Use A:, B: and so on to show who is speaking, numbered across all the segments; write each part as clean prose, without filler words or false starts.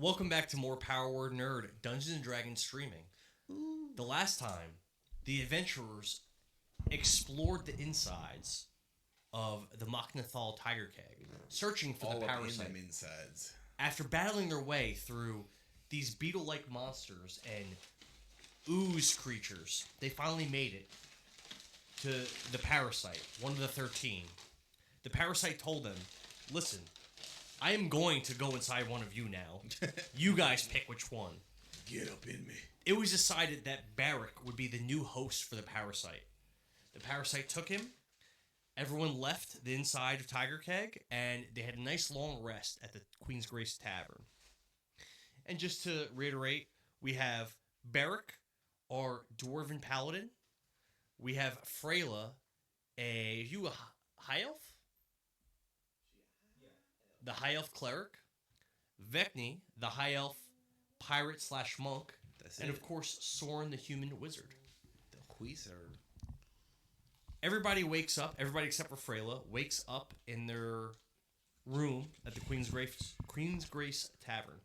A: Welcome back to more Power Word Nerd Dungeons and Dragons streaming. The last time, the adventurers explored the insides of the Machnathal Tiger Keg, searching for the parasite.
B: All them insides.
A: After battling their way through these beetle-like monsters and ooze creatures, they finally made it to the parasite, one of the 13. The parasite told them, "Listen, I am going to go inside one of you now. You guys pick which one."
B: Get up in me.
A: It was decided that Barrick would be the new host for the parasite. The parasite took him. Everyone left the inside of Tiger Keg, and they had a nice long rest at the Queen's Grace Tavern. And just to reiterate, we have Barrick, our dwarven paladin. We have Freyla, a high elf? The high elf cleric. Vecni, the high elf pirate / monk. And of course, Soren, the human wizard.
B: The wizard.
A: Everybody wakes up, everybody except for Freyla, wakes up in their room at the Queen's Grace Tavern.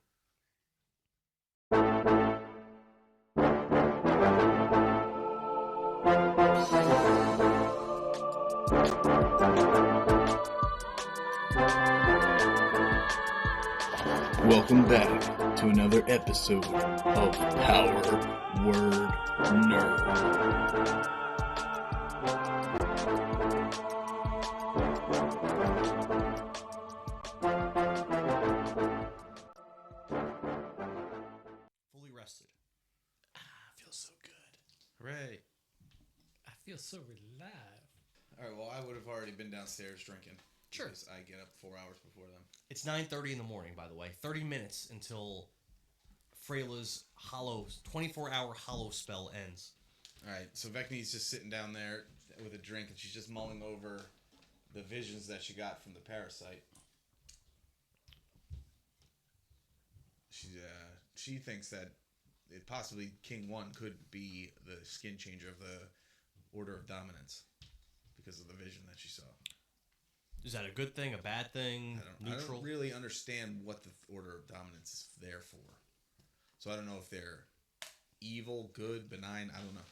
C: Welcome back to another episode of Power Word Nerd.
A: Fully rested.
D: I feel so good.
B: Hooray.
D: I feel so alive.
B: Alright, well, I would have already been downstairs drinking.
A: Sure.
B: Because I get up 4 hours before them.
A: It's 9:30 in the morning, by the way. 30 minutes until Freyla's 24-hour Hallow spell ends.
B: Alright, so Vecni's just sitting down there with a drink, and she's just mulling over the visions that she got from the parasite. She thinks that possibly King 1 could be the skin changer of the Order of Dominance because of the vision that she saw.
A: Is that a good thing, a bad thing, neutral?
B: I don't really understand what the Order of Dominance is there for. So I don't know if they're evil, good, benign. I don't know.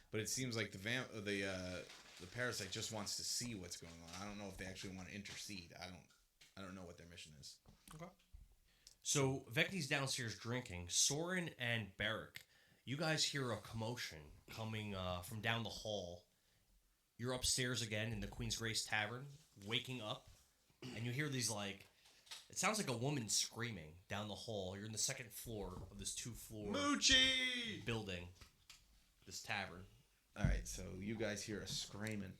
B: But it seems like the parasite just wants to see what's going on. I don't know if they actually want to intercede. I don't know what their mission is.
A: Okay. So Vecni's downstairs drinking. Soren and Barrick, you guys hear a commotion coming from down the hall. You're upstairs again in the Queen's Grace Tavern, waking up, and you hear these it sounds like a woman screaming down the hall. You're in the second floor of this 2-floor
B: Moochie!
A: building, this tavern.
B: Alright, so you guys hear us screaming.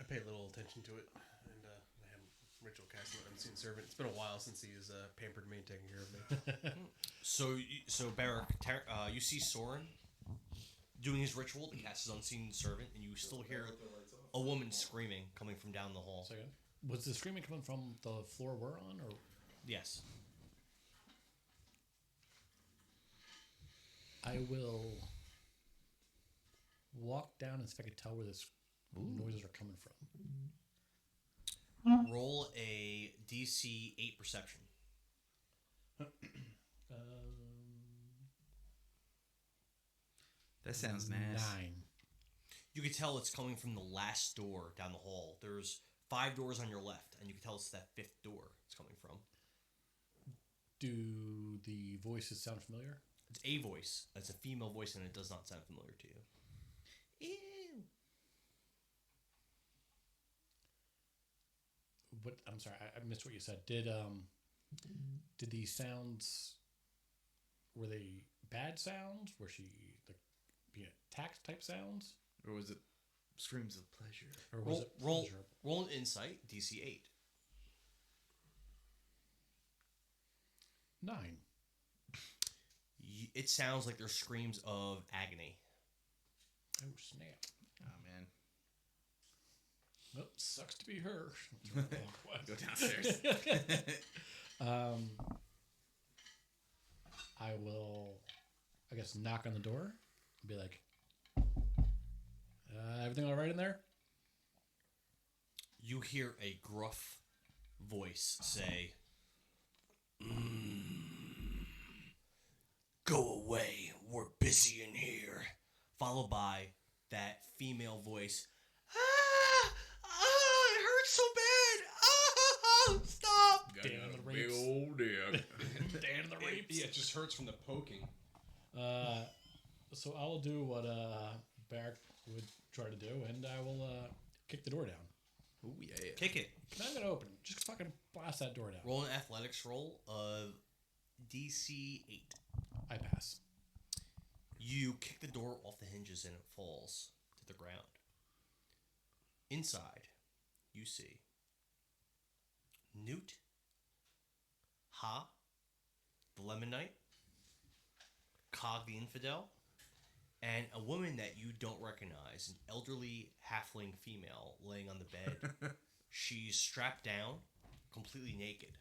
E: I pay little attention to it, and I have ritual casting Unseen Servant. It's been a while since he's pampered me and taken care of me.
A: So Barrick, you see Soren doing his ritual to cast his Unseen Servant, and you still hear a woman screaming coming from down the hall.
D: Second. Was the screaming coming from the floor we're on, or?
A: Yes.
D: I will walk down and see if I can tell where this noises are coming from.
A: Roll a DC 8 perception.
B: That sounds nasty.
D: 9.
A: You can tell it's coming from the last door down the hall. There's 5 doors on your left, and you can tell it's that 5th door it's coming from.
D: Do the voices sound familiar?
A: It's a voice. It's a female voice, and it does not sound familiar to you.
D: Ew. What? I'm sorry, I missed what you said. Did these sounds, were they bad sounds? Were she being attacked type sounds?
B: Or was it screams of pleasure?
D: Or was it pleasurable?
A: Roll an insight, DC 8.
D: 9.
A: It sounds like they're screams of agony.
D: Oh, snap.
B: Oh, man.
D: Well, sucks to be her.
B: Go downstairs.
D: I will, I guess, knock on the door and be like, everything all right in there?
A: You hear a gruff voice say, "Go away, we're busy in here," followed by that female voice, it hurts so bad, stop.
D: Dan the
B: Big
D: rapes.
B: old dick.
D: Dan the rapes.
E: Yeah, it just hurts from the poking.
D: So I will do what Barrack would try to do, and I will kick the door down.
B: Ooh, yeah.
A: Kick it.
D: Not gonna open it. Just fucking blast that door down.
A: Roll an athletics roll of DC 8.
D: I pass.
A: You kick the door off the hinges and it falls to the ground. Inside, you see Newt, Ha, the Lemon Knight, Cog the Infidel, and a woman that you don't recognize, an elderly halfling female laying on the bed. She's strapped down, completely naked.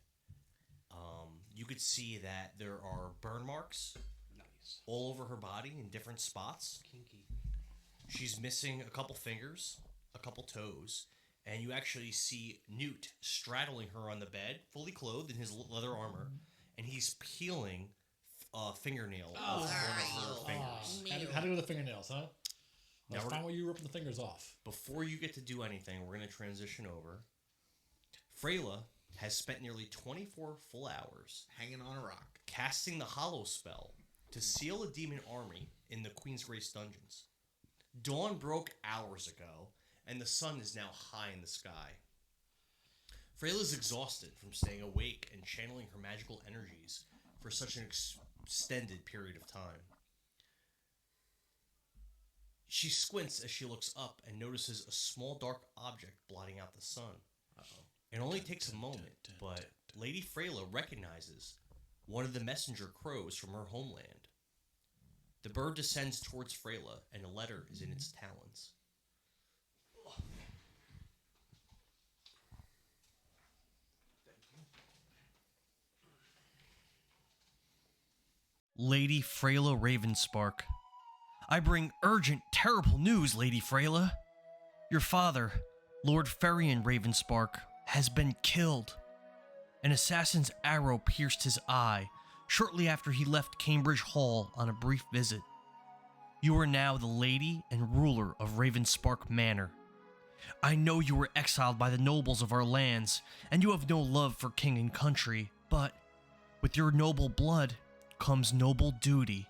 A: You could see that there are burn marks
E: Nice.
A: all over her body in different spots.
E: Kinky.
A: She's missing a couple fingers, a couple toes, and you actually see Newt straddling her on the bed, fully clothed in his leather armor, and he's peeling a fingernail off one of her fingers.
D: How to go with the fingernails, huh?
A: Now
D: Let's
A: we're-
D: find where you ripping the fingers off.
A: Before you get to do anything, we're going to transition over. Freyla has spent nearly 24 full hours
B: Hanging on a rock.
A: casting the Hallow spell to seal a demon army in the Queen's Grace dungeons. Dawn broke hours ago, and the sun is now high in the sky. Freyla's exhausted from staying awake and channeling her magical energies for such an extended period of time. She squints as she looks up and notices a small dark object blotting out the sun. It only takes a moment, but Lady Freyla recognizes one of the messenger crows from her homeland. The bird descends towards Freyla, and a letter is in its talons. Lady Freyla Ravenspark, I bring urgent, terrible news, Lady Freyla. Your father, Lord Ferian Ravenspark, has been killed. An assassin's arrow pierced his eye shortly after he left Cambridge Hall on a brief visit. You are now the lady and ruler of Ravenspark Manor. I know you were exiled by the nobles of our lands, and you have no love for king and country, but with your noble blood comes noble duty.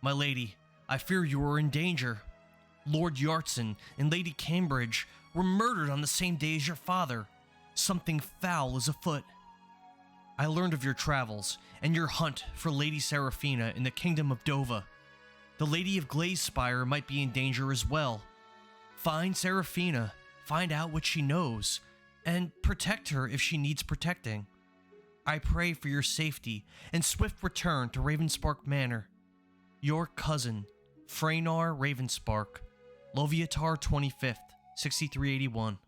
A: My lady, I fear you are in danger. Lord Yartson and Lady Cambridge were murdered on the same day as your father. Something foul is afoot. I learned of your travels and your hunt for Lady Seraphina in the Kingdom of Dovah. The Lady of Glazespire might be in danger as well. Find Seraphina, find out what she knows, and protect her if she needs protecting. I pray for your safety and swift return to Ravenspark Manor. Your cousin, Freynar Ravenspark, Loviatar 25th, 6381.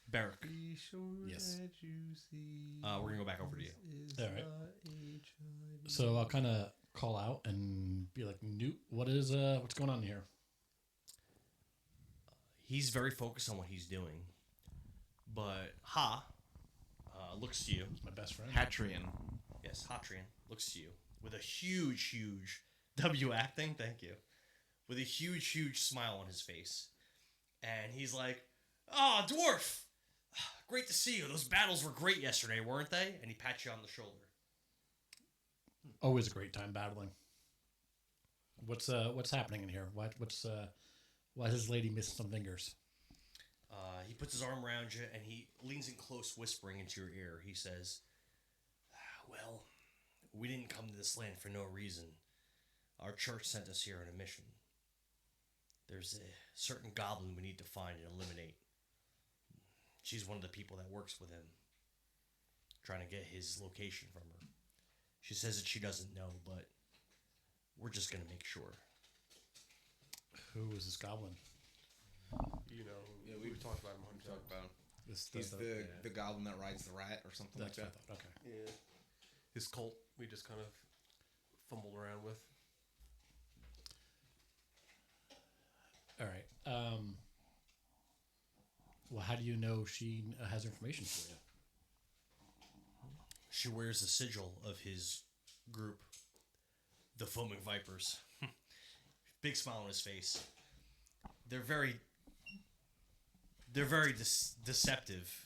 A: Barrack.
D: Yes.
A: We're gonna go back over to you.
D: All right. So I'll kind of call out and be like, Newt, what's going on here?
A: He's very focused on what he's doing, but Ha looks to you.
D: He's my best friend.
B: Hatrian.
A: Yes, Hatrian looks to you with a huge W acting. Thank you. With a huge smile on his face, and he's like, "Ah, dwarf, great to see you. Those battles were great yesterday, weren't they?" And he pats you on the shoulder.
D: Always a great time battling. What's happening in here? Why is this lady missing some fingers?
A: He puts his arm around you and he leans in close, whispering into your ear. He says, "Well, we didn't come to this land for no reason. Our church sent us here on a mission. There's a certain goblin we need to find and eliminate. She's one of the people that works with him, trying to get his location from her. She says that she doesn't know, but we're just going to make sure."
D: Who is this goblin?
E: You know,
B: Yeah,
E: we've talked about him.
B: Talk about him.
D: This,
B: He's the goblin that rides the rat or something like
D: that's what
B: that.
D: I thought. Okay.
E: Yeah. His cult, we just kind of fumbled around with.
D: All right. Well, how do you know she has information for you?
A: She wears the sigil of his group, the Foaming Vipers. Big smile on his face. They're very deceptive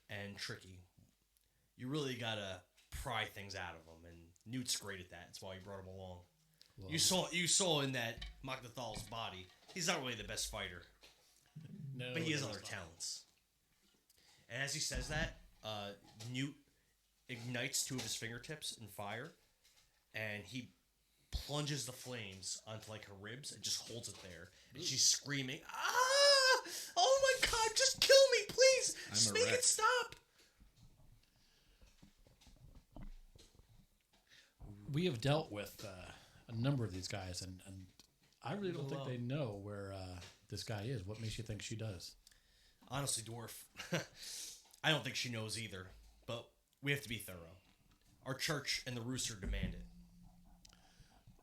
A: and tricky. You really gotta pry things out of them, and Newt's great at that. That's why you brought him along.
D: Well,
A: You saw in that Magdathal's body, he's not really the best fighter,
D: no,
A: but he has
D: no,
A: other
D: it's not.
A: talents. And as he says that, Newt ignites two of his fingertips in fire, and he plunges the flames onto like her ribs and just holds it there. And she's screaming, "Ah! Oh my God! Just kill me, please! Just
B: I'm
A: make
B: erect.
A: it stop!"
D: We have dealt with a number of these guys, and I really don't think they know where this guy is. What makes you think she does?
A: Honestly, Dwarf, I don't think she knows either. But we have to be thorough. Our church and the Rooster demand it.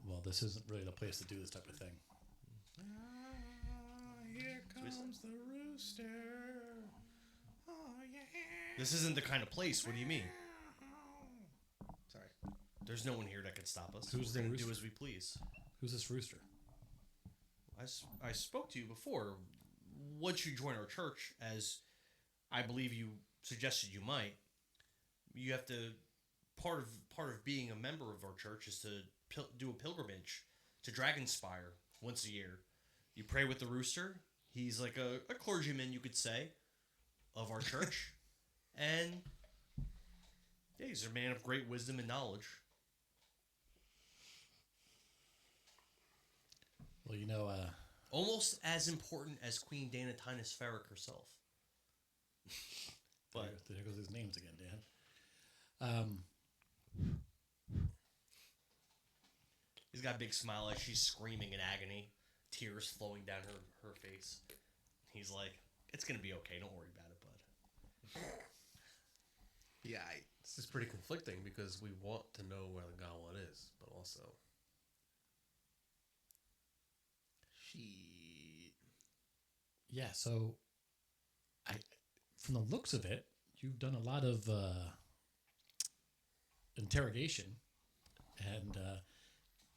D: Well, this isn't really the place to do this type of thing.
B: Here comes the rooster. Oh, yeah.
A: This isn't the kind of place. What do you mean?
B: Sorry.
A: There's no one here that can stop us.
D: Who's the
A: We're gonna
D: Rooster?
A: do as we please.
D: Who's this rooster?
A: I spoke to you before. Once you join our church, as I believe you suggested you might, you have to part of being a member of our church is to do a pilgrimage to Dragonspire once a year. You pray with the Rooster. He's like a clergyman, you could say, of our church, and yeah, he's a man of great wisdom and knowledge.
D: Well, you know,
A: Almost as important as Queen Danatinus Ferric herself. But
D: there goes his names again, Dan.
A: he's got a big smile as she's screaming in agony, tears flowing down her face. He's like, "It's gonna be okay. Don't worry about it, bud."
E: Yeah, this is pretty conflicting because we want to know where the goblet is, but also
D: Yeah, so from the looks of it, you've done a lot of interrogation, and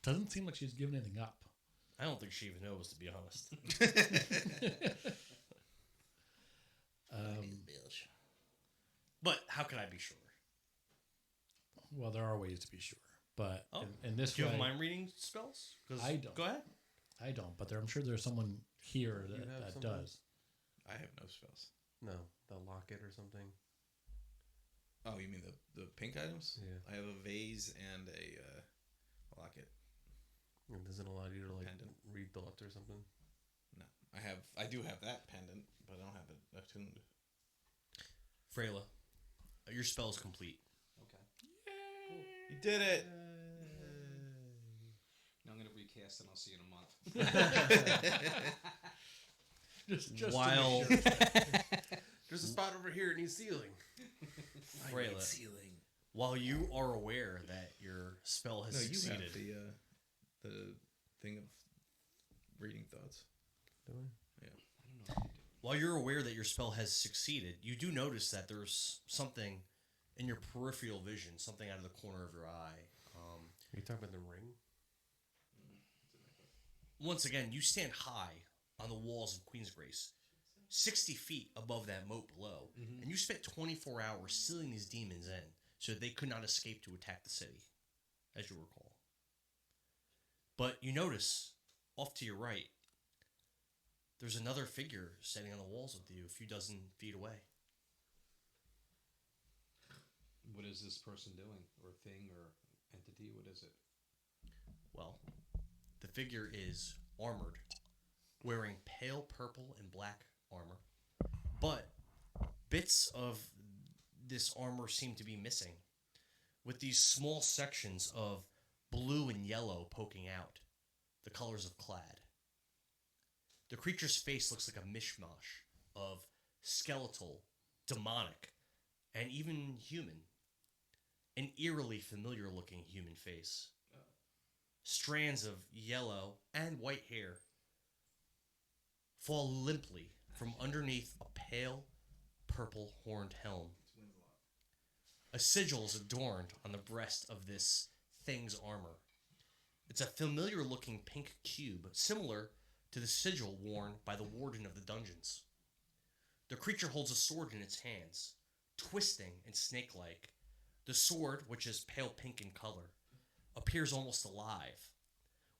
D: doesn't seem like she's given anything up.
A: I don't think she even knows, to be honest. But how can I be sure?
D: Well, there are ways to be sure, but
A: Oh,
D: in this
A: Do you
D: way,
A: have mind reading spells? 'Cause-
D: I don't.
A: Go ahead.
D: I don't. But I'm sure there's someone here
E: You
D: that,
E: have
D: that
E: something?
D: does.
B: I have no spells.
E: no, the locket or something.
B: Oh, you mean the pink items?
E: Yeah.
B: I have a vase and a locket.
E: And does it allow you to like
B: Pendant.
E: read thoughts or something?
B: No, I do have that pendant, but I don't have it attuned.
A: Freyla, your spell is complete.
F: Okay.
B: You did it.
F: Now I'm gonna recast and I'll see you in a month.
D: Just
A: While
E: There's a spot over here. It needs sealing.
A: Freyla, while you are aware that your spell has
B: No, you
A: succeeded,
B: have the thing of reading thoughts.
E: Do I?
F: I don't know what to do.
A: while you're aware that your spell has succeeded, you do notice that there's something in your peripheral vision, something out of the corner of your eye.
E: Are you talking about the ring?
A: Once again, you stand high on the walls of Queen's Grace, 60 feet above that moat below, and you spent 24 hours sealing these demons in so that they could not escape to attack the city, as you recall. But you notice, off to your right, there's another figure standing on the walls with you a few dozen feet away.
F: What is this person doing? Or thing or entity? What is it?
A: Well, the figure is armored, wearing pale purple and black armor, but bits of this armor seem to be missing, with these small sections of blue and yellow poking out, the colors of clad. The creature's face looks like a mishmash of skeletal, demonic, and even human. An eerily familiar looking human face. Strands of yellow and white hair fall limply from underneath a pale purple horned helm. A sigil is adorned on the breast of this thing's armor. It's a familiar-looking pink cube, similar to the sigil worn by the warden of the dungeons. The creature holds a sword in its hands, twisting and snake-like. The sword, which is pale pink in color, appears almost alive,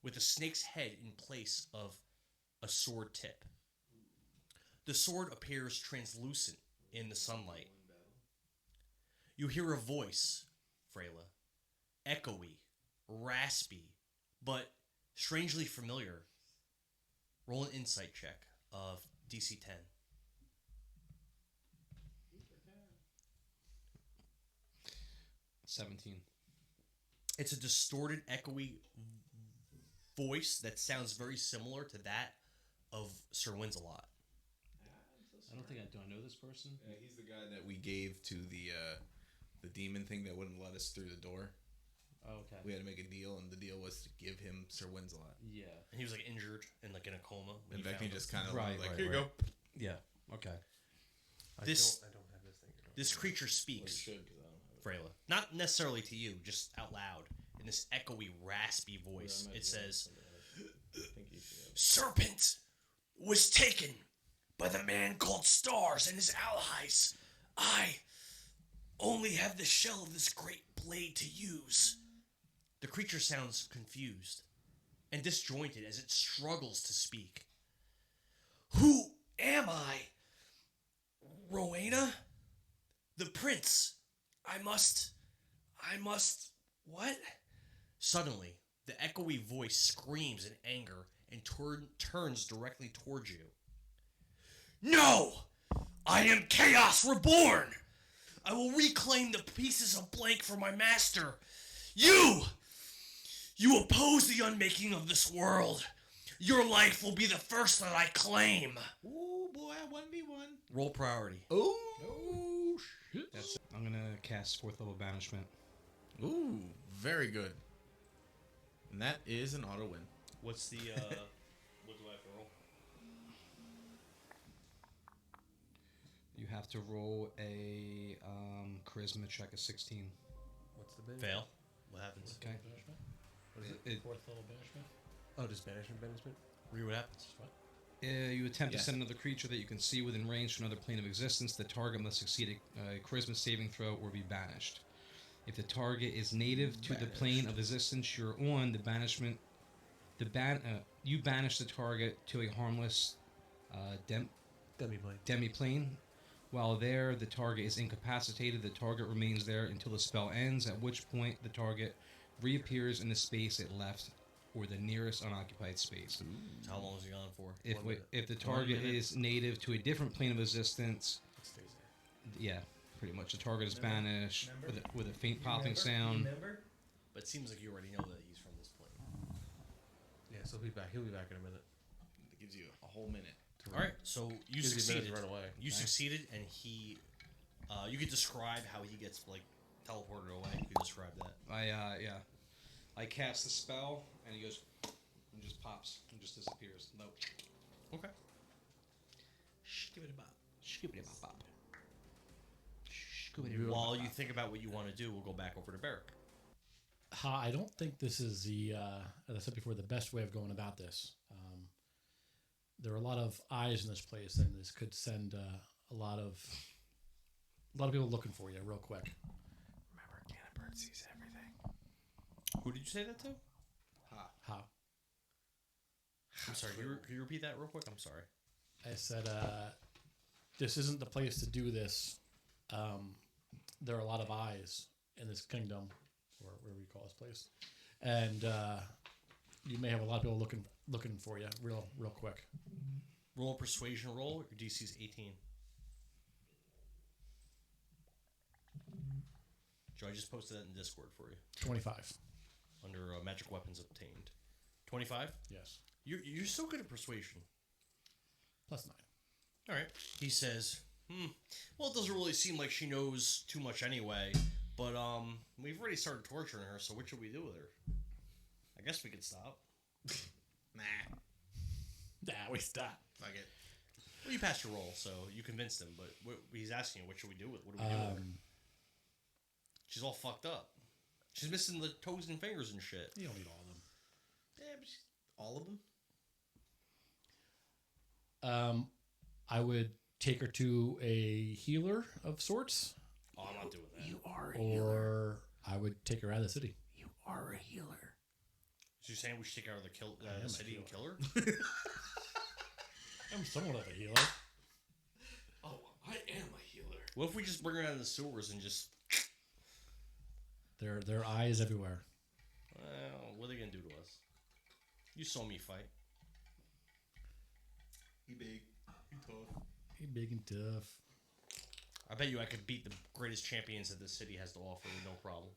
A: with a snake's head in place of a sword tip. The sword appears translucent in the sunlight. You hear a voice, Freyla, echoey, raspy, but strangely familiar. Roll an insight check of DC 10. It's a distorted, echoey voice that sounds very similar to that of Ser Winsalot.
F: I don't think I do. I know this person.
B: He's the guy that we gave to the demon thing that wouldn't let us through the door.
F: Oh, okay.
B: We had to make a deal, and the deal was to give him Ser Winsalot.
F: Yeah.
A: And he was like injured and like in a coma.
B: And Becky just kind of
F: Right,
B: like,
F: right,
B: here you
F: right.
B: go.
F: Yeah. Okay.
E: I
A: This-
E: don't have this thing.
A: This creature speaks, Freyla. Not necessarily to you, just out loud. In this echoey, raspy voice, it says, Serpent was taken by the man called Stars and his allies. I only have the shell of this great blade to use. The creature sounds confused and disjointed as it struggles to speak. Who am I? Rowena? The prince. I must, what? Suddenly, the echoey voice screams in anger and turns directly towards you. No! I am Chaos Reborn! I will reclaim the pieces of blank for my master. You oppose the unmaking of this world. Your life will be the first that I claim.
B: Ooh, boy, 1v1.
A: Roll priority.
B: Ooh, shit.
F: That's it. I'm gonna cast 4th level banishment.
B: Ooh, very good. And that is an auto win.
A: What's the, what do I have to roll?
F: You have to roll a charisma check of 16.
E: What's the bid?
A: Fail. What happens?
F: Okay.
D: Banishment?
E: What is it?
F: It,
D: 4th level banishment?
E: Oh, just banishment.
A: Read what happens.
D: What?
F: you attempt
B: Yes.
F: to send another creature that you can see within range to another plane of existence. The target must succeed a charisma saving throw or be banished. If the target is native to the plane of existence you're on, you banish the target to a harmless
E: Demi-blade.
F: demi-plane. While there, the target is incapacitated. The target remains there until the spell ends, at which point the target reappears in the space it left or the nearest unoccupied space.
A: How long is he gone for?
F: If the target is native to a different plane of existence,
E: It stays there.
F: yeah, pretty much the target is banished with a faint popping sound.
A: But it seems like you already know that he's from this plane.
E: Yeah, so he'll be back. He'll be back in a minute.
B: It gives you a whole minute.
A: All right, so you
E: Gives you a minute
A: succeeded.
E: to run away.
A: You succeeded, and he. You could describe how he gets like teleported away. You could describe that.
F: I cast the spell and he goes and just pops and just disappears. No.
A: Okay. While you think about what you want to do, we'll go back over to Barrick.
D: I don't think this is the, as I said before, the best way of going about this. There are a lot of eyes in this place, and this could send a lot of people looking for you real quick.
B: Remember, Cannonbird sees everything.
A: Who did you say that to?
D: How?
A: I'm sorry. Can you repeat that real quick? I'm sorry.
D: I said, this isn't the place to do this. There are a lot of eyes in this kingdom, or whatever you call this place, and you may have a lot of people looking for you real quick.
A: Roll a persuasion roll. Your DC is 18. Joe, I just posted that in Discord for you
D: 25.
A: under magic weapons obtained. 25.
D: Yes.
A: You're so good at persuasion.
D: +9.
A: All right. He says, well, it doesn't really seem like she knows too much anyway, but we've already started torturing her, so what should we do with her? I guess we could stop.
D: Nah, we stop.
B: Fuck it.
A: Well, you passed your roll, so you convinced him, but he's asking you, what should we do with What do we do with her? She's all fucked up. She's missing the toes and fingers and shit.
D: You don't need all of them.
B: Yeah, but all of them.
D: I would take her to a healer of sorts,
A: Oh, I'm not doing that.
C: You are a
D: or
C: healer.
D: I would take her out of the city.
C: You are a healer.
A: So you're saying we should take her out of the
D: am a
A: city and kill her?
D: I'm somewhat of a healer.
C: Oh, I am a healer.
A: What if we just bring her out of the sewers and just...
D: There are eyes everywhere.
A: Well, what are they going to do to us? You saw me fight.
B: He big. He tough.
D: He big and tough.
A: I bet you I could beat the greatest champions that this city has to offer with no problem.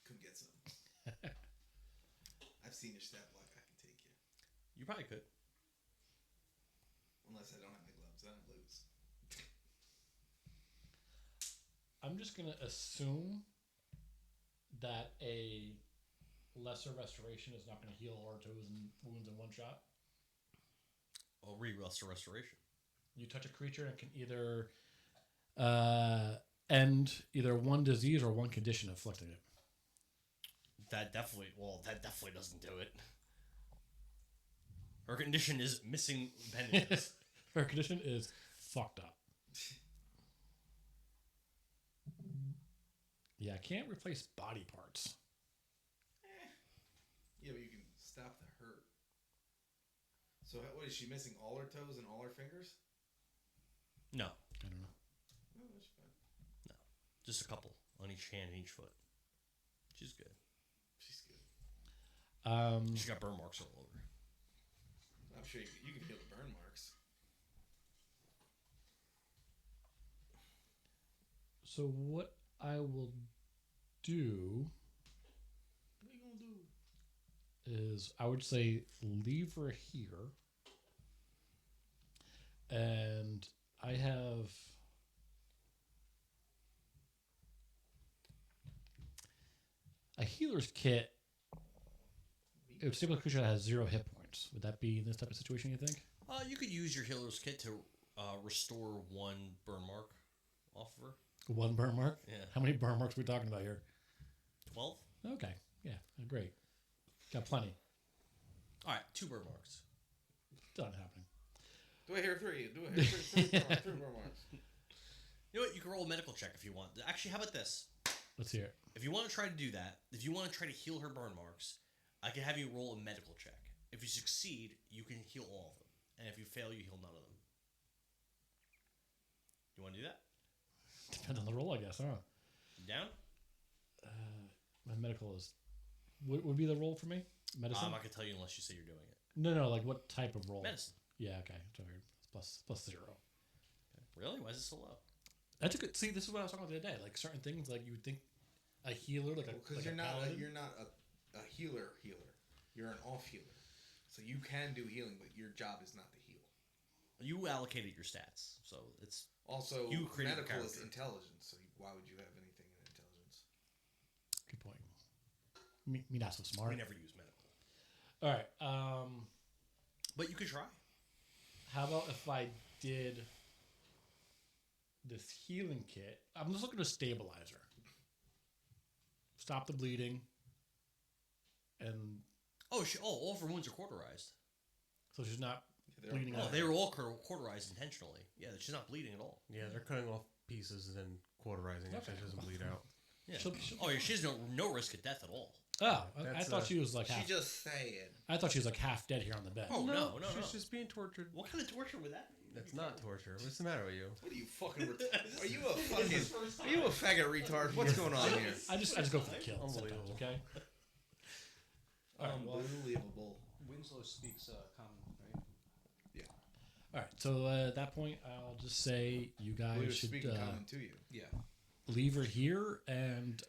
B: Come get some. I've seen your stat block. I can take you.
A: You probably could.
B: Unless I don't have my gloves. Then I lose.
D: I'm just gonna assume that a lesser restoration is not gonna heal all our toes and wounds in one shot.
A: Or restoration.
D: You touch a creature and can either end either one disease or one condition afflicting it.
A: That definitely doesn't do it. Her condition is missing appendages.
D: Her condition is fucked up. Yeah, I can't replace body parts.
B: Yeah, but you can stop the hurt. So what is she missing? All her toes and all her fingers?
A: No,
D: I don't know.
B: No, that's fine.
A: just a couple on each hand and each foot. She's good.
B: She's good.
A: She's got burn marks all over.
B: I'm sure you can heal the burn marks.
D: So what I will do
B: What are you gonna do?
D: is I would say leave her here. And I have a healer's kit. It would stable a creature that has 0 hit points. Would that be in this type of situation, you think?
A: You could use your healer's kit to restore 1 burn mark off of her.
D: 1 burn mark?
A: Yeah.
D: How many burn marks are we talking about here?
A: 12?
D: Okay. Yeah, great. Got plenty.
A: All right, 2 burn marks.
D: Done happening.
B: Do I hear 3? Do I hear 3? 3 burn marks.
A: You know what? You can roll a medical check if you want. Actually, how about this?
D: Let's hear it.
A: If you want to try to do that, if you want to try to heal her burn marks, I can have you roll a medical check. If you succeed, you can heal all of them. And if you fail, you heal none of them. You want to do that?
D: Depends on the roll, I guess, huh?
A: You down?
D: My medical is... What would be the roll for me? Medicine?
A: I'm not going to tell you unless you say you're doing it.
D: No, like what type of roll?
A: Medicine.
D: Yeah, okay. Sorry. Plus 0.
A: Really? Why is it so low?
D: That's a good... See, this is what I was talking about the other day. Like, certain things, like, you would think a healer, like a...
B: Because
D: like
B: you're not
D: paladin-
B: you're not a healer. You're an off healer. So you can do healing, but your job is not to heal.
A: You allocated your stats, so it's...
B: Also,
A: You created a
B: medical is
A: character.
B: intelligence, so why would you have anything in intelligence?
D: Good point. Me not so smart.
A: We never use medical.
D: All right.
A: But you could try.
D: How about if I did this healing kit? I'm just looking to stabilize her. Stop the bleeding. And
A: all of her wounds are cauterized.
D: so she's not
B: They're
D: bleeding
A: Oh,
D: out.
A: they were all cauterized intentionally. Yeah, she's not bleeding at all.
E: Yeah, they're cutting off pieces and then cauterizing it so
D: Okay.
E: it doesn't bleed out.
A: Yeah.
D: She'll-
A: Oh, yeah, she has no risk of death at all.
D: Oh, I
E: That's,
D: thought she was like
B: She
D: half.
B: just saying.
D: I thought she was like half dead here on the bed.
A: Oh, no.
E: She's just being tortured.
A: What kind of torture would that be?
E: That's not torture. What's the matter with you?
B: What are you fucking? Are you a fucking? Are you a faggot retard? What's going on here?
D: I just go for the kill sometimes.
E: Unbelievable.
D: Okay.
B: Unbelievable.
F: Winslow speaks common, right?
D: All right. So at that point, I'll just say you
B: We
D: guys
B: were
D: should
B: speaking common to you.
F: Yeah.
D: leave her here and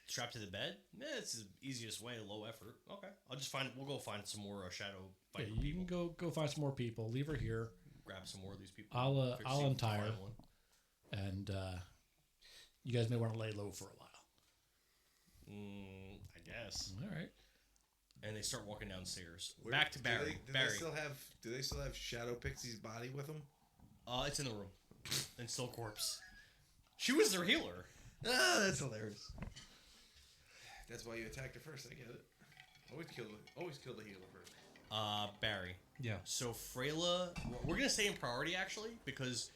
A: Strapped to the bed? Yeah, it's the easiest way, low effort. Okay. We'll go find some more shadow
D: yeah,
A: fighting
D: you can
A: people.
D: go find some more people. Leave her here.
A: Grab some more of these people.
D: I'll
A: See if we can
D: untie her.
A: find one.
D: And you guys may want to lay low for a while.
A: I guess.
D: All right.
A: And they start walking downstairs.
B: Where-
A: Back to Barry.
B: Do
A: Barry.
B: they still have Shadow Pixie's body with them?
A: It's in the room. And still corpse. She was their healer.
B: Ah,
A: That's hilarious.
B: That's why you attacked her first. I get it. Always kill the healer first.
A: Barry.
F: Yeah.
A: So Freyla, we're gonna stay in priority actually because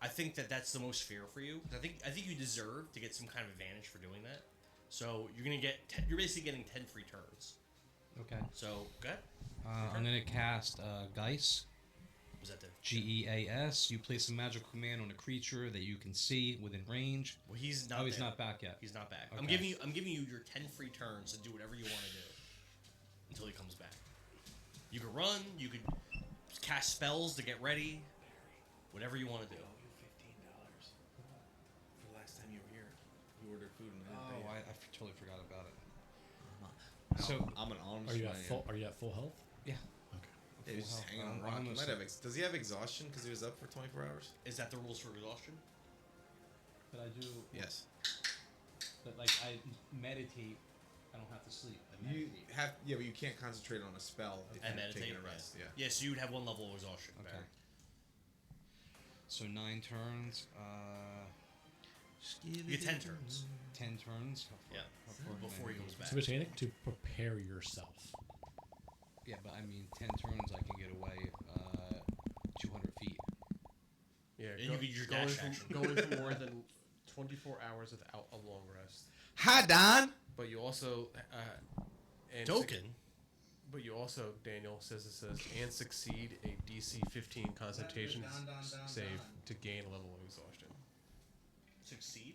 A: I think that's the most fair for you. I think you deserve to get some kind of advantage for doing that. So you're gonna get you're basically getting 10 free turns.
F: Okay.
A: So go ahead.
F: I'm gonna cast Geis.
A: What was that do?
F: Geas. You place a magical command on a creature that you can see within range.
A: Well, he's not.
F: He's
A: there.
F: not back yet.
A: He's not back.
F: Okay.
A: I'm giving you your 10 free turns to do whatever you want to do until he comes back. You could run. You could cast spells to get ready. Whatever you want to do.
B: $15 for the last time you were here. You ordered food and I didn't pay.
F: I totally forgot about it.
B: So
F: So-
B: I'm an alms.
D: Are you at full? Are you at full health?
F: Yeah.
D: Okay.
B: Yeah, he's just
F: Full
B: hanging on
F: health.
B: rock.
F: I'm
B: He
F: almost
B: might have does he have exhaustion because he was up for 24 hours?
A: Is that the rules for exhaustion?
F: But I do.
B: Yes.
F: But like I meditate, I don't have to sleep. I
B: You
F: meditate.
B: have but you can't concentrate on a spell if
A: And
B: you're
A: meditate.
B: taking a rest. Yeah.
A: Yeah. So you would have one level of exhaustion.
F: Okay.
A: Barry.
F: So 9 turns.
A: You get 10 turns.
F: 10 turns.
A: Yeah. Before he comes back.
D: So mechanic to prepare yourself.
F: Yeah, but I mean 10 turns I can get away 200 feet.
E: Yeah,
A: And you could use your dash action.
E: going for more than 24 hours without a long rest.
B: Hi, Don.
E: But you also
A: Token.
E: But you also, Daniel says and succeed a DC 15 Constitution save to gain a level of exhaustion.
A: Succeed.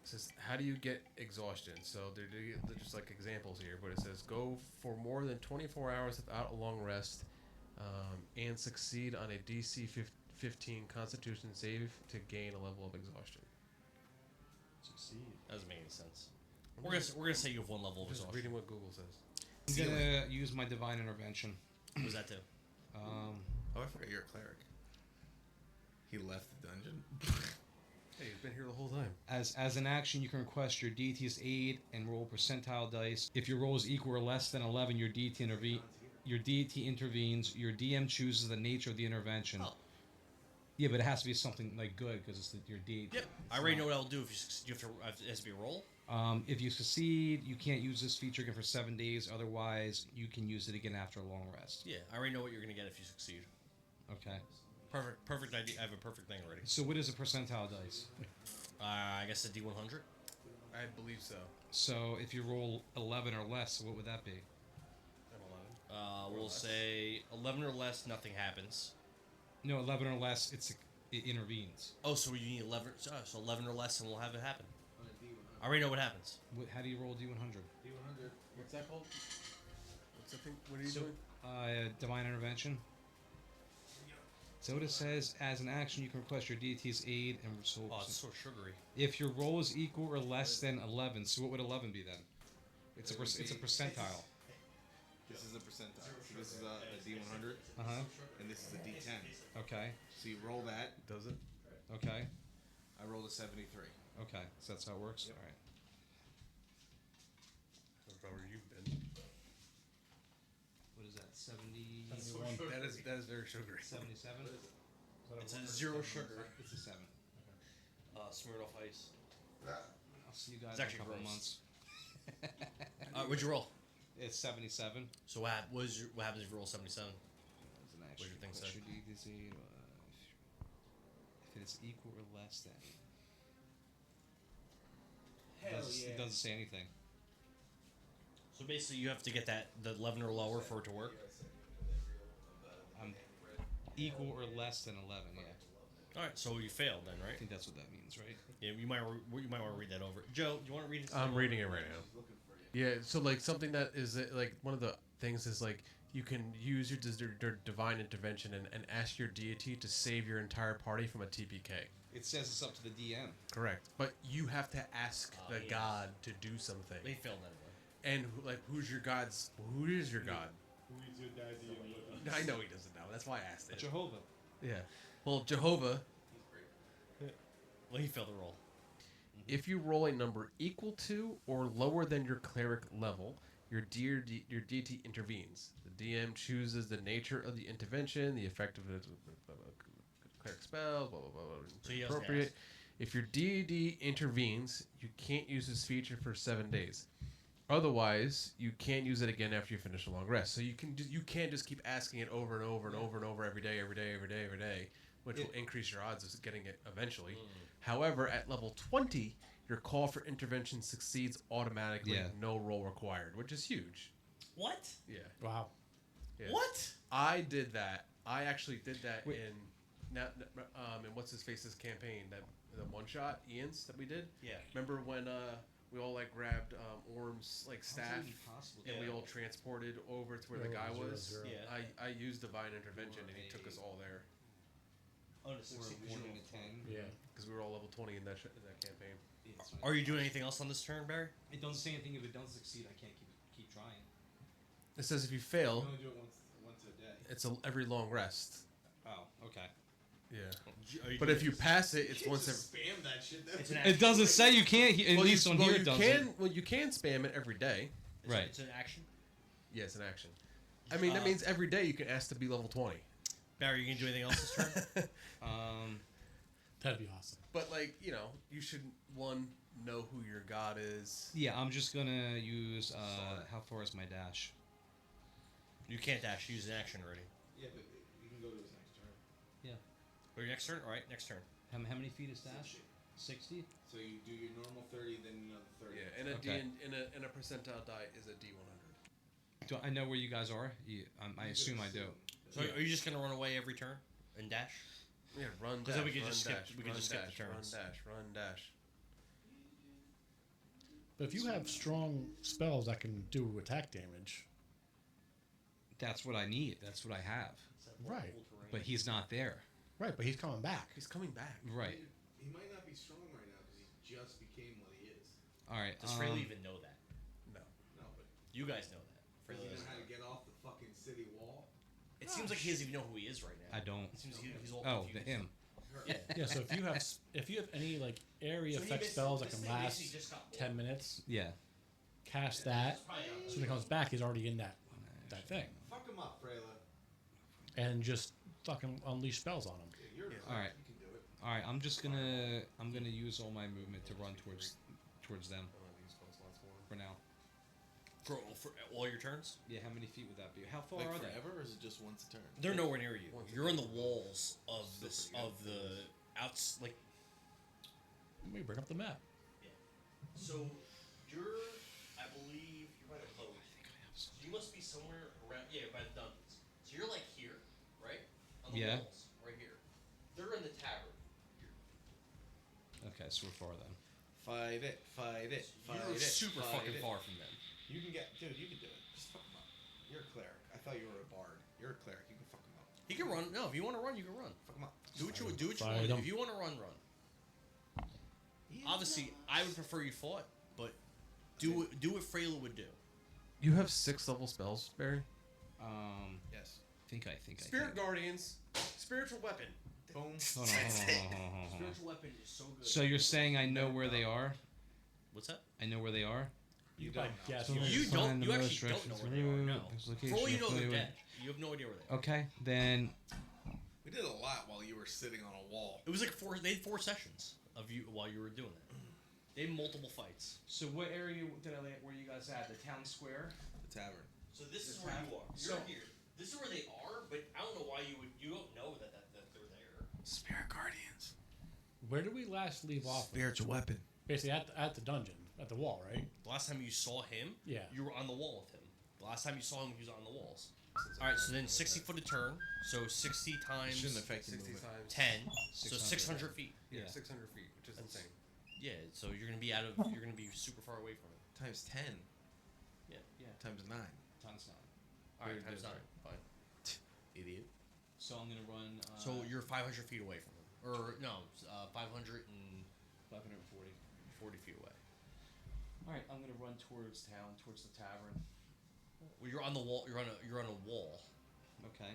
E: It says, how do you get exhaustion? So they're just like examples here, but it says go for more than 24 hours without a long rest, and succeed on a DC 15 Constitution save to gain a level of exhaustion.
D: Succeed.
A: That doesn't make any sense. We're gonna say you have one level of
E: Just
A: exhaustion.
E: reading what Google says.
F: I'm gonna use my divine intervention.
A: What was that do?
B: Oh, I forgot you're a cleric. He left the dungeon.
E: Hey, you've been here the whole time.
F: As an action, you can request your deity's aid and roll percentile dice. If your roll is equal or less than 11, your deity intervenes. Your DM chooses the nature of the intervention.
A: Oh.
F: Yeah, but it has to be something like good because it's your deity.
A: Yep. I already know what I'll do if you have to. It has to be a roll.
F: If you succeed, you can't use this feature again for 7 days. Otherwise, you can use it again after a long rest.
A: Yeah, I already know what you're gonna get if you succeed.
F: Okay.
A: Perfect idea. I have a perfect thing already.
F: So what is a percentile dice?
A: I guess a D100.
E: I believe so.
F: So if you roll 11 or less, what would that be?
E: I'm 11.
A: We'll say 11 or less. Nothing happens.
F: No, 11 or less, it intervenes.
A: Oh, so you need 11. So 11 or less, and we'll have it happen. I already know what happens.
F: How do you roll D100?
E: What's that called? What's that thing? What are you doing?
F: Divine intervention. So what it says, as an action, you can request your deity's aid and result.
A: Oh, it's so sugary.
F: If your roll is equal or less than 11, so what would 11 be then? It's a percentile.
B: This is a percentile. So this is a D100, and this is a D10.
F: Okay.
B: So you roll that.
E: Does it?
F: Okay.
B: I rolled a 73.
F: Okay. So that's how it works. All right.
E: That's about where you've been.
F: What is that? 70.
E: That is very sugary.
F: 77.
A: It's a 0 sugar.
F: It's a 7.
A: Smirnoff Ice.
F: I'll see you guys
A: It's
F: in a
A: actually
F: couple of
A: gross.
F: months.
A: What'd you roll?
F: It's 77.
A: So what happens if you roll 77?
F: As an
A: What'd
F: action,
A: your thing
F: request
A: say?
F: your deity's aid, if it is equal or less than. It doesn't say anything.
A: So basically, you have to get the 11 or lower for it to work.
F: Equal or less than 11, yeah.
A: All right, so you failed then,
F: I
A: right?
F: think that's what that means, right?
A: Yeah, you might want to read that over. Joe, you want to read it?
E: I'm reading it right now. Yeah, so like something that is like one of the things is like you can use your divine intervention and ask your deity to save your entire party from a TPK.
F: It says it's up to the DM.
E: Correct, but you have to ask the
A: yes.
E: god to do something.
A: They failed anyway.
E: And who is your god? I know he doesn't know. That's why I asked it.
F: Jehovah.
E: Yeah. Well, Jehovah,
A: Well, he failed the roll.
E: if you roll a number equal to or lower than your cleric level, your deity intervenes. The DM chooses the nature of the intervention, the effect of the cleric spell, blah blah blah.
A: So he has to
E: appropriate.
A: ask.
E: If your deity intervenes, you can't use this feature for 7 days. Otherwise, you can't use it again after you finish a long rest. So you can't just keep asking it over and over and over and over every day, which will increase your odds of getting it eventually. However, at level 20, your call for intervention succeeds automatically, no roll required, which is huge.
A: What?
E: Yeah.
D: Wow.
E: Yeah.
A: What?
E: I did that. I actually did that in what's his face's campaign, that the one shot Ian's that we did.
A: Yeah.
E: Remember when we all like grabbed Orm's like staff and we
A: Yeah.
E: all transported over to where the guy was?
D: 0, 0.
A: Yeah.
E: I used divine intervention and he took us all there
A: Oh, to
F: Or
A: succeed.
F: a 1 and a 10.
D: Yeah.
E: because we were all level 20 in that campaign.
F: Yeah, it's fine.
A: Are you doing anything else on this turn, Barry?
F: It doesn't say anything. If it doesn't succeed, I can't keep trying.
E: It says if you
B: You
E: fail,
B: only do it once a day.
E: it's every long rest.
F: Oh, okay.
E: Yeah. But if you pass it, it's once every.
B: spam that shit.
A: It's an
F: It doesn't say you can't. At least on here it
E: you
F: doesn't.
E: can. Well, you can spam it every day.
F: Right.
A: It's an action.
E: Yeah, it's an action. I mean, that means every day you can ask to be level 20.
A: Barry, you gonna do anything else this turn?
D: That'd be awesome.
E: But like, you should know who your god is.
F: Yeah, I'm just gonna use. How far is my dash?
A: You can't dash. Use an action already.
B: Yeah, but you can go to his next turn.
A: Or your next turn? All right, next turn.
F: How many feet is dash? 60.
B: So you do your normal 30, then another 30.
E: Yeah, and a
F: Okay.
E: in a percentile die is a D100.
F: Do I know where you guys are? I assume I do.
A: So are you just gonna run away every turn and dash?
E: Yeah, run dash.
A: Because then we could
E: run
A: just skip-
E: dash,
A: we could
E: run
A: just skip
E: dash,
A: the turns.
E: Run dash.
D: But if you have strong spells that can do attack damage,
F: That's what I need. That's what I have.
D: Right.
F: But he's not there.
D: right? But he's coming back.
E: He's coming back.
F: Right.
B: He might not be strong right now because he just became what he is.
F: All right.
A: Does Freyla even know that?
E: No.
B: No, but
A: You guys know that.
B: does
A: Freyla
B: he know
A: doesn't
B: how
A: know
B: to get off the fucking city wall?
A: It seems like he doesn't even know who he is right now.
F: I don't.
A: It seems he's all
F: Oh, the
A: confused.
F: him.
A: Yeah.
D: Yeah. So if you have any like area
A: So he
D: effect
A: basically-
D: spells that
A: this
D: can
A: thing
D: last
A: basically just got
D: 10 minutes,
F: Yeah.
D: cast that.
A: Probably not.
D: So when he comes back, he's already in that thing,
B: Fuck him up, Freyla.
D: and just fucking unleash spells on him.
B: Yeah, you're a
F: All right.
B: You can do it.
F: All right. I'm gonna use all my movement to run towards them
E: I don't have these spell slots for him.
F: for now.
A: For all your turns?
F: Yeah. How many feet would that be? How far
B: Like
F: are they?
B: forever, or is it just once a turn?
A: They're nowhere near you.
E: Once
A: You're
E: a
A: in the
E: turn.
A: walls of
E: Still
A: this
E: pretty
A: of the outs like.
D: Let me bring up the map.
A: So you're, I believe, you're by the boat. So you must be somewhere around. Yeah, by the dungeons. So you're like here, right? On the
F: Yeah.
A: walls, right here. They're in the tavern. Here.
F: Okay, so we're far then.
B: Fight it, fight it, fight
A: You're
B: it.
A: super
B: fight
A: fucking
B: it.
A: far from them.
B: You can get, dude. You can do it. Just fuck him up. You're a cleric. I thought you were a bard. You're a cleric. You can fuck him up.
A: He can run. No, if you want to run, you can run.
B: Fuck him up.
A: Do what you do. What you
D: Fight
A: want.
D: him.
A: If you want to run, run. Obviously, I would prefer you fought, but do what Freyla would do.
E: You have 6 level spells, Barry.
B: Yes.
F: I think.
E: Spirit Guardians, spiritual weapon.
B: Boom.
F: Hold on.
A: Spiritual weapon is so good.
F: So you're saying I know where they are?
A: What's that?
F: I know where they are?
D: You
B: don't
D: by
B: know.
D: guess.
F: So
A: You don't.
F: Find the
A: You
F: most
A: actually don't know
F: directions
A: where they are. No.
F: route, this
A: For
F: location
A: all you know, they're
F: affiliated
A: dead. You have no idea where they are.
F: Okay, then
B: We did a lot while you were sitting on a wall.
A: It was like they had 4 sessions of you while you were doing that. They had multiple fights.
F: So what area were you guys at? The town square?
B: The tavern.
A: So this is
F: This
A: where
F: half-
A: you are. You're here. This is where they are, but I don't know why you don't know that they're there.
B: Spirit Guardians.
D: Where did we last leave off?
B: Spiritual weapon.
D: Basically at the dungeon, at the wall, right?
A: The last time you saw him,
D: Yeah.
A: you were on the wall with him. The last time you saw him, he was on the walls. All right, so then 60 foot a turn, so 60 times
B: Shouldn't affect
E: 60
B: movement.
E: times
A: 10, so
F: 600.
A: 600 feet.
E: Yeah,
F: Yeah.
E: 600 feet, which is insane.
A: Yeah, so you're gonna be you're gonna be super far away from it.
B: Times 10.
A: Yeah.
B: Times 9.
F: Times 9.
A: All right,
E: Very
A: times
E: good,
A: 9. Fine.
B: Idiot.
F: So I'm gonna run.
A: So you're 500 feet away from him, or no, 540
F: 540.
A: feet away.
F: All right, I'm gonna run towards town, towards the tavern.
A: Well, you're on the wall. You're on a wall.
F: Okay.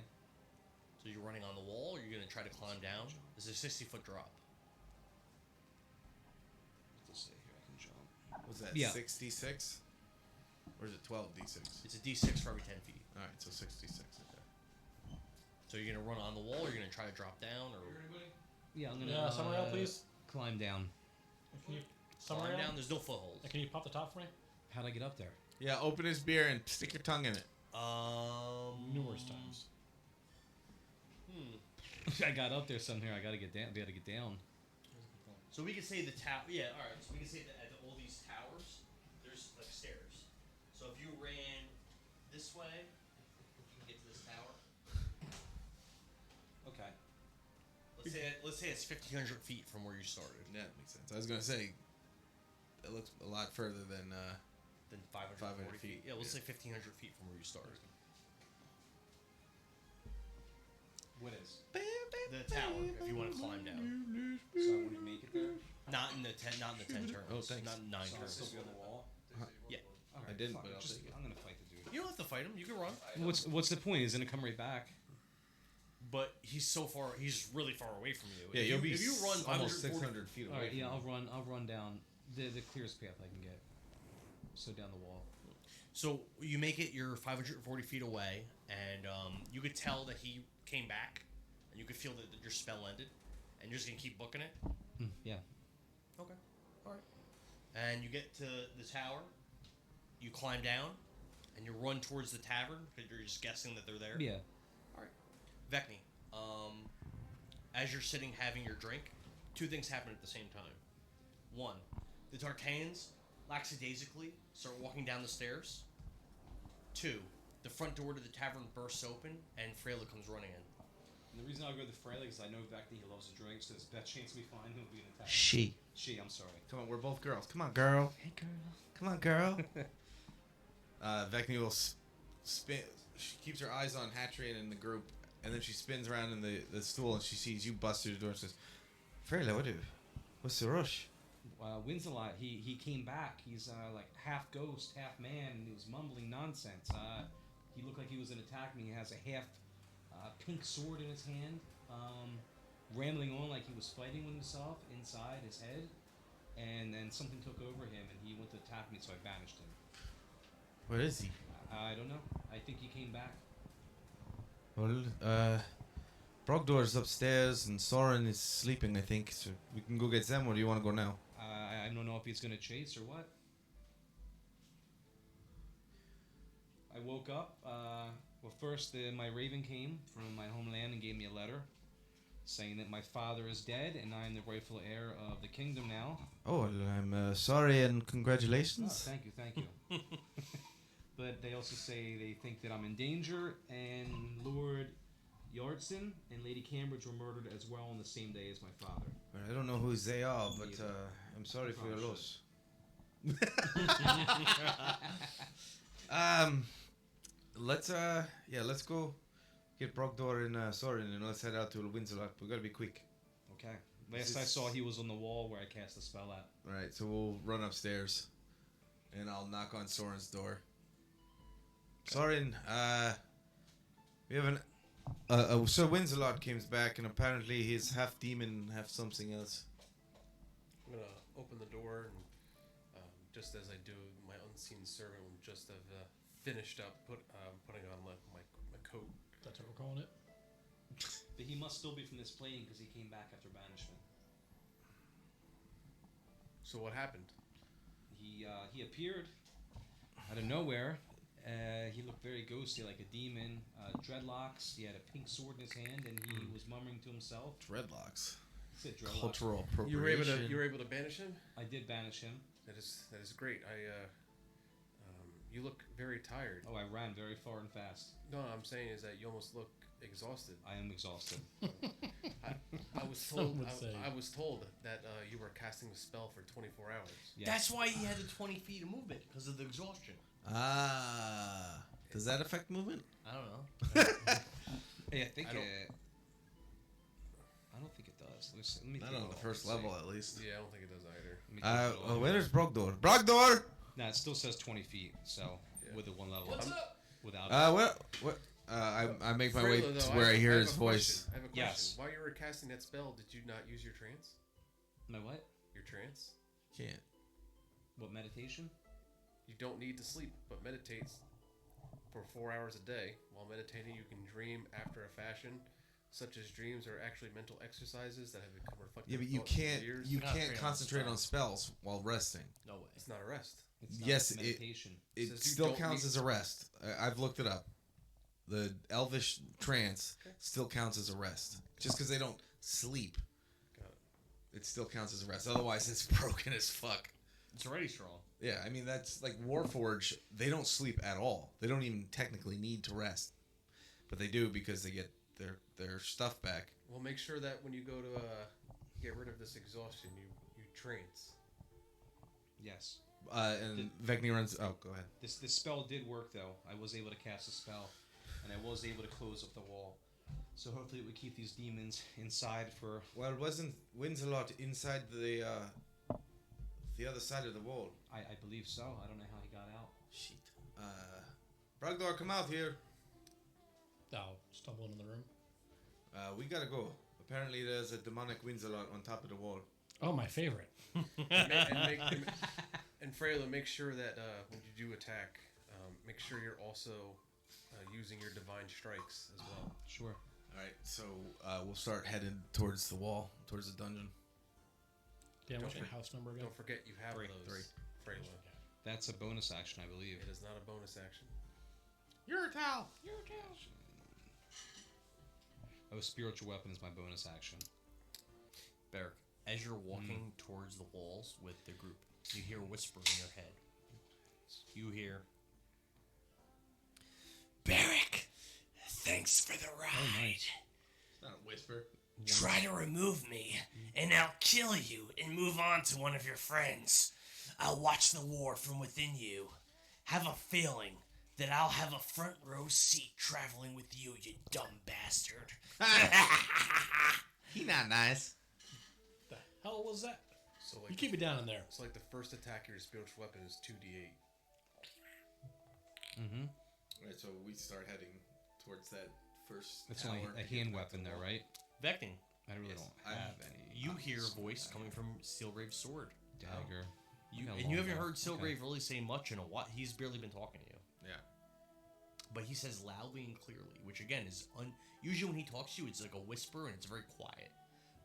A: So you're running on the wall. Or you're gonna try to climb down. There's a 60-foot drop.
F: Let's see here. I can jump.
B: Was that
F: Yeah.
B: 66? Or is it 12d6?
A: It's a D6 for every 10 feet.
B: Alright, so 66. Okay.
A: So you're gonna run on the wall. Or you're gonna try to drop down, or
F: Yeah, I'm gonna.
D: Yeah, someone else, please.
F: climb down.
D: Can you
A: Climb
D: summary
A: down. There's no foothold.
D: Can you pop the top for me?
F: How'd I get up there?
B: Yeah, open his beer and stick your tongue in it.
D: Numerous times.
F: I got up there somehow. I gotta get down. Be able to get down.
A: So we could say the tower. Yeah, all right. So we can say that at all these towers, there's like stairs. So if you ran this way, you can get to this tower.
F: Okay.
A: Let's say it's 1,500 feet from where you started.
B: Yeah, that makes sense. I was gonna say, it looks a lot further than.
A: Then 540
B: 500
A: feet.
B: feet.
A: Yeah, let's say 1,500 feet from where you started.
F: What is?
A: The tower, if you want to climb down.
F: So I want to make it there.
A: Not in the 10 turns.
B: Oh, thanks.
A: Not 9
F: So I'll
A: turns.
F: still be on the wall.
A: Yeah.
F: All
B: I didn't,
F: fuck
B: but
F: it,
B: I'll take it.
F: I'm gonna fight the dude.
A: You don't have to fight him. You can run.
F: What's the point? He's gonna come right back.
A: But he's so far. He's really far away from you.
B: Yeah, you'll be
A: if you run
B: almost
A: 540
B: 600 feet away.
F: All right,
B: from
F: yeah,
B: him.
F: I'll run down the clearest path I can get. So down the wall.
A: So you make it. You're 540 feet away, and you could tell that he came back, and you could feel that your spell ended, and you're just gonna keep booking it.
F: Yeah.
A: Okay. All right. And you get to the tower. You climb down, and you run towards the tavern because you're just guessing that they're there.
F: Yeah.
A: Vecni, as you're sitting having your drink, two things happen at the same time. One, the Tartans lackadaisically start walking down the stairs. Two, the front door to the tavern bursts open and Freyla comes running in.
F: And the reason I'll go to Freyla is I know Vecni, he loves to drink, so there's best chance we find him will be in the tavern.
B: She.
F: I'm sorry.
B: Come on, we're both girls. Come on, girl.
F: Hey, girl.
B: Come on, girl. Vecni will spin. She keeps her eyes on Hattrian and the group, and then she spins around in the stool and she sees you bust through the door and says, Freyla, what's the rush?
F: Winsalot, he came back. He's like half ghost, half man, and he was mumbling nonsense. He looked like he was gonna attack me. He has a half pink sword in his hand, rambling on like he was fighting with himself inside his head. And then something took over him, and he went to attack me, so I banished him.
B: Where is he?
F: I don't know. I think he came back.
B: Well, Brogdor's upstairs and Soren is sleeping, I think. So we can go get them, or do you want to go now?
F: I don't know if he's gonna chase or what. I woke up. Well, first my raven came from my homeland and gave me a letter saying that my father is dead and I am the rightful heir of the kingdom now.
B: Oh, well, I'm sorry and
F: Oh,
B: congratulations.
F: thank you. But they also say they think that I'm in danger, and Lord Yardson and Lady Cambridge were murdered as well on the same day as my father.
B: Well, I don't know who they are, but
F: Neither.
B: I'm sorry for your
F: Oh,
B: loss. Let's go get Brogdor and Soren, and let's head out to Winsalot. We gotta be quick.
F: Okay. Last I saw, he was on the wall where I cast the spell at.
B: All right, so we'll run upstairs, and I'll knock on Soren's door. Soren, we have Ser Winsalot comes back, and apparently he's half demon, half something else.
E: I'm gonna open the door, and just as I do, my unseen servant will just have finished up putting on my coat.
D: That's what we're calling it.
F: But he must still be from this plane because he came back after banishment.
E: So what happened?
F: He appeared out of nowhere. He looked very ghostly, like a demon. Dreadlocks. He had a pink sword in his hand, and he was mumbling to himself.
B: Dreadlocks.
F: He said dreadlocks.
B: Cultural
E: You were able
B: appropriation.
E: to banish him.
F: I did banish him.
E: That is great. You look very tired.
F: Oh, I ran very far and fast.
E: No, I'm saying is that you almost look exhausted.
F: I am exhausted.
E: I was
D: Some
E: told.
D: would say.
E: I was told that you were casting a spell for 24 hours.
F: Yes.
A: That's why he had the 20 feet of movement because of the exhaustion.
B: Ah, does that affect movement?
A: I don't know.
F: Hey, I think
E: I don't-
F: I don't think it does. Let me
B: Not
F: take
B: on
F: a
B: the
F: look
B: first
F: and see.
B: level, at least.
E: Yeah, I don't think it does either.
F: Let me take a look.
B: Where's Brogdor? Brogdor!
F: Nah, it still says 20 feet. So
E: Yeah.
F: with the one level.
C: What's up?
F: Without
B: What? I make my way
E: Freyla,
B: to
E: though,
B: where I hear
E: have
B: his
E: a
B: voice.
E: question. I have a question.
F: Yes.
E: While you were casting that spell, did you not use your trance?
F: my what?
E: Your trance?
B: Can't.
F: What meditation?
E: You don't need to sleep, but meditate for 4 hours a day. While meditating, you can dream after a fashion such as dreams, are actually mental exercises that have become reflected.
B: Yeah, but
E: in
B: you
E: thoughts over
B: can't
E: years.
B: you
A: Concentrate
B: can't
A: on
B: concentrate on
A: spells.
B: spells while resting.
A: No way.
E: It's not a rest.
F: It's not
B: Yes,
F: like meditation.
B: It
E: Says you
B: still
E: don't
B: counts
E: need-
B: as a rest. I've looked it up. The elvish trance
E: Okay.
B: still counts as a rest. Just because they don't sleep,
E: Got it.
B: it still counts as a rest. Otherwise, it's broken as fuck.
A: It's already strong.
B: Yeah, I mean that's like Warforged. They don't sleep at all. They don't even technically need to rest, but they do because they get their stuff back.
E: Well, make sure that when you go to get rid of this exhaustion, you trance.
F: Yes.
B: And Vecni runs. Oh, go ahead.
F: This spell did work though. I was able to cast a spell, and I was able to close up the wall. So hopefully it would keep these demons inside for.
B: Well, wasn't Winsalot inside the other side of the wall?
F: I believe so. I don't know how he got out.
B: Shit. Bragdor, come out here.
D: I'll stumble into the room.
B: We gotta go. Apparently, there's a demonic Winsalot on top of the wall.
D: Oh, my favorite.
E: And Freyla, make sure that when you do attack, make sure you're also using your divine strikes as well.
F: Sure.
B: All right, so we'll start heading towards the wall, towards the dungeon.
D: Dan, what's
E: Don't
D: your house number again?
E: Don't forget you have
F: Three.
E: those. Freyla.
F: That's a bonus action, I believe.
E: It is not a bonus action.
D: Your towel.
F: Oh, spiritual weapon is my bonus action.
A: Beric, as you're walking towards the walls with the group, you hear a whisper in your head. You hear,
C: Beric, thanks for the ride.
B: It's not a whisper.
C: Try to remove me, and I'll kill you and move on to one of your friends. I'll watch the war from within you. Have a feeling that I'll have a front row seat traveling with you, you dumb bastard.
B: He not nice.
D: The hell was that?
E: So
D: You
E: like,
D: keep it down in there.
E: so like the first attack of your spiritual weapon is 2d8.
F: Mm-hmm.
B: All right, so we start heading towards that first.
F: It's
B: tower
F: only
B: to
F: a
B: get
F: hand
B: back to
F: weapon
B: the
F: though,
B: wall.
F: right?
A: Vecting.
F: I really
B: Yes,
F: don't
B: I-
F: have any.
A: You hear a
F: options.
A: voice coming from Steelgrave's sword.
F: Dagger.
A: You,
F: Got a
A: and you
F: long
A: haven't
F: bow.
A: heard Steelgrave
F: Okay.
A: really say much in a while. He's barely been talking to you.
B: Yeah.
A: But he says loudly and clearly, which again is usually when he talks to you, it's like a whisper and it's very quiet.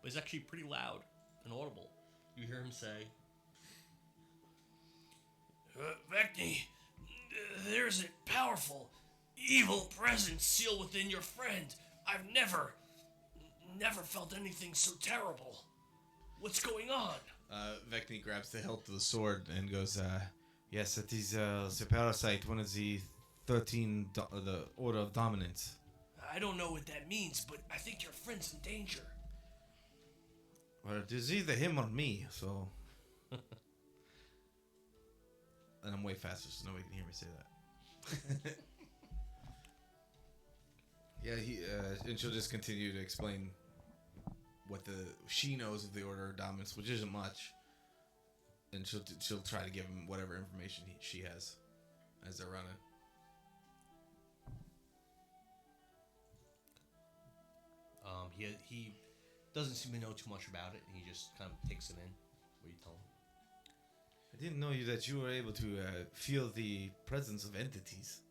A: But it's actually pretty loud and audible. You hear him say,
C: Vecni, there's a powerful, evil presence sealed within your friend. I've never felt anything so terrible. What's going on?
B: Vecni grabs the hilt of the sword and goes, yes, it is the parasite, one of the 13, the Order of Dominance.
C: I don't know what that means, but I think your friend's in danger.
B: Well, it is either him or me, so... And I'm way faster, so nobody can hear me say that. Yeah, and she'll just continue to explain what she knows of the Order of Dominance, which isn't much. And she'll try to give him whatever information she has as they're running.
A: he doesn't seem to know too much about it. He just kind of takes it in. What you tell him?
B: I didn't know that you were able to feel the presence of entities.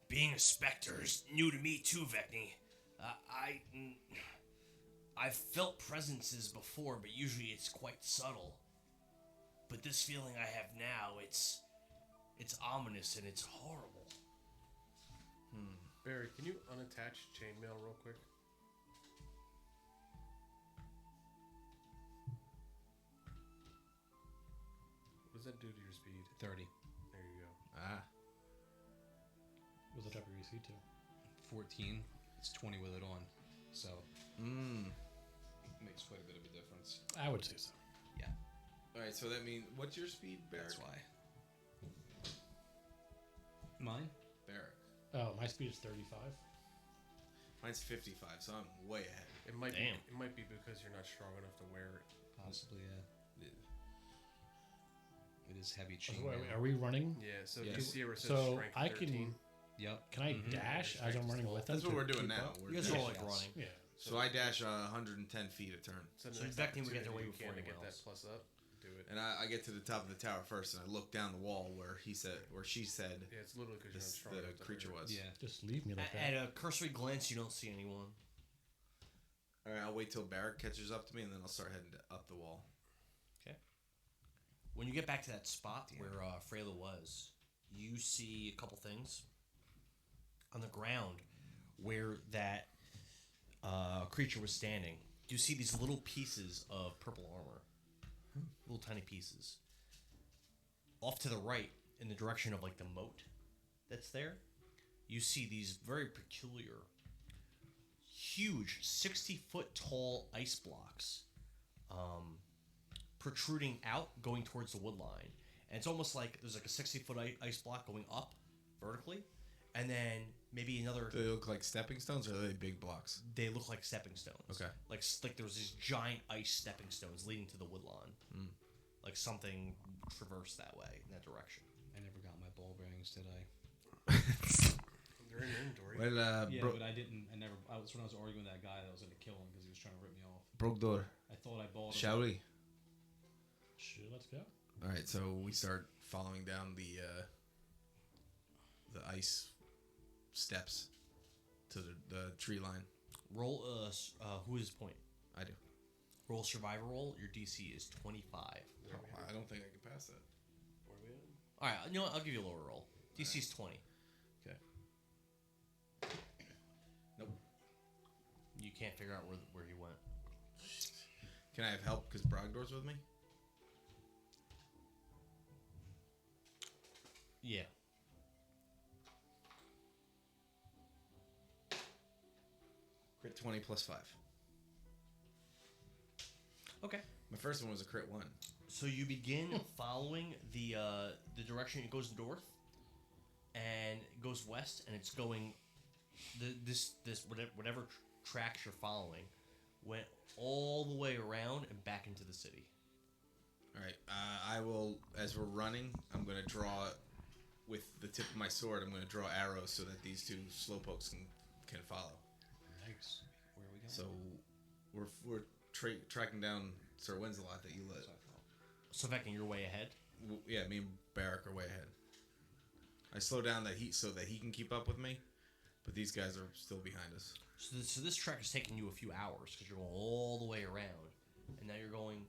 C: Being a specter is new to me too, Vecni. I've felt presences before, but usually it's quite subtle. But this feeling I have now, it's ominous and it's horrible.
E: Barry, can you unattach chainmail real quick? What does that do to your speed?
F: 30.
E: There you go.
B: Ah.
D: What's the top of your EC to?
F: 14. It's 20 with it on. So, makes quite a bit of a difference.
D: I would say so.
F: Yeah,
B: Alright, so that means... What's your speed, Barrick?
F: that's why. Mine?
B: Barrick.
D: Oh, my speed is 35.
B: Mine's 55, so I'm way ahead.
E: It might
A: Damn.
E: be. It might be because you're not strong enough to wear it.
F: Possibly, yeah. It is heavy
D: So
F: chain.
D: are we running?
E: Yeah. So
B: Yeah.
E: you see where it says
D: So
E: strength
D: I
E: 13?
F: Yep.
D: Can I dash as I'm running with them?
B: That's what
D: to
B: we're doing
D: keep
B: now.
D: up?
B: We're
A: You guys are all
B: dashing.
A: like running.
D: Yeah.
B: So I dash 110 feet a turn.
E: So,
A: So
E: the next
A: Vecni would get
E: opportunity
A: their way
E: you
A: before
E: can to
A: anyone
E: get that
A: else.
E: plus up. do it.
B: And I get to the top of the tower first, and I look down the wall where she said
E: Yeah, it's literally because
B: this,
E: you're
B: the creature was.
F: Yeah.
D: Just leave me like
A: At
D: that.
A: a cursory glance, you don't see anyone.
B: All right, I'll wait till Barrack catches up to me, and then I'll start heading up the wall.
A: When you get back to that spot where Freyla was, you see a couple things on the ground where that creature was standing. You see these little pieces of purple armor, little tiny pieces. Off to the right, in the direction of like the moat that's there, you see these very peculiar, huge, 60-foot tall ice blocks. Protruding out, going towards the wood line, and it's almost like there's like a 60-foot ice block going up vertically, and then maybe another.
B: Do they look like stepping stones, or are they big blocks?
A: They look like stepping stones.
B: Okay.
A: Like there's these giant ice stepping stones leading to the wood line. Like something traversed that way in that direction.
F: I never got my ball bearings, did I?
E: They're in your inventory.
B: Well,
F: Yeah, but I didn't. I never. I was when I was arguing with that guy that I was going to kill him because he was trying to rip me off.
B: Brogdor,
F: I thought I balled him.
B: shall we?
D: Sure, let's go.
B: All right, so we start following down the ice steps to the tree line.
A: Roll who is point?
B: I do.
A: Roll survivor roll. Your DC is 25.
B: I don't think I can pass that.
E: Where are we at?
A: All right, you know what? I'll give you a lower roll. DC is 20.
B: Okay. Nope.
A: You can't figure out where he went.
B: Can I have help because Brogdor's with me?
A: Yeah.
B: Crit 20 plus 5.
A: Okay.
B: My first one was a crit 1.
A: So you begin following the direction. It goes north, and it goes west, and it's going. This whatever tracks you're following went all the way around and back into the city.
B: All right. I will, as we're running, I'm going to draw with the tip of my sword. I'm going to draw arrows so that these two slowpokes can follow.
F: Nice. Where are we going?
B: So we're tracking down Ser Winsalot that you let.
A: So Vecna, you're way ahead.
B: Yeah, me and Barrack are way ahead. I slow down so that he can keep up with me, but these guys are still behind us.
A: So this trek is taking you a few hours because you're going all the way around, and now you're going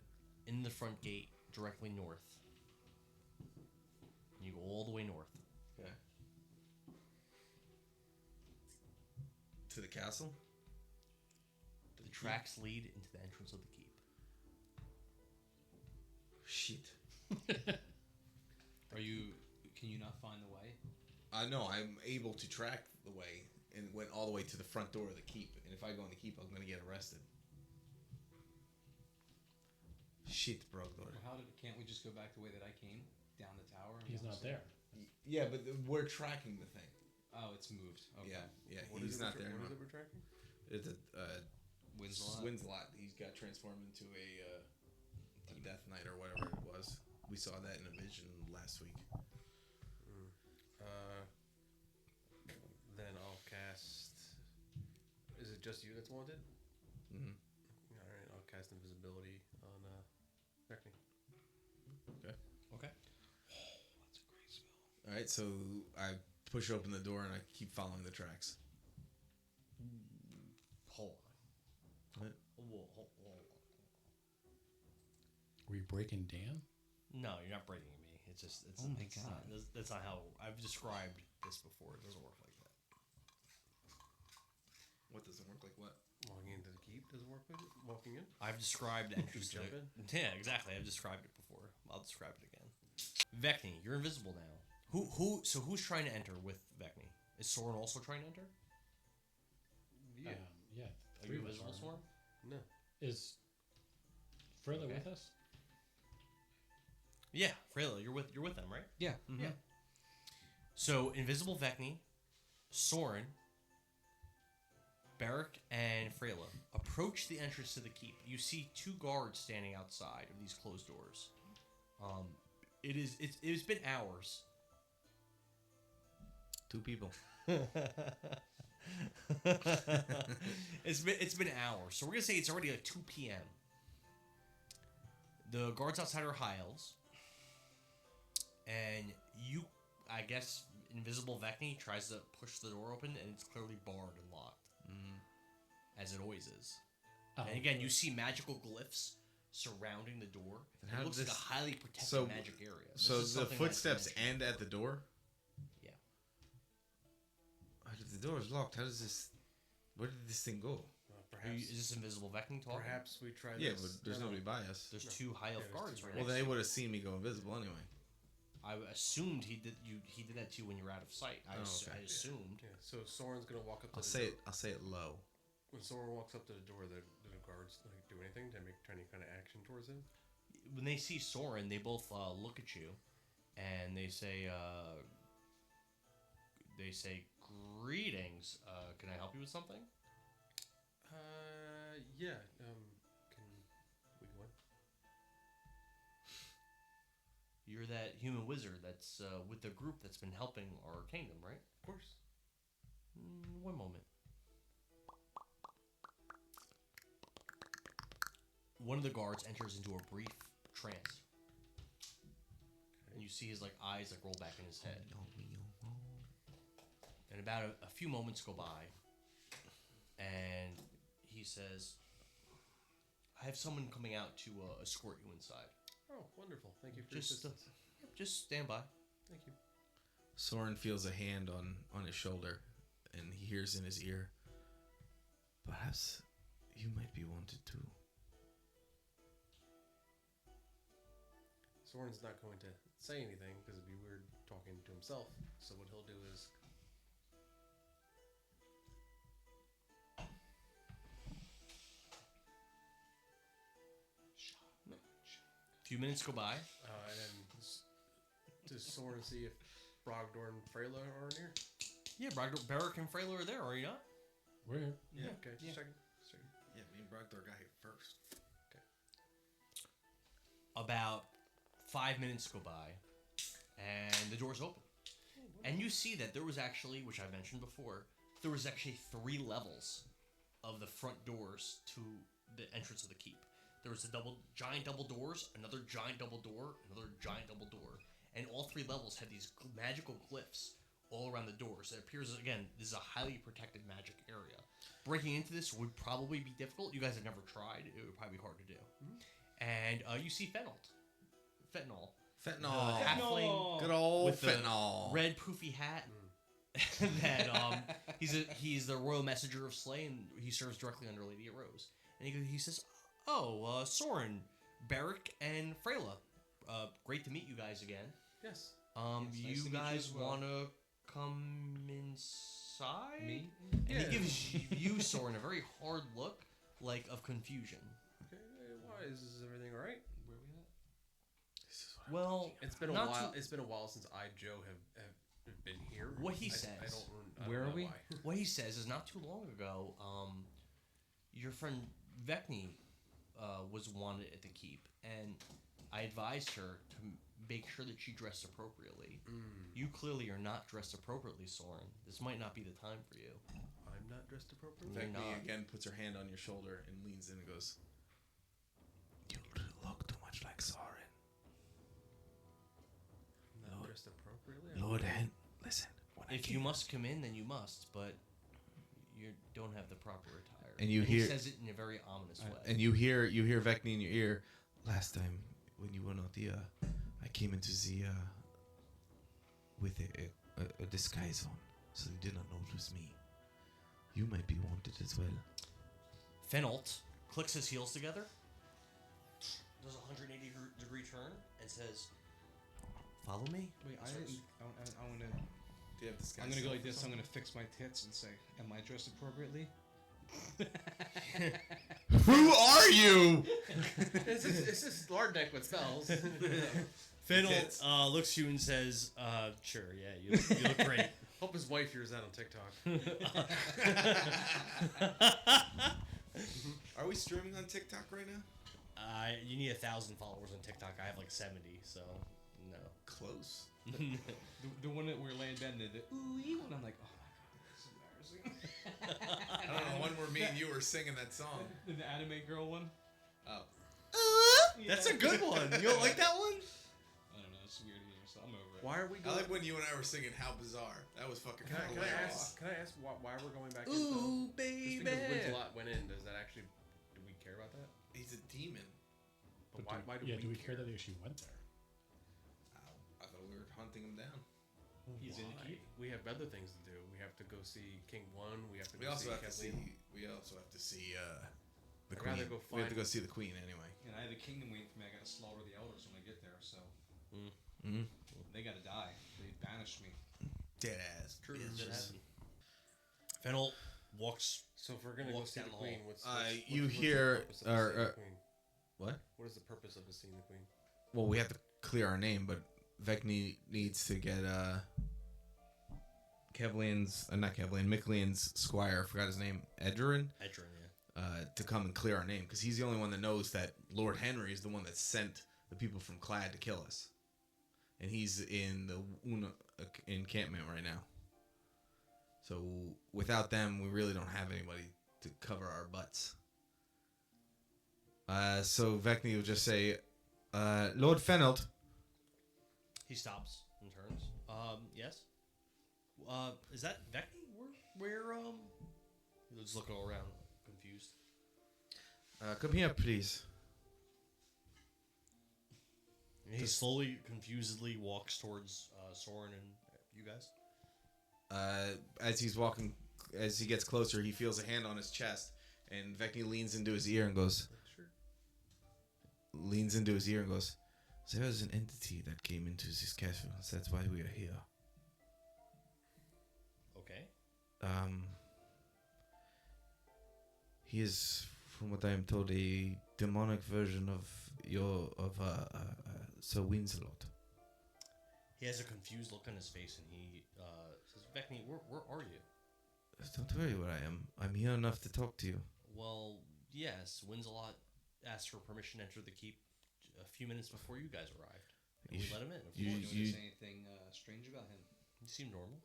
A: in the front gate directly north. And you go all the way north.
B: Okay. To the castle?
A: The tracks lead into the entrance of the keep.
B: Shit.
F: Can you not find the way?
B: No, I'm able to track the way and went all the way to the front door of the keep. And if I go in the keep, I'm going to get arrested. Shit, Brogdor.
F: Well, can't we just go back the way that I came down the tower? And
D: He's
F: down
D: not
F: the
D: there.
B: Yeah, but we're tracking the thing.
F: Oh, it's moved. Okay.
B: Yeah,
E: What
B: he's
E: is it
B: not there
E: What is
B: anymore.
E: it we're tracking?
B: It's a
F: Winsalot.
B: Winsalot. He's got transformed into a Death Knight or whatever it was. We saw that in a vision last week.
E: Then I'll cast. Is it just you that's wanted?
B: Mm-hmm.
E: All right, I'll cast invisibility on Vecna.
B: Okay.
A: Okay.
F: That's a great spell.
B: All right, so I push open the door and I keep following the tracks.
A: Hold on.
B: What?
A: Hold on.
D: Were you breaking Dan?
A: No, you're not breaking me. It's just.
F: Oh my
A: it's
F: God.
A: Not, that's not how I've described this before. It doesn't work like that.
B: What doesn't work like what?
E: Walking into the keep doesn't work with it. Walking in.
A: I've described the entrance.
E: Jump in?
A: Yeah, exactly. I've described it before. I'll describe it again. Vecni, you're invisible now. So who's trying to enter with Vecni? Is Soren also trying to enter?
E: Yeah.
D: Yeah.
A: Are
D: Three
A: you
D: of us
A: invisible,
D: are.
A: Soren?
E: No.
D: Is Freyla
A: Okay.
D: with us?
A: Yeah, Freyla, you're with them, right?
F: Yeah.
A: Mm-hmm. Yeah. So invisible Vecni, Soren, Barrack, and Freyla approach the entrance to the keep. You see two guards standing outside of these closed doors. It's been hours.
B: 2 people.
A: It's been hours. So we're gonna say it's already like 2 p.m. The guards outside are high elves. And you, I guess, Invisible Vecni tries to push the door open, and it's clearly barred and locked. As it always is.
D: Oh,
A: And again, you see magical glyphs surrounding the door.
B: And
A: It
B: how
A: looks
B: did
A: like a
B: this-
A: highly protected
B: so-
A: magic area. This
B: So
A: is
B: the
A: something
B: footsteps
A: that's
B: end at the door?
A: Yeah.
B: If the door is locked, how does this... Where did this thing go?
A: Is this Invisible Vecni talking?
E: Perhaps we try
B: Yeah,
E: this.
B: but there's nobody by us.
A: There's two high elf
E: there's
A: guards
E: two
A: right
B: Well,
A: next
B: they
A: to you.
B: would have seen me go invisible anyway.
A: I assumed he did that to you when you were out of sight. I
B: okay.
A: assumed.
E: Yeah, so Soren's gonna walk up to
B: I'll
E: the
B: say
E: door.
B: it. I'll say it low.
E: When Soren walks up to the door, the guards like do anything to make any kind of action towards him.
A: When they see Soren, they both look at you, and they say, "Greetings. Can I help you with something?"
E: Yeah. Can we go in?
A: You're that human wizard that's with the group that's been helping our kingdom, right?
E: Of course.
A: One moment. One of the guards enters into a brief trance, and you see his eyes roll back in his head. And about a few moments go by, and he says, "I have someone coming out to escort you inside.
E: Oh, wonderful! Thank you for your
A: Just,
E: assistance.
A: just stand by."
E: Thank you.
B: Soren feels a hand on his shoulder, and he hears in his ear, "Perhaps you might be wanted too."
E: Soren's not going to say anything because it'd be weird talking to himself. So what he'll do is
A: A few minutes go by.
E: and then does Soren see if Brogdor and Freyla are in here?
A: Yeah, Barrick and Freyla are there, are you not?
D: We're here.
E: Yeah. Okay. Just checking.
B: Yeah, me and Brogdor got here first.
A: About 5 minutes go by, and the doors open. And you see that there was actually, which I mentioned before, there was actually 3 levels of the front doors to the entrance of the keep. There was giant double doors, another giant double door, another giant double door. And all 3 levels had these magical glyphs all around the doors. It appears, again, this is a highly protected magic area. Breaking into this would probably be difficult. You guys have never tried. It would probably be hard to do. And you see Fentanyl.
B: Fentanyl.
A: Halfling
B: Good old
A: with the
B: fentanyl.
A: red poofy hat. That he's the royal messenger of Slay, and he serves directly under Lady Rose. And he says, "Oh, Soren, Barrick, and Freyla, great to meet you guys again.
E: Yes.
F: Yes, nice
A: You
F: to meet you
A: guys
F: as well."
A: wanna come inside?"
F: Me?
A: And
E: Yeah.
A: he gives you, Soren, a very hard look, of confusion.
E: Okay. Why is everything all right?
F: Where we at?
A: Well,
E: It's been a
A: not
E: while.
A: too-
E: It's been a while since Joe have been here.
A: What he
E: I
A: says.
E: don't
F: Where
E: know
F: are we?
E: why.
A: What he says is not too long ago, your friend Vecni was wanted at the keep, and I advised her to make sure that she dressed appropriately. You clearly are not dressed appropriately, Soren. This might not be the time for you.
E: I'm not dressed appropriately.
A: You're
B: Vecni
A: not.
B: again puts her hand on your shoulder and leans in and goes, "You look too much like Soren.
E: I'm not dressed appropriately.
B: Lord Hen, listen. When
A: If you must come in, then you must, but you don't have the proper attire."
B: And you
A: he
B: hear-
A: says it in a very ominous way.
B: And you hear Vecni in your ear. "Last time when you were not here, I came into the with a disguise on, so you did not notice me. You might be wanted as well."
A: Fenalt clicks his heels together, does a 180-degree turn, and says, "Follow me."
F: Wait,
A: Starts-
F: I'm gonna.
B: Do you have disguise?
F: I'm gonna go like this. I'm gonna fix my tits and say, "Am I dressed appropriately?"
B: Who are you?
E: It's just Lord Deck with spells.
A: Fenalt looks at you and says, "Sure, yeah, you look great."
E: Hope his wife hears that on TikTok.
B: Are we streaming on TikTok right now?
A: You need 1,000 followers on TikTok. I have 70, so no.
B: Close.
F: The one that we're laying in bed and the ooh one. I'm like, oh my god, this is embarrassing.
B: I don't know, one where me and you were singing that song.
F: The anime girl one.
B: Oh.
A: That's a good one. You don't like that one?
F: I don't know. It's weird here, so I'm over it.
E: Why are we
B: I
E: going?
B: like when you and I were singing "How Bizarre." That was fucking
E: Can I
B: hilarious.
E: ask why we're going back?
A: Ooh,
E: Just
A: baby.
E: because Winsalot went in, does that actually? Do we care about that?
B: He's a demon.
E: But
D: But
E: why do
D: do
E: we
D: we care that he actually went there?
B: I thought we were hunting him down.
F: He's in the
E: Why?
F: keep.
E: We have other things to do. We have to go see King One. We have to.
B: We
E: Go
B: also
E: see
B: have to see.
E: Kathleen.
B: We also have to see the
E: I'd
B: queen.
E: rather go
B: We have to
E: find-
B: go see the queen anyway.
F: And I have a kingdom waiting for me. I gotta slaughter the elders when I get there, so
B: Mm-hmm.
F: they gotta die. They banished me.
B: Dead ass.
A: True.
B: bitches.
A: That happened. Fennel walks.
E: So if we're gonna go
A: Walks
E: see
A: down
E: the
A: the
E: queen,
A: hall.
B: You
E: what's the
B: hear-
E: purpose of us
B: or,
E: seeing the queen?
B: What?
E: What is the purpose of us seeing the queen?
B: Well, we have to clear our name, but Vecni needs to get Kevlin's, not Kevlin, Miklian's squire, I forgot his name, Edrin,
A: Edrin, yeah.
B: to come and clear our name, because he's the only one that knows that Lord Henry is the one that sent the people from Clad to kill us. And he's in the Una encampment right now. So without them, we really don't have anybody to cover our butts. So Vecni will just say, Lord Fennelt.
A: He stops and turns. Yes. Is that Vecni? Where He's looking all around, confused.
B: Come here, please.
A: And he slowly, confusedly walks towards Soren and you guys.
B: As he's walking, as he gets closer, he feels a hand on his chest, and Vecni leans into his ear and goes, there is an entity that came into this castle. That's why we are here.
A: Okay.
B: He is, from what I am told, a demonic version of Ser Winsalot.
A: He has a confused look on his face, and he says, "Vecni, where are you?"
B: Don't worry where I am. I'm here enough to talk to you.
A: Well, yes. Winsalot asked for permission to enter the keep a few minutes before you guys arrived. And we let him in. Of
F: You
A: course.
F: notice anything strange about him?
A: He seemed normal.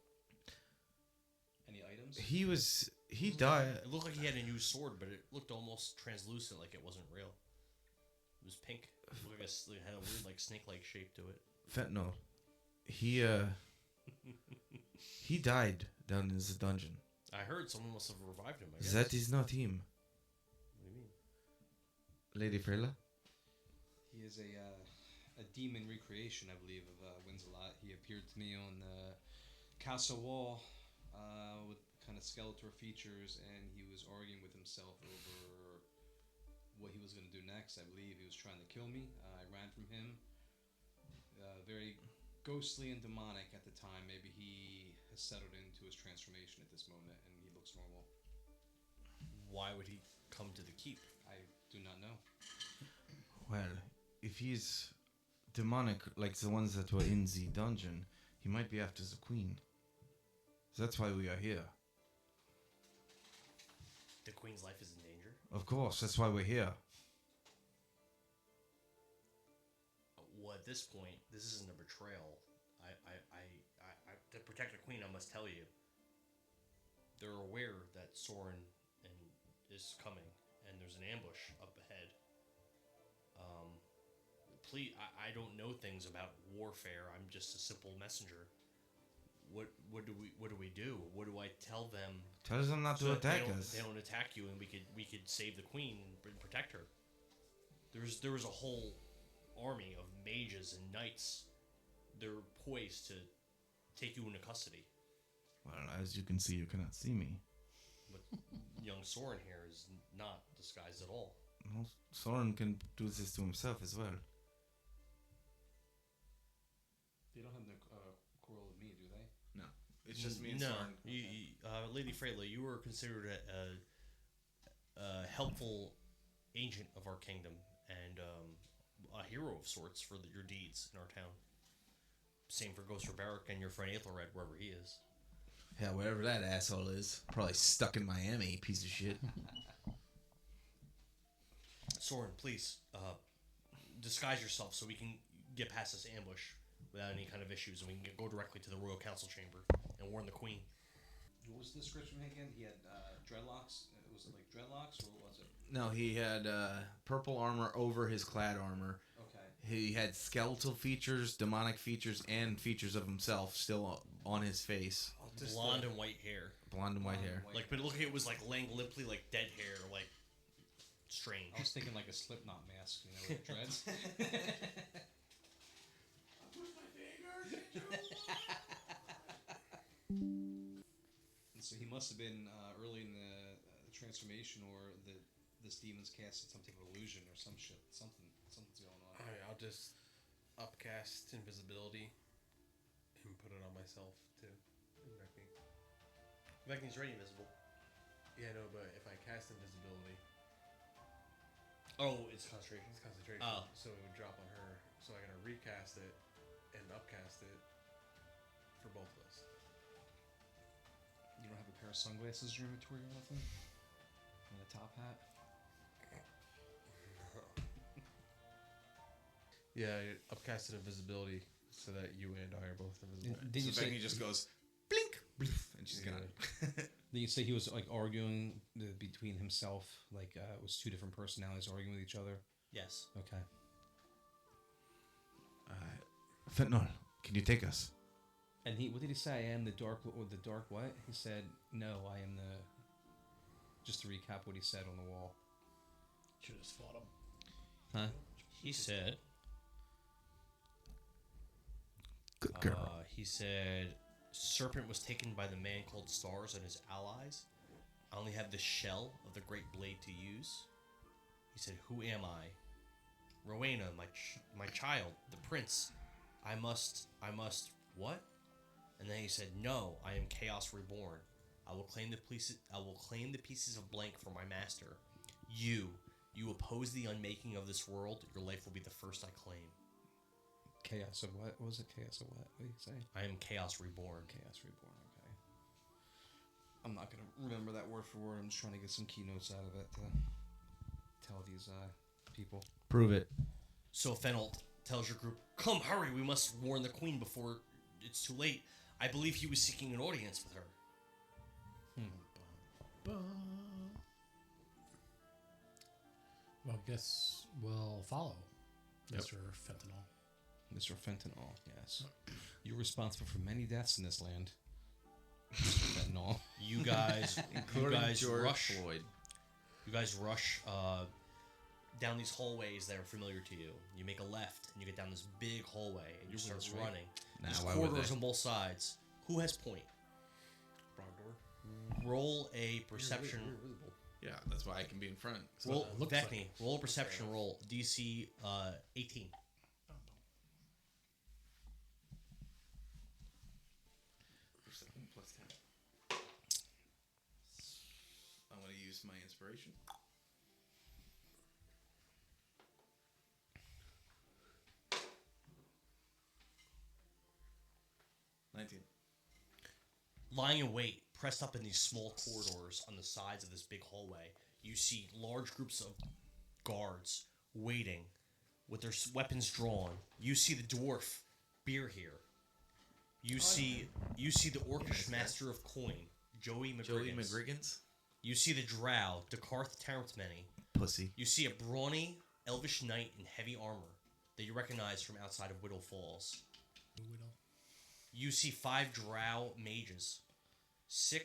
F: Any items?
B: He died.
A: It looked like he had a new sword, but it looked almost translucent, like it wasn't real. It was pink. It looked like it had a weird, like snake-like shape to it.
B: Fentanyl. He died down in the dungeon.
A: I heard someone must have revived him. I guess.
B: That is not him.
A: What do you mean?
B: Lady Freyla?
F: He is a demon recreation, I believe, of Winsalot. He appeared to me on the castle wall with kind of skeletal features, and he was arguing with himself over what he was going to do next. I believe he was trying to kill me. I ran from him. Very ghostly and demonic at the time. Maybe he has settled into his transformation at this moment, and he looks normal.
A: Why would he come to the keep?
F: I do not know.
B: Well, if he's demonic like the ones that were in the dungeon, he might be after the queen. That's why we are here.
A: The queen's life is in danger.
B: Of course, that's why we're here.
A: Well, at this point, this isn't a betrayal. To protect the queen, I must tell you. They're aware that Soren is coming, and there's an ambush up ahead. Please, I don't know things about warfare. I'm just a simple messenger. What do we do? What do I tell them?
B: Tell them not to
A: So that
B: attack
A: they
B: us.
A: They don't attack you, and we could save the queen and protect her. There was a whole army of mages and knights. They're poised to take you into custody.
B: Well, as you can see, you cannot see me.
A: But young Soren here is not disguised at all.
B: Well, Soren can do this to himself as well.
F: They don't have no quarrel with me, do they?
B: No, it's just me and
A: No,
B: Soren.
A: Lady Freyla, you were considered a helpful agent of our kingdom and a hero of sorts for your deeds in our town. Same for Ghost Barak and your friend Aethelred, wherever he is.
B: Yeah, wherever that asshole is. Probably stuck in Miami, piece of shit.
A: Soren, please, disguise yourself so we can get past this ambush without any kind of issues, and we can go directly to the Royal Council Chamber and warn the Queen.
F: What was the description again? He had dreadlocks. It was Was it like dreadlocks or what was it?
B: No, he had purple armor over his clad armor.
F: Okay.
B: He had skeletal features, demonic features, and features of himself still on his face.
A: Blonde and white hair.
B: Blonde and white hair.
A: Like, but look, it was like laying limply, like dead hair, like strange.
F: I was thinking like a Slipknot mask, you know, with dreads. And so he must have been early in the transformation, or this demon's casted some type of illusion or some shit. Something's going on.
E: Alright, I'll just upcast invisibility and put it on myself too. Exactly.
A: Viking's already invisible.
E: Yeah, no, but if I cast invisibility,
A: Oh, it's concentration.
E: it's concentration,
A: Oh.
E: so it would drop on her. So I gotta recast it and upcast it for both of us.
F: You don't have a pair of sunglasses in your inventory or nothing? And a top hat?
E: Yeah, I upcasted invisibility so that you and I are both invisible.
F: Did you
B: So
F: say
B: Becky just goes blink, bloof, and she's gone.
F: Did you say he was like arguing between himself? Like it was two different personalities arguing with each other?
A: Yes.
F: Okay.
B: Fentanyl, can you take us?
F: And what did he say? I am the dark. Or the dark what? He said, "No, I am the." Just to recap what he said on the wall.
D: Should have just fought him.
F: Huh?
A: He said.
B: Good girl.
A: He said, "Serpent was taken by the man called Stars and his allies. I only have the shell of the great blade to use." He said, "Who am I? Rowena, my child, the prince. I must. What?" And then he said, "No, I am Chaos Reborn. I will claim the pieces of blank for my master. You oppose the unmaking of this world. Your life will be the first I claim.
F: Chaos of what? What was it? Chaos of what? What did he say?
A: I am Chaos Reborn."
F: Chaos Reborn. Okay. I'm not gonna remember that word for word. I'm just trying to get some keynotes out of it to tell these people.
B: Prove it.
A: So Fennel tells your group, "Come, hurry! We must warn the queen before it's too late. I believe he was seeking an audience with her."
D: Well, I guess we'll follow Mr. Fentanyl.
F: Mr. Fentanyl. Yes. You're responsible for many deaths in this land. Mr. Fentanyl.
A: You guys,
B: George
A: rush.
B: Floyd.
A: You guys rush down these hallways that are familiar to you. You make a left, and you get down this big hallway, and you start
F: with us, right?
A: running.
B: Nah,
A: There's
B: why would
A: corridors
B: they?
A: on both sides. Who has point?
E: Brogdor.
A: Roll a perception.
E: You're invisible.
B: Yeah, that's why I can be in front.
A: Roll,
D: it looks
A: Vecni, roll a perception roll. DC 18.
B: Plus 10. I'm going to use my inspiration.
A: Lying in wait, pressed up in these small corridors on the sides of this big hallway, you see large groups of guards waiting with their weapons drawn. You see the dwarf Beer here. You see the orcish master of coin, Joey McGriggins. You see the drow, Dekarth Tarantmany.
B: Pussy.
A: You see a brawny elvish knight in heavy armor that you recognize from outside of Whittle Falls. You see 5 drow mages. 5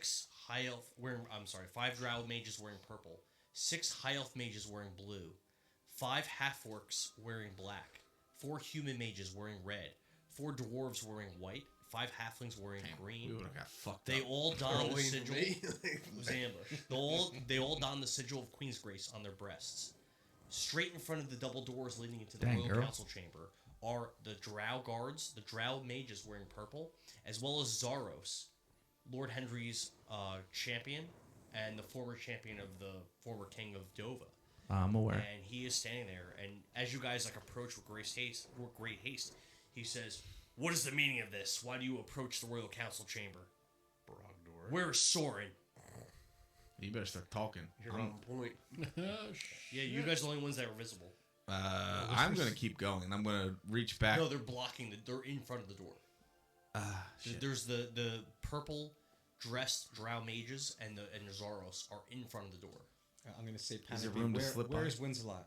A: drow mages wearing purple. 6 high elf mages wearing blue. 5 half orcs wearing black. 4 human mages wearing red. 4 dwarves wearing white. 5 halflings wearing green.
B: We would have got fucked
A: They
B: up.
A: all don the
E: waiting for
A: sigil.
E: me.
A: It was an ambush. They all don the sigil of Queen's Grace on their breasts. Straight in front of the double doors leading into the
B: Dang,
A: Royal
B: girl.
A: Council chamber are the drow guards, the drow mages wearing purple, as well as Zaros, Lord Henry's champion, and the former champion of the former King of Dovah.
B: I'm aware.
A: And he is standing there, and as you guys approach with great haste, he says, "What is the meaning of this? Why do you approach the Royal Council chamber?
E: Brogdor.
A: Where's Soren?"
B: You better start talking.
E: You're on point.
A: Yeah, you guys are the only ones that are visible.
B: I'm gonna keep going. I'm gonna reach back.
A: No, they're blocking they're in front of the door.
B: Shit.
A: There's the purple dressed drow mages and the Nazaros are in front of the door.
F: I'm gonna say,
B: Is there
F: Panoply,
B: room to slip by?
F: where's Winsalot?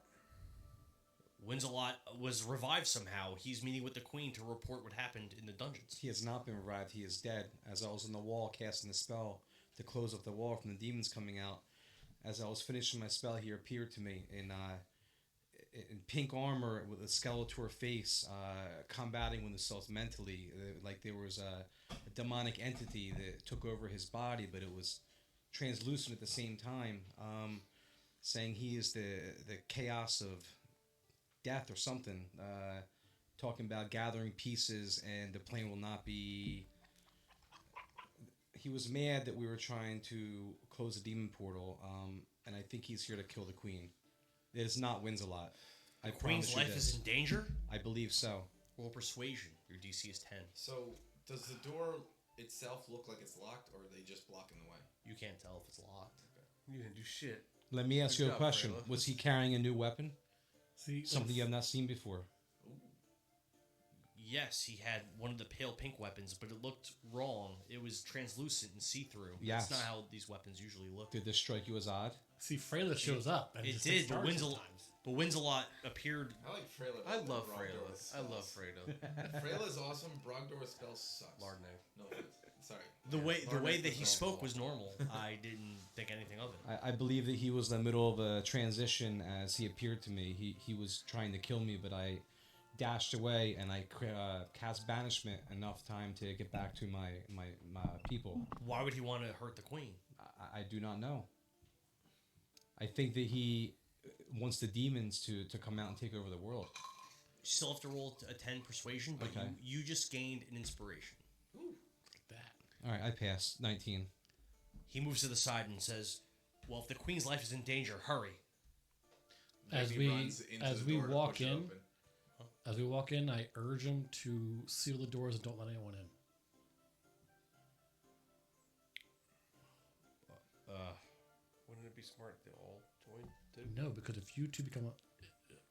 A: Winsalot was revived somehow. He's meeting with the queen to report what happened in the dungeons.
F: He has not been revived. He is dead. As I was on the wall casting the spell to close off the wall from the demons coming out, as I was finishing my spell, he appeared to me in pink armor with a Skeletor face, combating with himself mentally. Like there was a demonic entity that took over his body, but it was translucent at the same time, saying he is the chaos of death or something, talking about gathering pieces and the plane will not be... He was mad that we were trying to close the demon portal, and I think he's here to kill the queen. It is not Winsalot. I
A: Queen's
F: promise you
A: life
F: this.
A: is in danger?
F: I believe so.
A: Roll persuasion. Your DC is 10.
B: So, does the door itself look like it's locked, or are they just blocking the way?
A: You can't tell if it's locked.
E: You didn't do shit.
F: Let me ask
E: Good
F: you a
E: job,
F: question.
E: Freyla.
F: Was he carrying a new weapon?
D: See,
F: Something you have not seen before?
A: Yes, he had one of the pale pink weapons, but it looked wrong. It was translucent and see-through.
F: Yes.
A: That's not how these weapons usually look.
F: Did this strike you as odd?
D: see, Freyla shows up. And
A: It
D: just
A: did,
D: takes
A: but
D: charge
A: Winsalot,
D: sometimes.
A: but Winsalot appeared.
B: I like Freyla.
E: I
B: better than
E: love
B: Brogdor's
E: Freyla. I love
B: spells.
E: Freyla.
B: Freyla's awesome. Brogdor's spell sucks.
E: Lardnag.
B: No offense. Sorry.
A: The way
B: Lardnag
A: that he
B: was
A: spoke
B: awful.
A: was normal. I didn't think anything of it.
F: I believe that he was in the middle of a transition as he appeared to me. He was trying to kill me, but I dashed away and I cast banishment enough time to get back to my people.
A: Why would he want to hurt the queen?
F: I do not know. I think that he wants the demons to come out and take over the world.
A: You still have to roll a 10 persuasion, but
F: Okay.
A: you just gained an inspiration.
D: That.
F: All right, I passed 19.
A: He moves to the side and says, "Well, if the queen's life is in danger, hurry."
D: As
B: Becky
D: we-
B: runs into
D: as
B: the
D: we
B: door to
D: walk
B: push it
D: in-
B: open.
D: As we walk in, I urge him to seal the doors and don't let anyone in.
E: Wouldn't it be smart to all join too?
D: No, because if you two become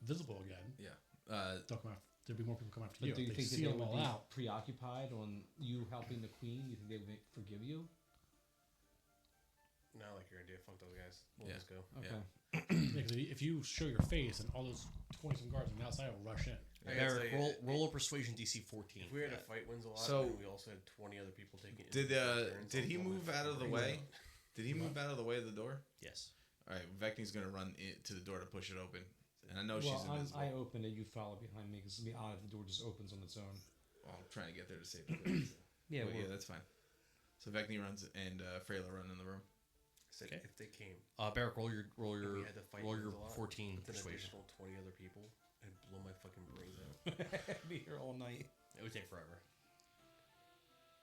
D: visible again,
B: Yeah.
D: they'll come after, there'll be more people come after
F: But
D: you.
F: do you
D: If they
F: think that
D: seal
F: they
D: them
F: would
D: all
F: be
D: out.
F: preoccupied on you helping the queen? You think they would forgive you?
E: No, I like your idea. Fuck those guys. We'll
B: Yeah.
E: just go.
F: Okay.
D: Yeah, 'cause if you show your face and all those 20-some guards on the outside will rush in.
E: I gotta
A: Barrett,
E: tell you,
A: roll a persuasion DC 14.
E: If we had to fight Winsalot,
B: So-
E: and we also had 20 other people taking it.
B: Did he move out of the way? Did he move out of the way of the door?
A: Yes.
B: All right, Vecni's gonna run to the door to push it open, and I know
F: Well,
B: she's invisible.
F: I opened it. You follow behind me because it's gonna be odd if the door just opens on its own.
B: Well, I'm trying to get there to save the queen.
F: Yeah,
B: But
F: we're-
B: yeah, that's fine. So Vecni runs and Freyla run in the room.
E: Said
A: Okay.
E: if they came,
A: Barrett, roll your
E: and we had to fight
A: roll your
E: Winsalot
A: 14
E: with an
A: persuasion.
E: additional 20 other people, I'd blow my fucking brains out.
F: be here all night.
A: It would take forever.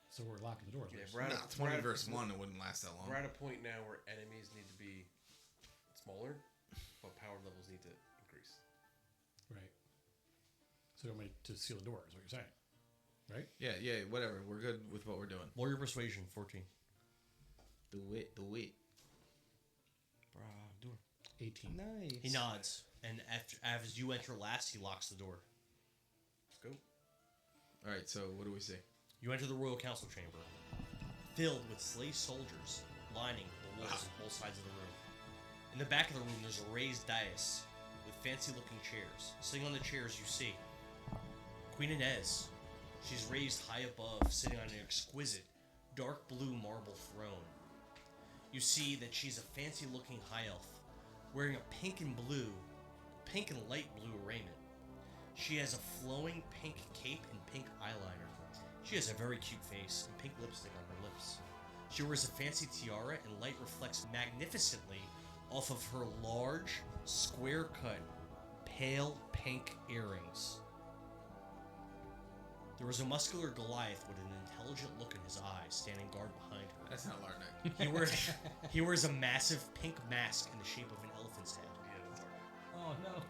D: So we're locking the doors.
E: Yeah,
D: basically.
E: we're at
B: Nah,
E: a,
B: 20
E: we're at-
B: versus 1, it wouldn't last that long.
E: We're at a point now where enemies need to be smaller, but power levels need to increase.
D: Right. So you want me to seal the doors, is what you're saying. Right?
B: Yeah, whatever. We're good with what we're doing.
A: Roll your persuasion 14.
B: Do it.
F: Door.
D: 18.
F: Nice.
A: He nods, and as you enter last, he locks the door.
E: Let's go.
B: All right, so what do we see?
A: You enter the royal council chamber, filled with slave soldiers lining the walls of both sides of the room. In the back of the room, there's a raised dais with fancy-looking chairs. Sitting on the chairs, you see Queen Inez. She's raised high above, sitting on an exquisite dark blue marble throne. You see that she's a fancy-looking high elf, wearing a pink and light blue raiment. She has a flowing pink cape and pink eyeliner. She has a very cute face and pink lipstick on her lips. She wears a fancy tiara and light reflects magnificently off of her large, square-cut, pale pink earrings. There was a muscular Goliath with an intelligent look in his eyes standing guard behind her.
B: That's not Lardnag.
A: He wears a massive pink mask in the shape of an elephant's head.
E: Yeah, that's hard.
F: Oh no.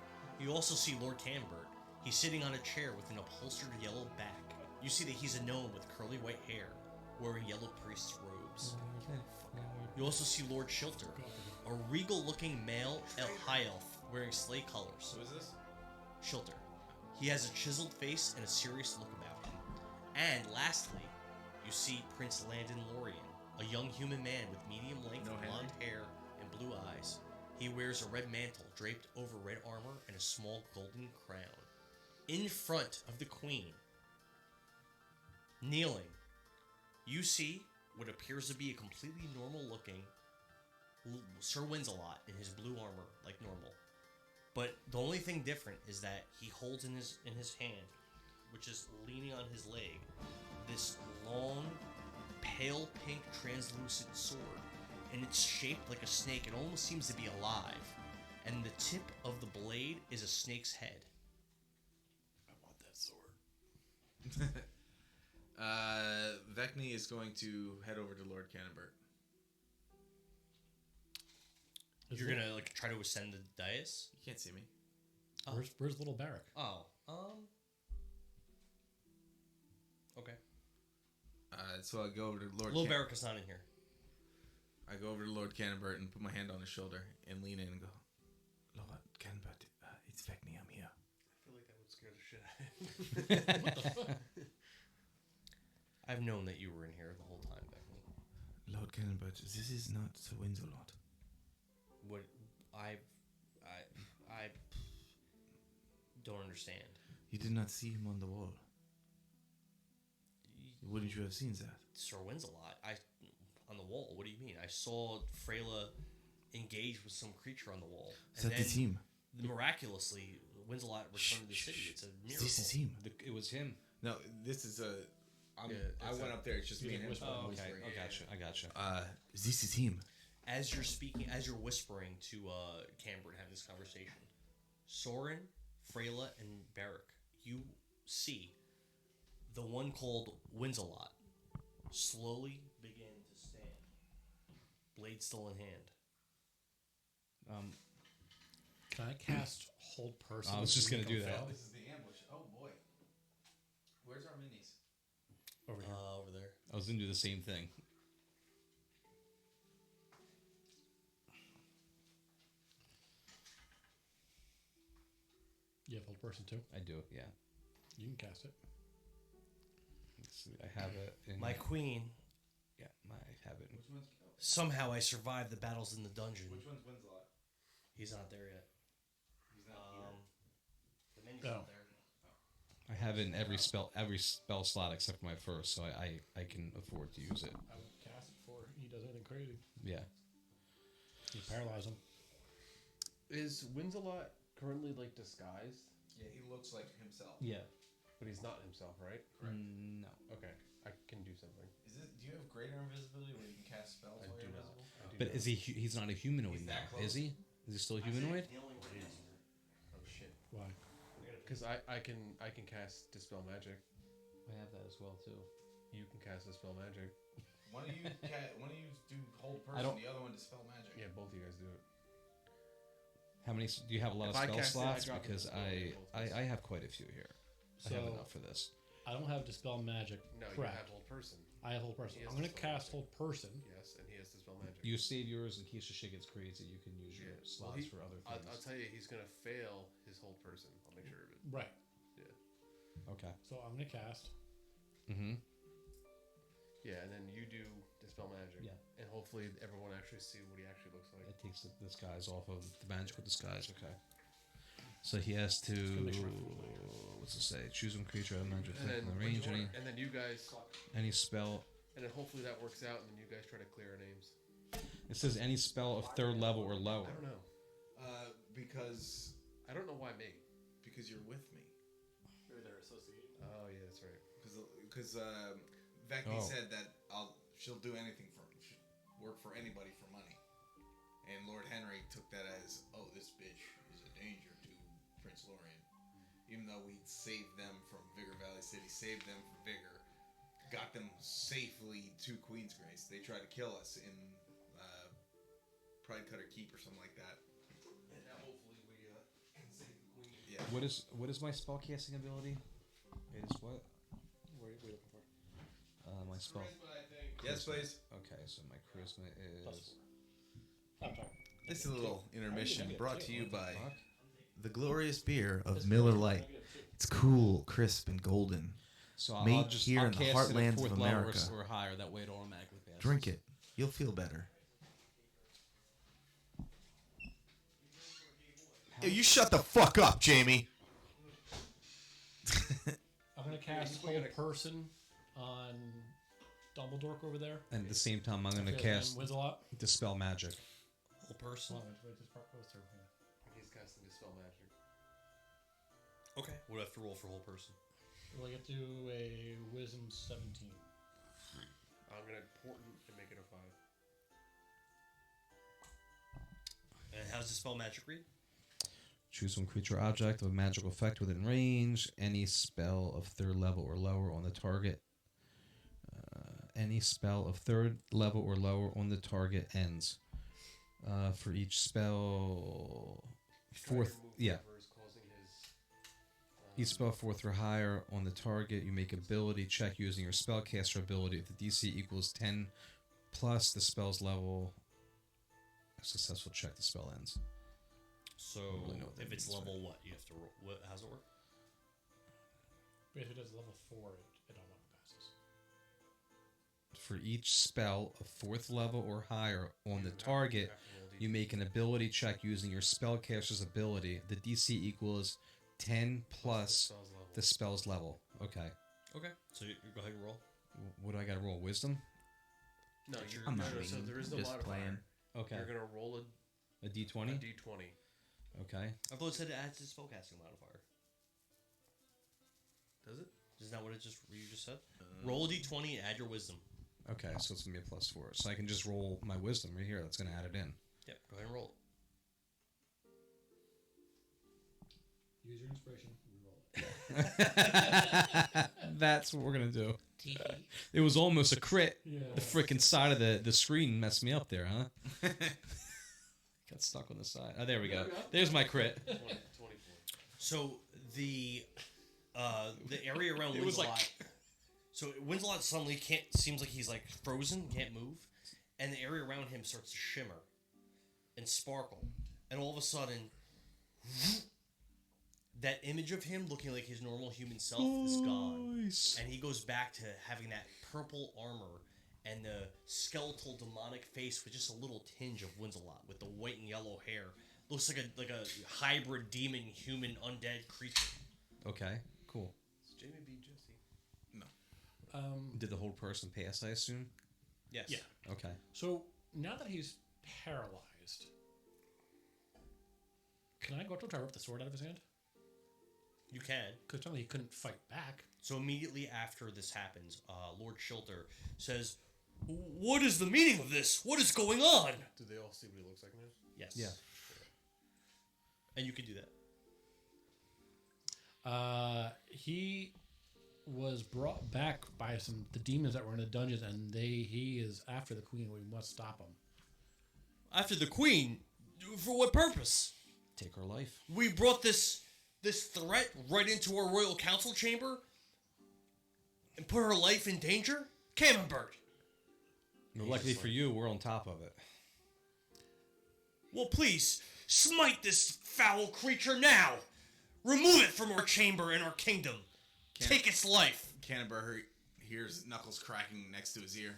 A: You also see Lord Cambert. He's sitting on a chair with an upholstered yellow back. You see that he's a gnome with curly white hair, wearing yellow priest's robes. You also see Lord Shilter, a regal-looking male high elf wearing sleigh colors.
B: Who is this?
A: Shilter. He has a chiseled face and a serious look about him. And lastly, you see Prince Landon Lorien, a young human man with medium-length
B: No
A: blonde
B: Henry?
A: hair and blue eyes. He wears a red mantle draped over red armor and a small golden crown. In front of the queen, kneeling, you see what appears to be a completely normal-looking Ser Winsalot in his blue armor, like normal. But the only thing different is that he holds in his hand, which is leaning on his leg, this long, pale pink translucent sword. And it's shaped like a snake. It almost seems to be alive. And the tip of the blade is a snake's head.
D: I want that sword.
B: Vecni is going to head over to Lord Cannonbert.
A: You're gonna like try to ascend the dais?
B: You can't see me.
D: Where's little Barrack?
A: Oh, okay.
B: So I go over to Lord.
A: Little Barrack is not in here.
B: I go over to Lord Cannonbert and put my hand on his shoulder and lean in and go, Lord Cannonbert, it's Vecni, I'm here.
E: I feel like that would scare the shit out of him.
D: What the fuck?
A: I've known that you were in here the whole time, Becky.
B: Lord Cannonbert, this is not Ser Winsalot.
A: What I don't understand.
B: You did not see him on the wall. Wouldn't you have seen that?
A: Ser Winsalot, on the wall. What do you mean? I saw Freyla engage with some creature on the wall.
B: Is that the team?
A: Miraculously, Winsalot returned to the city. It's a miracle.
B: This is him.
F: It was him.
B: No, this is a. I went up there. It's just me and him.
F: Oh, okay. I gotcha.
B: This is him.
A: As you're speaking, as you're whispering to Camber and having this conversation, Soren, Freyla, and Barrack, you see the one called Winsalot slowly begin to stand, blade still in hand.
D: Can I cast Hold Person?
F: I was just gonna do that.
B: This is the ambush. Oh boy. Where's our minis?
D: Over here.
A: Over there.
F: I was gonna do the same thing.
D: You have Hold Person too?
F: I do it, yeah.
D: You can cast it.
F: I have it in
A: My queen.
F: yeah, I have it.
B: Which one's
A: Somehow I survived the battles in the dungeon.
B: Which one's Winsalot?
A: He's not there yet.
B: He's not here.
A: The menu's
D: Oh.
A: not there.
F: I have it in every spell slot except for my first, so I can afford to use it.
D: I would cast it before he does anything crazy.
F: Yeah.
D: You paralyze him.
E: Is Winsalot currently like disguised?
B: Yeah, he looks like himself.
F: Yeah.
E: But he's not himself, right?
F: No.
E: Okay, I can do something.
B: Do you have greater invisibility where you can cast spells
E: I
B: while
E: do
B: you're
E: not.
B: invisible?
E: I do
F: But
E: not.
F: is he's not a humanoid
B: He's
F: now,
B: that close.
F: is he? Is he still a humanoid?
E: Oh shit.
D: Why?
E: Because I can cast dispel magic.
F: I have that as well too.
E: You can cast dispel magic.
B: One of you do hold
F: I
B: person,
F: don't-
B: the other one dispel magic.
E: Yeah, both of you guys do it.
F: How many do you have a lot
E: If
F: of
E: I
F: spell
E: cast it, I
F: slots?
E: drop it
F: Because
E: to spell it, both
F: I have quite a few here. I have
D: So-
F: enough for this.
D: I don't have Dispel Magic.
E: No, you
D: Correct.
E: have hold person.
D: I have Hold Person.
E: He has
D: I'm going to
E: Dispel
D: cast Hold Person.
E: Yes, and he has dispel magic.
F: You save yours in case your shit gets crazy. You can use your
E: Yeah, well,
F: slots
E: he-
F: for other
E: I'll
F: things.
E: tell you, he's gonna fail his hold person. I'll make sure of it.
D: Right.
F: Okay.
D: So I'm going to cast.
F: Mm-hmm.
E: Yeah, and then you do dispel magic.
F: Yeah.
E: And hopefully everyone actually see what he actually looks like.
F: It takes the disguise off of the magical disguise. Okay. So he has to.
D: make sure.
F: What's it say? Choose one creature of magic
E: And
F: effect
E: then,
F: in the
E: when you
F: range.
E: wanna- and then you guys,
F: Any spell.
E: and then hopefully that works out, and then you guys try to clear our names.
F: It says any spell of third level or lower.
E: I don't know.
B: Because
E: I don't know why me.
B: you're with me.
D: Maybe they're associated.
E: Oh yeah, that's right.
B: Because Vecni
F: Oh.
B: said that she'll do anything she'll work for anybody for money. And Lord Henry took that as, oh, this bitch is a danger to Prince Lorien. Even though we saved them from Vigor Valley City, saved them from Vigor, got them safely to Queensgrace. They tried to kill us in Pride Cutter Keep or something like that. And now hopefully we can save the queen. Yeah.
F: What is my spell casting ability? It is what?
D: What are you looking for?
F: My spell.
B: Yes, please.
F: Okay, so my charisma is.
D: I'm sorry.
B: This is a little intermission brought to you by
F: Fuck.
B: the glorious beer of Miller Lite. It's cool, crisp, and golden.
F: So
B: Made
F: I'll just
B: here
F: I'll
B: in the
F: cast it at
B: heartlands of
F: fourth level
B: America.
F: or higher. That way it automatically passes.
B: Drink it. You'll feel better. Yo, you shut the fuck up, Jamie.
D: I'm gonna cast hold person on Dumbledore over there.
G: And at the same time, I'm going to
D: Okay,
G: cast
D: and Winsalot.
G: Dispel Magic.
A: Whole person.
D: Hold on, wait, this part goes through.
E: He's casting Dispel Magic.
A: Okay. What do I have to roll for whole person?
D: We'll get to a Wisdom 17.
E: I'm gonna portent and make it a 5.
A: And how's the spell magic read?
G: Choose one creature or object with magical effect within range. Any spell of 3rd level or lower on the target. Any spell of 3rd level or lower on the target ends. For each spell, each spell 4th or higher on the target, you make ability check using your spellcaster ability. If the DC equals 10 plus the spell's level, a successful check, the spell ends.
A: So
G: really know what that
A: if it's
G: means,
A: level what? You have to roll. What? How's it work?
D: But if it does level 4, it automatically passes.
G: For each spell of 4th level or higher on the target, you make an ability check using your spellcaster's ability. The DC equals 10 plus the spell's level. Okay.
A: Okay. So you go ahead and roll.
G: What do I got to roll? Wisdom?
E: No,
B: I'm not
E: so there is no
B: just
E: modifier.
B: playing.
G: Okay.
E: You're gonna roll
G: A
E: a
G: D20?
E: d20.
A: I
G: Okay.
A: thought it said it adds a spellcasting modifier.
E: Does it?
A: Isn't that what you just said? Roll a d20 and add your wisdom.
G: Okay, so it's going to be a +4. So I can just roll my wisdom right here. That's going to add it in.
A: Yep. Go ahead and roll it.
D: Use your inspiration. Reroll it.
G: That's what we're going to do. It was almost a crit.
D: Yeah.
G: The freaking side of the screen messed me up there, huh? Got stuck on the side. Oh, there we go. There's my crit.
E: 24.
A: So the area around
G: It was
A: Winsalot.
G: like-
A: So Winsalot suddenly seems like he's like frozen, can't move, and the area around him starts to shimmer and sparkle, and all of a sudden, that image of him looking like his normal human self is gone,
G: Nice.
A: and he goes back to having that purple armor and the skeletal demonic face with just a little tinge of Winsalot with the white and yellow hair. Looks like a hybrid demon human undead creature.
G: Okay, cool.
E: It's Jamie B. Jesse.
G: Did the whole person pass, I assume?
A: Yes.
D: Yeah.
G: Okay.
D: So now that he's paralyzed, can I go up to him and try to rip the sword out of his hand?
A: You can.
D: Because apparently he couldn't fight back.
A: So immediately after this happens, Lord Shilter says, "What is the meaning of this? What is going on?"
E: Do they all see what he looks like now?
A: Yes.
G: Yeah.
A: And you can do that.
D: He was brought back by the demons that were in the dungeons, and he is after the queen. We must stop him.
A: After the queen, for what purpose?
G: Take her life.
A: We brought this threat right into our royal council chamber and put her life in danger? Camembert!
G: Luckily for you, we're on top of it.
A: Well, please, smite this foul creature now! Remove it from our chamber and our kingdom! Take its life!
B: Canterbury hears Knuckles cracking next to his ear.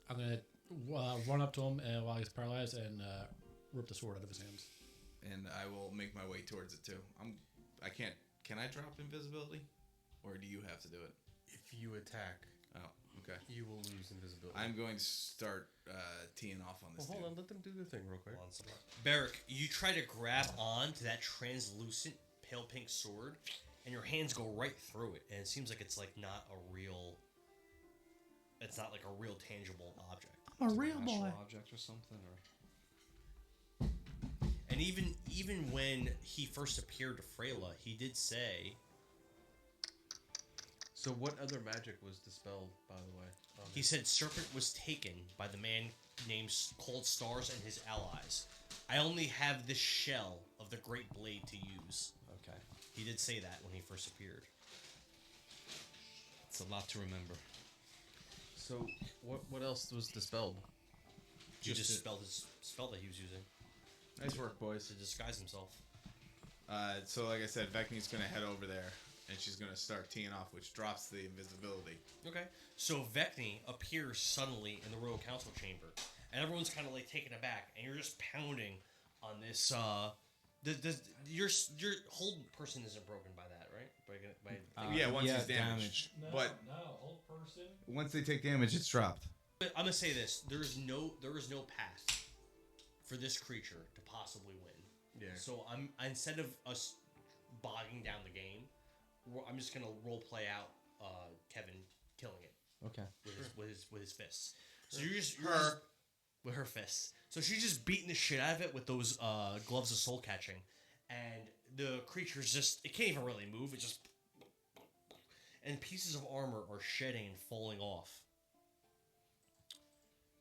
D: I'm gonna run up to him while he's paralyzed and rip the sword out of his hands.
B: And I will make my way towards it too. I can't. Can I drop invisibility, or do you have to do it?
E: If you attack,
B: Oh, okay.
E: you will lose invisibility.
B: I'm going to start teeing off on this.
E: Well, hold on. Let them do their thing real quick.
A: Barrick, you try to grab on to that translucent pale pink sword, and your hands go right through it, and it seems like it's like not a real. It's not like a real tangible object.
F: I'm a real boy. Object or something, or
A: And even when he first appeared to Freyla, he did say
E: So, what other magic was dispelled, by the way?
A: he said Serpent was taken by the man named Cold Stars and his allies. I only have this shell of the Great Blade to use.
G: Okay.
A: He did say that when he first appeared.
G: It's a lot to remember.
E: So, what else was dispelled?
A: He just spelled his spell that he was using
B: Nice work, boys.
A: to disguise himself.
B: So like I said, Vecni's gonna head over there and she's gonna start teeing off, which drops the invisibility.
A: Okay. So Vecni appears suddenly in the Royal Council chamber, and everyone's kind of like taken aback, and you're just pounding on this. Your hold person isn't broken by that, right?
B: Yeah, once
G: yeah,
B: he's damaged.
D: No,
B: But
D: no, whole person.
B: once they take damage, it's dropped.
A: But I'm gonna say this: there is no path for this creature to possibly win.
E: Yeah.
A: So instead of us bogging down the game, I'm just gonna role play out Kevin killing it
G: Okay.
A: with his fists. So you're just with her fists. So she's just beating the shit out of it with those gloves of soul catching, and the creature's it can't even really move. It just and pieces of armor are shedding and falling off.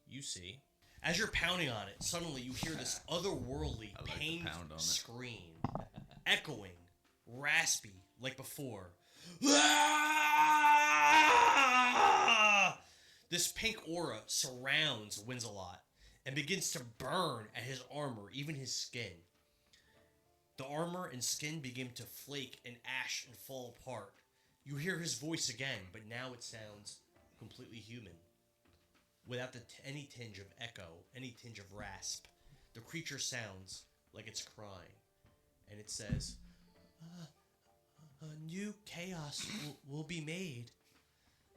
A: You see, as you're pounding on it, suddenly you hear this otherworldly,
B: I like to
A: pained
B: pound on it.
A: scream, echoing, raspy like before. This pink aura surrounds Winsalot and begins to burn at his armor, even his skin. The armor and skin begin to flake and ash and fall apart. You hear his voice again, but now it sounds completely human. Without any tinge of echo, any tinge of rasp. The creature sounds like it's crying. And it says, a new chaos will be made.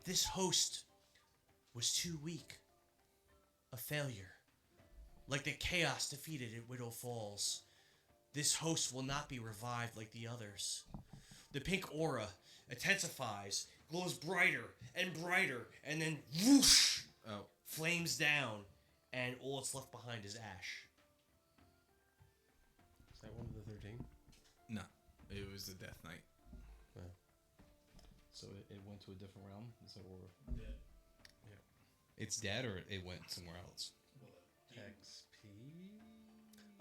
A: This host was too weak. A failure. Like the chaos defeated at Widow Falls. This host will not be revived like the others. The pink aura intensifies, glows brighter and brighter, and then whoosh!
B: Oh.
A: Flames down, and all that's left behind is ash.
E: Is that one of the 13?
B: No, it was the Death Knight.
G: So it went to a different realm. Is that where
D: Yeah.
G: it's dead, or it went somewhere else?
E: XP.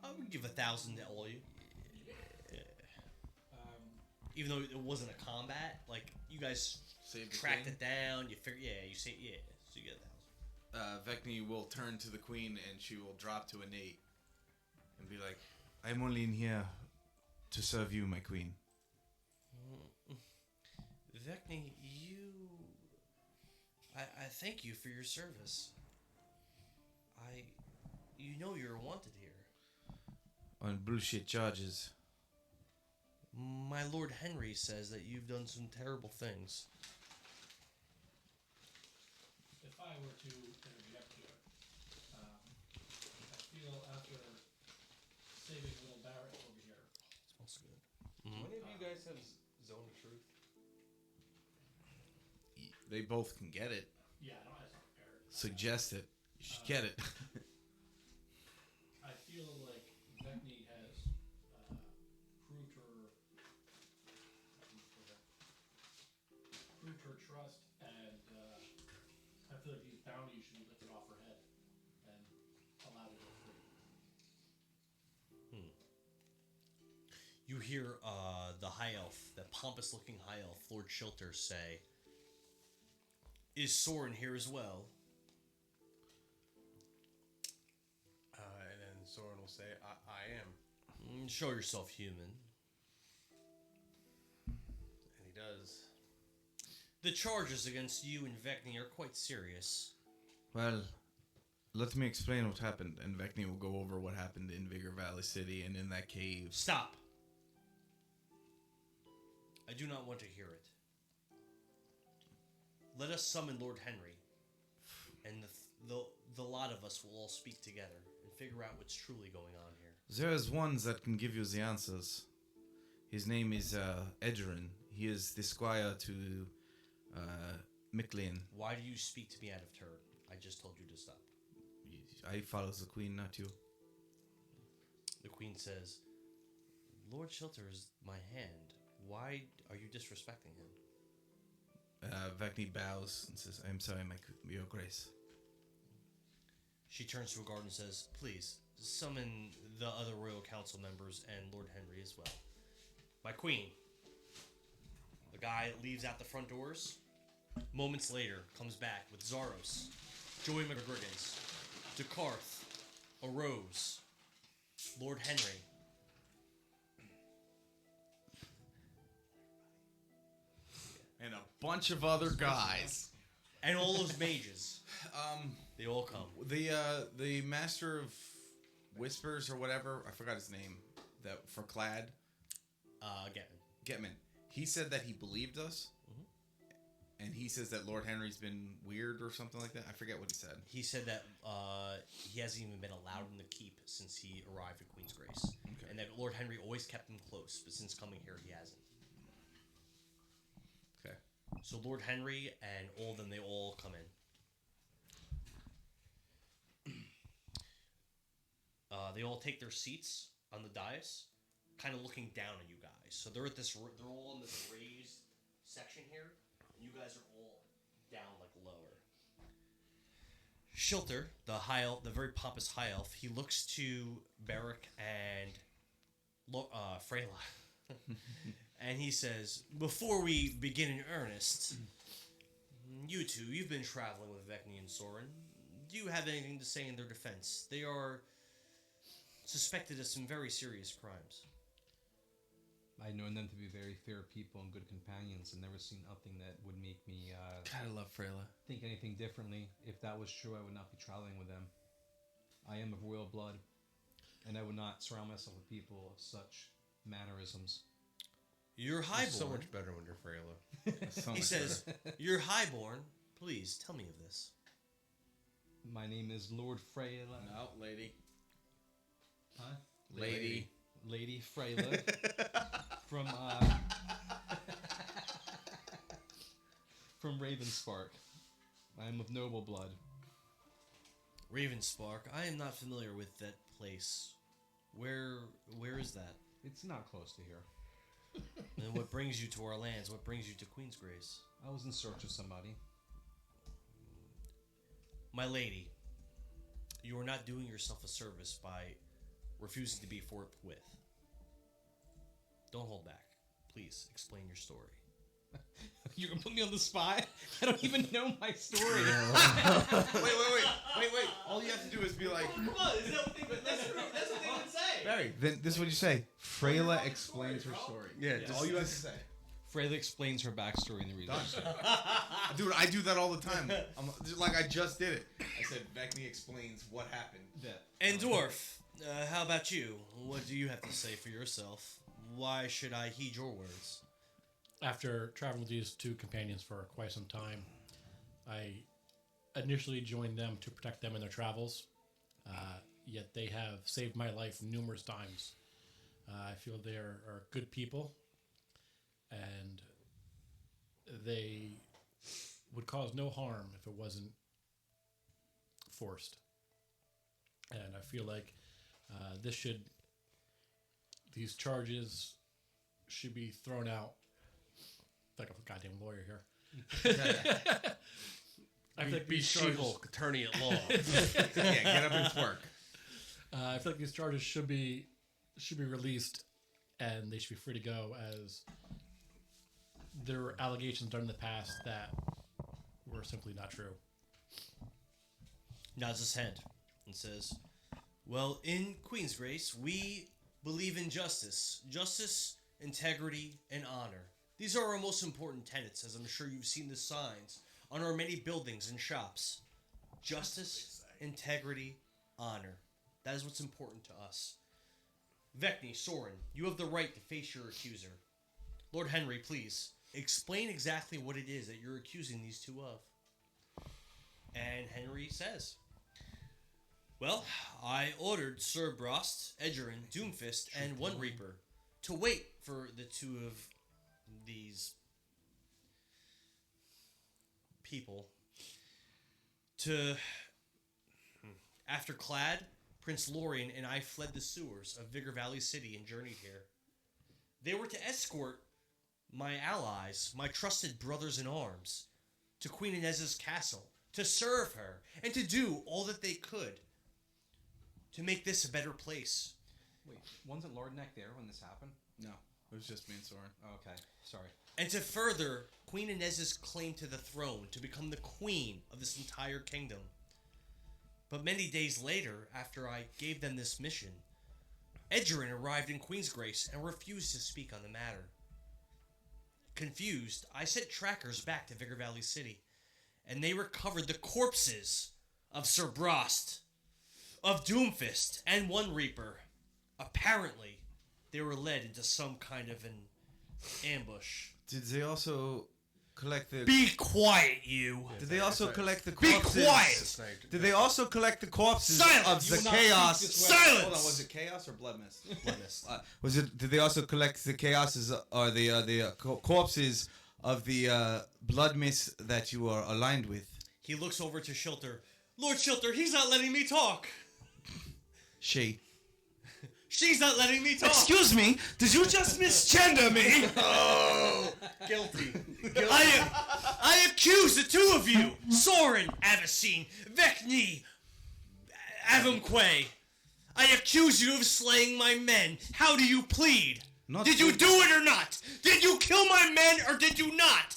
A: I would give 1,000 to all you. Even though it wasn't a combat, like you guys
B: Save the
A: tracked
B: queen.
A: it down. You figure, you say, so you get 1,000.
B: Vecni will turn to the queen and she will drop to a Nate and be like, I'm only in here to serve you, my queen.
A: Vecni, I thank you for your service. You know you're wanted here.
B: On bullshit charges.
A: My Lord Henry says that you've done some terrible things.
D: If I were to interject here, I feel after saving little Barrett over here,
A: Smells good.
E: Do any of you guys have Zone of Truth?
B: They both can get it.
D: yeah, I don't have to prepare it.
B: Suggest it. You should get it.
D: I feel like Vecni has proved her trust, and I feel like these bounties should be lifted off her head and allowed to go free.
A: You hear the high elf, that pompous-looking high elf, Lord Shilter, say, "Is Soren here as well?"
E: And then Soren will say, I am.
A: Show yourself human.
E: And he does.
A: The charges against you and Vecni are quite serious.
B: Well, let me explain what happened, and Vecni will go over what happened in Vigor Valley City and in that cave.
A: Stop. I do not want to hear it. Let us summon Lord Henry, and the lot of us will all speak together and figure out what's truly going on here.
B: There is one that can give you the answers. His name is Edgerin. He is the squire to Miclean.
A: Why do you speak to me out of turn? I just told you to stop.
B: I follow the queen, not you.
A: The queen says, Lord Shilter is my hand. Why are you disrespecting him?
B: Vecni bows and says, I'm sorry, your grace.
A: She turns to a guard and says, please, summon the other royal council members and Lord Henry as well. My queen. The guy leaves out the front doors. Moments later, comes back with Zaros, Joey McGriggins, Dekarth, a Rose, Lord Henry.
B: bunch of other guys.
A: And all those mages. They all come.
B: The master of whispers or whatever, I forgot his name. That for Clad. Getman. He said that he believed us. And he says that Lord Henry's been weird or something like that. I forget what he said.
A: He said that he hasn't even been allowed in the keep since he arrived at Queen's Grace.
B: Okay.
A: And that Lord Henry always kept him close, but since coming here, he hasn't.
B: Okay.
A: So Lord Henry and all of them, they all come in. They all take their seats on the dais, kind of looking down at you guys. So they're all in this raised section here. You guys are all down like lower. Shilter, the very pompous high elf, he looks to Beric and Freyla, and he says, "Before we begin in earnest, you two, you've been traveling with Vecni and Soren. Do you have anything to say in their defense? They are suspected of some very serious crimes."
F: I know them to be very fair people and good companions, and never seen nothing that would make me
B: God, I love Freyla.
F: think anything differently. If that was true, I would not be traveling with them. I am of royal blood, and I would not surround myself with people of such mannerisms.
A: You're
E: It's
A: highborn.
E: so much better when you're Freyla.
A: He says, "You're highborn. Please tell me of this."
F: My name is Lord Freyla.
B: No, lady.
F: Huh?
B: Lady.
F: Lady Freyla. from from Ravenspark. I am of noble blood.
A: Ravenspark. I am not familiar with that place. Where is that?
F: It's not close to here.
A: And what brings you to our lands? What brings you to Queen's Grace?
F: I was in search of somebody.
A: My lady, you are not doing yourself a service by refusing to be forthwith. Don't hold back. Please explain your story.
F: You're gonna put me on the spot? I don't even know my story.
B: Wait. All you have to do is be like,
A: Come on, that's what they would say.
B: Barry, then this is what you say. Freyla explains her story.
E: Yeah,
B: All you have to say.
F: Freyla explains her backstory in the reading.
B: Dude, I do that all the time. Like I just did it. I said, Vecni explains what happened.
A: And Dwarf, how about you? What do you have to say for yourself? Why should I heed your words?
D: After traveling with these two companions for quite some time, I initially joined them to protect them in their travels, yet they have saved my life numerous times. I feel they are good people, and they would cause no harm if it wasn't forced. And I feel like these charges should be thrown out. Like a goddamn lawyer here. I feel like
E: Be
D: these charges,
E: She-Hulk, attorney at law.
B: Yeah, get up and twerk.
D: I feel like these charges should be released, and they should be free to go, as there were allegations done in the past that were simply not true.
A: Nods his head and says, "Well, in Queen's Grace, we believe in justice. Justice, integrity, and honor. These are our most important tenets, as I'm sure you've seen the signs on our many buildings and shops. Justice, integrity, honor. That is what's important to us. Vecni, Soren, you have the right to face your accuser. Lord Henry, please, explain exactly what it is that you're accusing these two of." And Henry says, "Well, I ordered Sir Brost, Edgerin, Doomfist, and One Reaper to wait for the two of these people to... After Clad, Prince Lorien and I fled the sewers of Vigor Valley City and journeyed here. They were to escort my allies, my trusted brothers in arms, to Queen Inez's castle, to serve her, and to do all that they could to make this a better place.
F: Wait, wasn't Lord Neck there when this happened?
B: No, it was just me and Soren.
F: Oh, okay, sorry.
A: And to further Queen Inez's claim to the throne, to become the queen of this entire kingdom. But many days later, after I gave them this mission, Edgerin arrived in Queen's Grace and refused to speak on the matter. Confused, I sent trackers back to Vigor Valley City, and they recovered the corpses of Sir Brost, of Doomfist, and One Reaper. Apparently, they were led into some kind of an ambush.
B: Did they also collect the?
A: Be quiet, you!
B: Did they also collect the
A: Be
B: corpses?
A: quiet!
B: Did they also collect the corpses
A: Silence!
B: of
F: You
B: the
F: will not speak
B: chaos?
F: this way.
A: Silence!
G: Hold on, was it chaos or blood mist?
A: Blood mist.
B: Was it? Did they also collect the chaoses or the corpses of the blood mist that you are aligned with?
A: He looks over to Shilter. Lord Shilter, he's not letting me talk.
B: She.
A: She's not letting me talk.
B: Excuse me. Did you just misgender me?
A: Oh, guilty. I accuse the two of you, Soren, Avicine, Vecni, Avumque. I accuse you of slaying my men. How do you plead?
B: Not
A: Did you
B: good.
A: do it or not? Did you kill my men or did you not?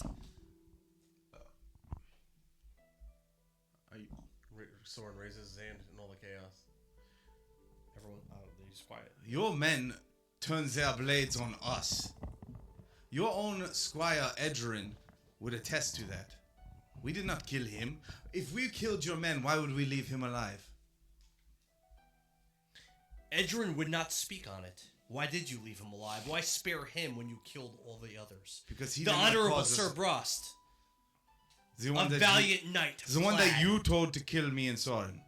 E: Soren raises his hand in all the chaos.
A: Everyone, they're just quiet.
B: Your men turned their blades on us. Your own Squire Edrin would attest to that. We did not kill him. If we killed your men, why would we leave him alive?
A: Edrin would not speak on it. Why did you leave him alive? Why spare him when you killed all the others?
B: Because he
A: The
B: did not
A: honorable
B: cause
A: Sir
B: us-
A: Brost,
B: the
A: a
B: one that
A: valiant knight.
B: the one that
A: clad.
B: you told to kill me and Soren.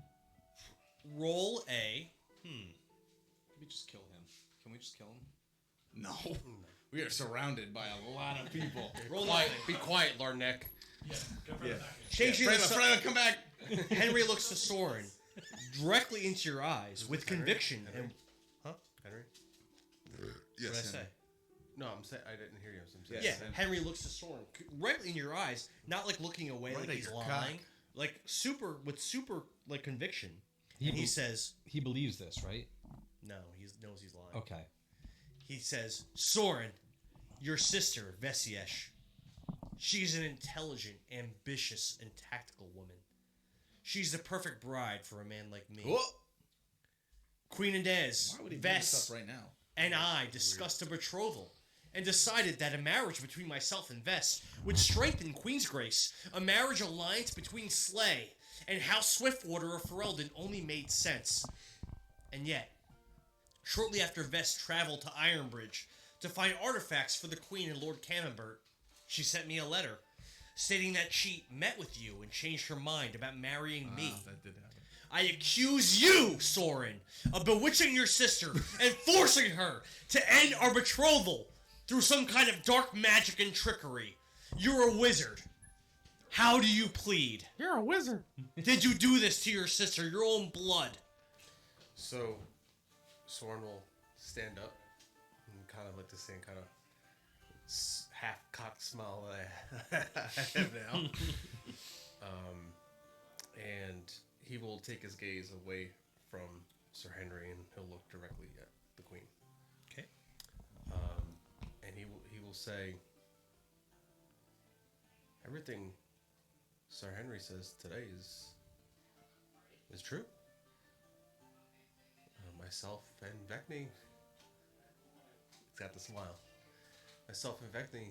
A: Roll a.
F: Let me just kill him. Can we just kill him?
B: No. We are surrounded by a lot of people.
A: Roll
E: Quiet,
A: nothing.
E: be quiet, Larneck.
A: Changing the
B: Freyla, come back.
A: Henry looks to Soren directly into your eyes with
E: Henry?
A: conviction.
E: Henry?
A: And
E: Henry?
A: what did I say?
E: No, I'm saying I didn't hear you. I'm saying
A: Yeah, Henry looks to Soren directly in your eyes, not like looking away
B: Right
A: like
B: at
A: he's
B: your
A: lying,
B: cock.
A: like super like conviction.
F: He
A: And he
F: be-
A: says,
F: He believes this, right?
A: "No, he knows he's lying."
F: Okay.
A: He says, "Soren, your sister Vesiesh, she's an intelligent, ambitious, and tactical woman. She's the perfect bride for a man like me.
B: Oh,
A: Queen Inez,
G: Why would he bring this
A: Ves,
G: up right now?
A: and I discussed a betrothal and decided that a marriage between myself and Ves would strengthen Queen's Grace. A marriage alliance between Slay and House Swiftwater of Ferelden only made sense. And yet, shortly after Ves traveled to Ironbridge to find artifacts for the Queen and Lord Camembert, she sent me a letter stating that she met with you and changed her mind about marrying me.
B: that did happen.
A: I accuse you, Soren, of bewitching your sister and forcing her to end our betrothal through some kind of dark magic and trickery. You're a wizard. How do you plead?
E: You're a wizard.
A: Did you do this to your sister, your own blood?
E: So, Soren will stand up and kind of like the same kind of half-cocked smile that I have now. And he will take his gaze away from Sir Henry and he'll look directly at the Queen.
A: Okay.
E: And he will say, everything Sir Henry says today is true. Myself and Vecni, he's got the smile. Myself and Vecni,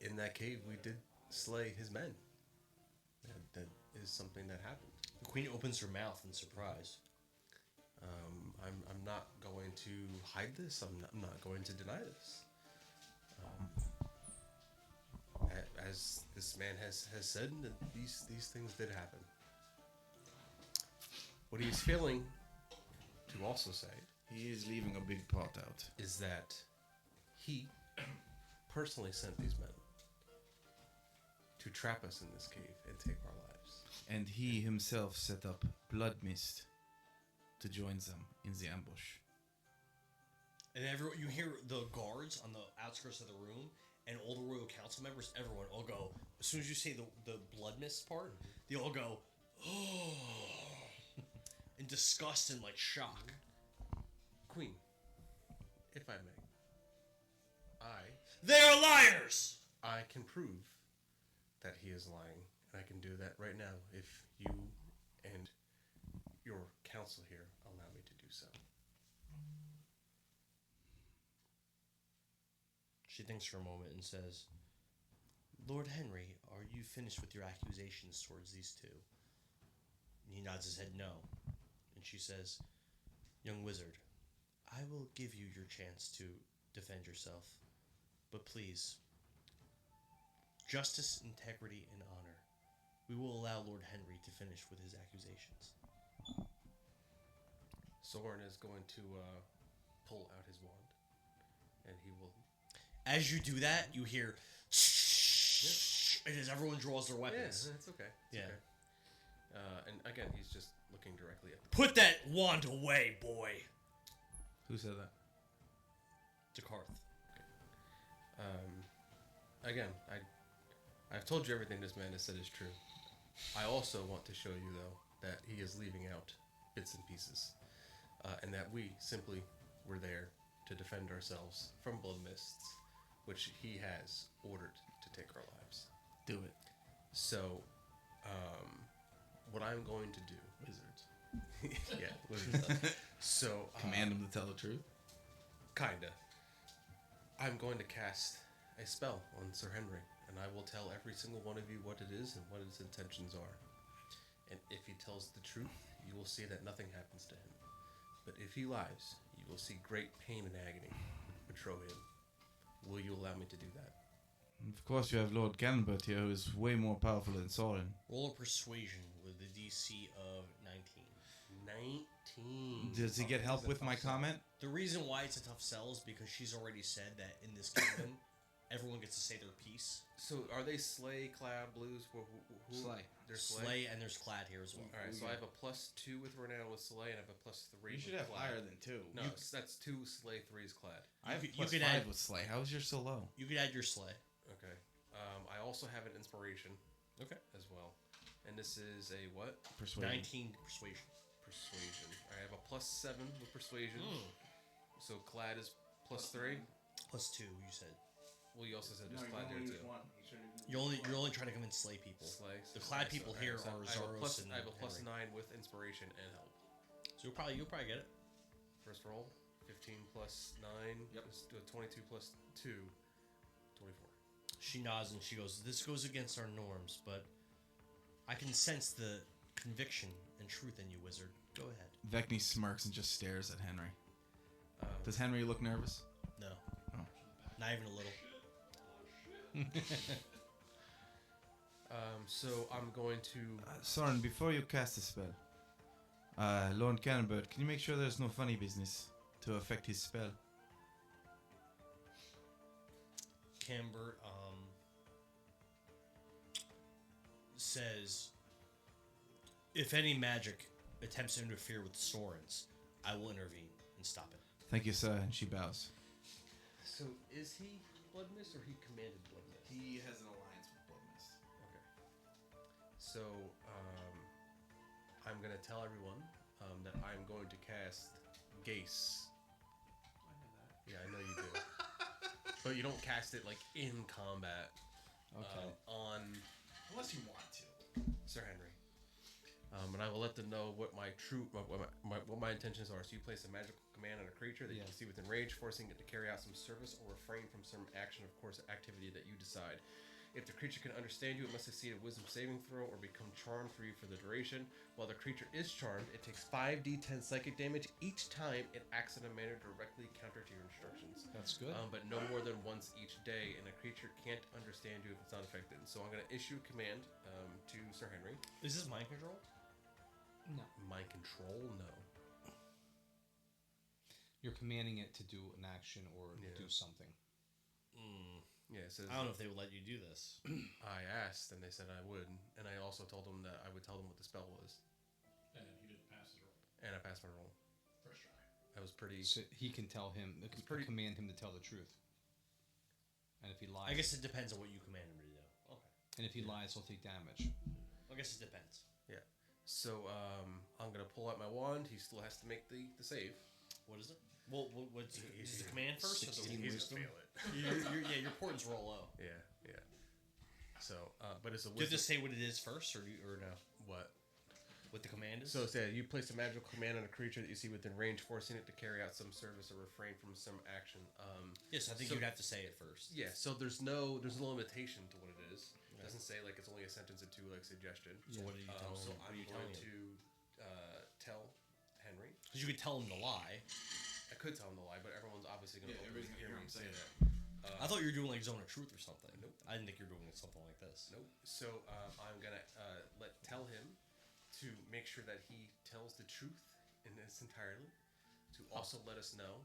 E: in that cave, we did slay his men. That is something that happened.
A: The Queen opens her mouth in surprise.
E: I'm not going to hide this. I'm not going to deny this. As this man has said, that these things did happen. What he's failing to also say
B: He is leaving a big part out.
E: is that he personally sent these men to trap us in this cave and take our lives.
B: And he himself set up blood mist to join them in the ambush.
A: And you hear the guards on the outskirts of the room and all the royal council members, everyone all go, as soon as you say the blood mist part, they all go, oh, in disgust and like shock.
E: Queen, if I may,
A: They're liars!
E: I can prove that he is lying, and I can do that right now if you and your council here allow me to do so.
A: She thinks for a moment and says, Lord Henry, are you finished with your accusations towards these two? And he nods his head no. And she says, Young wizard, I will give you your chance to defend yourself. But please, justice, integrity, and honor. We will allow Lord Henry to finish with his accusations.
E: Soren is going to pull out his wand, and he will.
A: As you do that, you hear as everyone draws their weapons.
E: Yeah, it's okay. It's
A: Yeah.
E: okay. And again, he's just looking directly at.
A: Put that wand away, boy.
B: Who said that?
A: Jakarth.
E: Again, I've told you everything this man has said is true. I also want to show you, though, that he is leaving out bits and pieces, and that we simply were there to defend ourselves from blood mists, which he has ordered to take our lives.
A: Do it.
E: So, what I'm going to do,
B: Wizards.
E: yeah, wizards. So,
B: Command him to tell the truth.
E: kinda. I'm going to cast a spell on Sir Henry, and I will tell every single one of you what it is and what his intentions are. And if he tells the truth, you will see that nothing happens to him. But if he lies, you will see great pain and agony betrow him. Will you allow me to do that?
B: Of course, you have Lord Ganbert here, who is way more powerful than Soren.
A: Roll a persuasion with a DC of 19.
E: 19.
B: Does he get help with my comment?
A: The reason why it's a tough sell is because she's already said that in this kingdom, everyone gets to say their piece.
E: So are they Slay, Cloud, Blues? Who?
F: Slay.
E: They're
A: Slay and there's Clad here as well.
E: Alright, so I have a +2 with Renown with Slay, and I have a +3
B: You should
E: with
B: have
E: Clad.
B: higher than 2.
E: No, that's 2 Slay, 3 is Clad.
B: I have
A: you
B: plus
A: could
B: 5
A: add-
B: with Slay. How is yours so low?
A: You could add your Slay.
E: Okay. I also have an Inspiration
A: Okay.
E: as well. And this is a what?
B: Persuasion.
A: 19 persuasion.
E: Persuasion. I have a +7 with Persuasion.
A: Mm.
E: So Clad is +3.
A: Plus 2, you said.
E: Well, you also said there's Clad there too.
A: You're only trying to convince Slay people.
E: Slay.
A: The Clad
E: Okay,
A: people
E: so-
A: here
E: alright,
A: are
E: so
A: Zaros and
E: I have a
A: Henry.
E: +9 with Inspiration and Help.
A: So you'll probably get it.
E: First roll, 15 plus 9.
F: Yep.
E: Let's do a 22 plus 2. 24.
A: She nods and she goes, "This goes against our norms, but I can sense the conviction and truth in you, wizard. Go ahead."
B: Vecni smirks and just stares at Henry.
E: Um,
B: Does Henry look nervous?
A: No.
B: Oh.
A: Not even a little.
E: So I'm going to.
B: Soren, before you cast the spell, Lord Ganbert, can you make sure there's no funny business to affect his spell?
A: Cambert says, "If any magic attempts to interfere with Soren's, I will intervene and stop it."
B: Thank you, sir. And she bows.
E: So is he Blood Mist or he commanded Blood Mist?
B: He has an alliance with Blood Mist.
E: Okay. So I'm gonna tell everyone that I'm going to cast Gaze. Yeah, I know you do. But you don't cast it like in combat.
F: Okay.
E: On
B: Unless you want to.
E: Sir Henry. And I will let them know what my what my intentions are. So you place a magical command on a creature that you can see within range, forcing it to carry out some service or refrain from some action, of course, activity that you decide. If the creature can understand you, it must succeed a wisdom saving throw or become charmed for you for the duration. While the creature is charmed, it takes 5d10 psychic damage each time it acts in a manner directly counter to your instructions.
F: That's good.
E: But no more than once each day, and a creature can't understand you if it's not affected. So I'm going to issue a command to Sir Henry.
A: Is this mind control?
F: No.
E: Mind control? No.
F: You're commanding it to do an action or
E: Yeah.
F: do something.
E: Yeah, it says,
A: I don't know if they would let you do this.
E: I asked, and they said I would. And I also told them that I would tell them what the spell was.
D: And he didn't pass his roll.
E: And I passed my roll.
D: First try.
E: I was pretty...
F: So he can tell him,
E: pretty-
F: command him to tell the truth. And if he lies,
A: I guess it depends on what you command him to do. Okay.
F: and if he lies, he'll take damage.
A: I guess it depends.
E: Yeah. So I'm going to pull out my wand. He still has to make the save.
A: What is it? Well, what's is the command first? Or the
F: 16
A: wisdom?
E: Fail it.
A: Your portents roll low.
E: Yeah. So, but it's a
A: Do you have
E: wisdom...
A: to say what it is first, or no?
E: What?
A: What the command is?
E: So it said you place a magical command on a creature that you see within range, forcing it to carry out some service or refrain from some action.
A: Yes, I think
E: so-
A: you'd have to say it first.
E: Yeah, so there's no limitation to what it is. It doesn't say like it's only a sentence or two like suggestion.
A: So what did you tell him?
E: So
A: What
E: I'm
A: are you
E: going
A: telling him?
E: to tell Henry.
A: Because you could tell him to lie.
E: I could tell him to lie, but everyone's obviously going to
B: everybody's
E: hear
B: gonna
E: me
B: hear him
E: say
B: say
E: that.
A: I thought you were doing like Zone of Truth or something.
E: Nope.
A: I didn't think you were doing something like this.
E: Nope. So I'm gonna tell him to make sure that he tells the truth in its entirety. To also let us know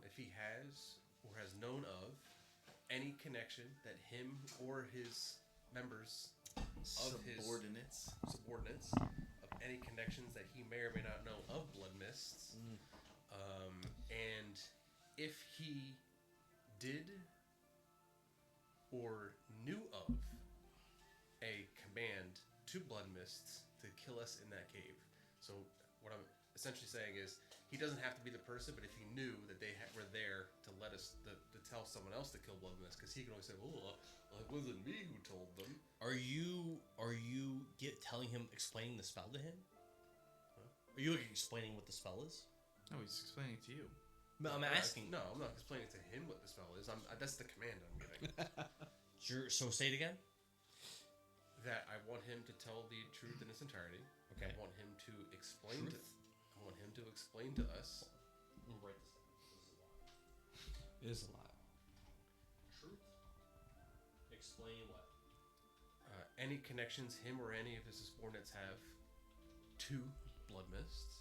E: if he has or has known of any connection that him or his members of his subordinates of any connections that he may or may not know of blood mists, and if he did or knew of a command to blood mists to kill us in that cave. So what I'm essentially saying is he doesn't have to be the person, but if he knew that they were there to let us to tell someone else to kill blood mists, because he can always say, "Oh, it wasn't me who told them."
A: Are you telling him, explaining the spell to him? Are you like, explaining what the spell is?
B: No, he's explaining it to you.
A: No, I'm asking.
E: No, I'm not explaining to him what the spell is. That's the command I'm giving.
A: Sure. So say it again.
E: That I want him to tell the truth in its entirety.
A: Okay.
E: I want him to explain
A: Truth?
E: I want him to explain to us
A: I'm gonna write this down.
G: It is a lie.
A: Truth. Explain what?
E: any connections him or any of his subordinates have to blood mists,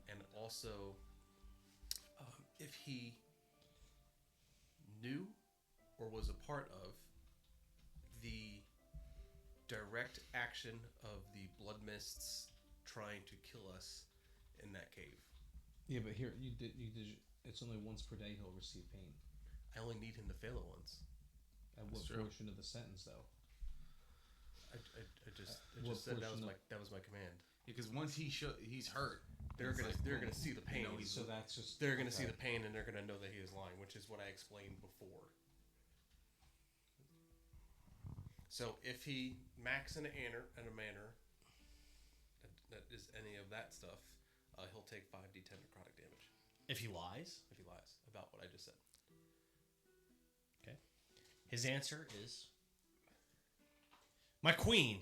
E: and also if he knew or was a part of the direct action of the blood mists trying to kill us in that cave.
F: Yeah, but here you did. It's only once per day he'll receive pain.
E: I only need him to fail it once.
F: At what
B: That's true.
F: portion of the sentence, though?
E: I just
F: What
E: said that was
F: portion
E: my my command.
B: Because once he's hurt,
E: They're
B: it's
E: gonna
B: like,
E: they're
B: boom.
E: gonna see the pain.
F: So that's just
E: They're gonna see
F: okay.
E: the pain and they're gonna know that he is lying, which is what I explained before. So if he macks in a manner that is any of that stuff, he'll take 5d10 necrotic damage
A: If he lies,
E: if he lies about what I just said.
A: okay. His answer is, my queen.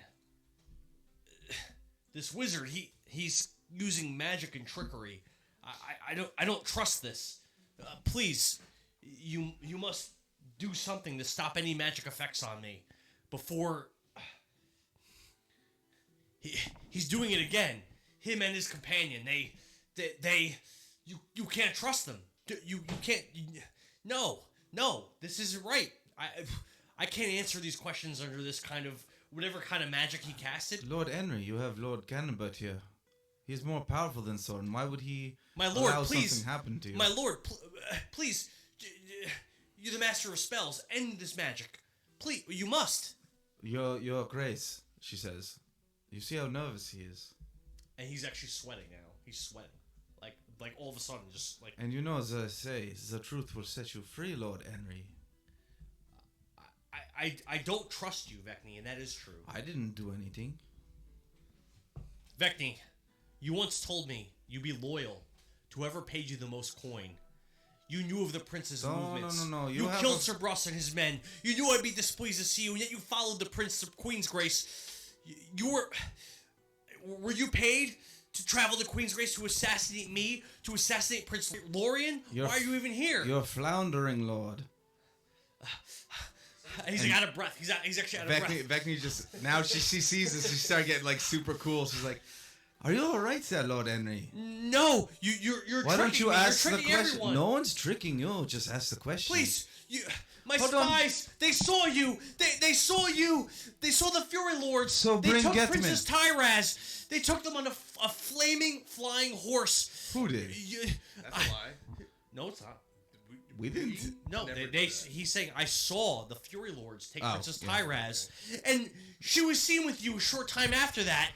A: This wizard, he's using magic and trickery. I don't trust this. Please, you must do something to stop any magic effects on me before he's doing it again. Him and his companion, you can't trust them. You can't. No, this isn't right. I can't answer these questions under this kind of whatever kind of magic he casted.
B: Lord Henry, you have Lord Cannonbert here. He's more powerful than Soren. Why would he
A: My lord,
B: allow
A: please,
B: something happen to you?
A: my lord, please, you're the master of spells. End this magic, please. You must.
B: Your Grace, she says. You see how nervous he is.
A: And he's actually sweating now. He's sweating, like all of a sudden, just like.
B: And you know, as I say, the truth will set you free, Lord Henry.
A: I don't trust you, Vecni, and that is true.
B: I didn't do anything.
A: Vecni, you once told me you'd be loyal to whoever paid you the most coin. You knew of the prince's movements.
B: No.
A: You killed Sir Bruss and his men. You knew I'd be displeased to see you, and yet you followed the prince of Queen's Grace. You were you paid to travel to Queen's Grace to assassinate me, to assassinate Prince Lorien? Why are you even here?
B: You're floundering, Lord.
A: He's like out of breath. He's actually out of breath.
B: Vecni just now she sees this, she started getting like super cool. She's like, "Are you all right, there, Lord Henry?
A: No, you're.
B: Why don't you
A: me.
B: ask
A: You're
B: the
A: tricking
B: question?
A: everyone.
B: No one's tricking you. Just ask the question.
A: Please, my
B: Hold on.
A: spies. They saw you. They saw you. They saw the Fury Lords.
B: So
A: they
B: bring
A: took
B: Getman.
A: Princess Tyraz. They took them on a flaming flying horse.
B: Who did?
E: That's a lie.
A: No, it's not.
B: We didn't.
A: No,
E: Never
A: they
E: did that.
A: he's saying I saw the Fury Lords take
B: Oh,
A: Princess
B: yeah,
A: Tyraz, and she was seen with you a short time after that.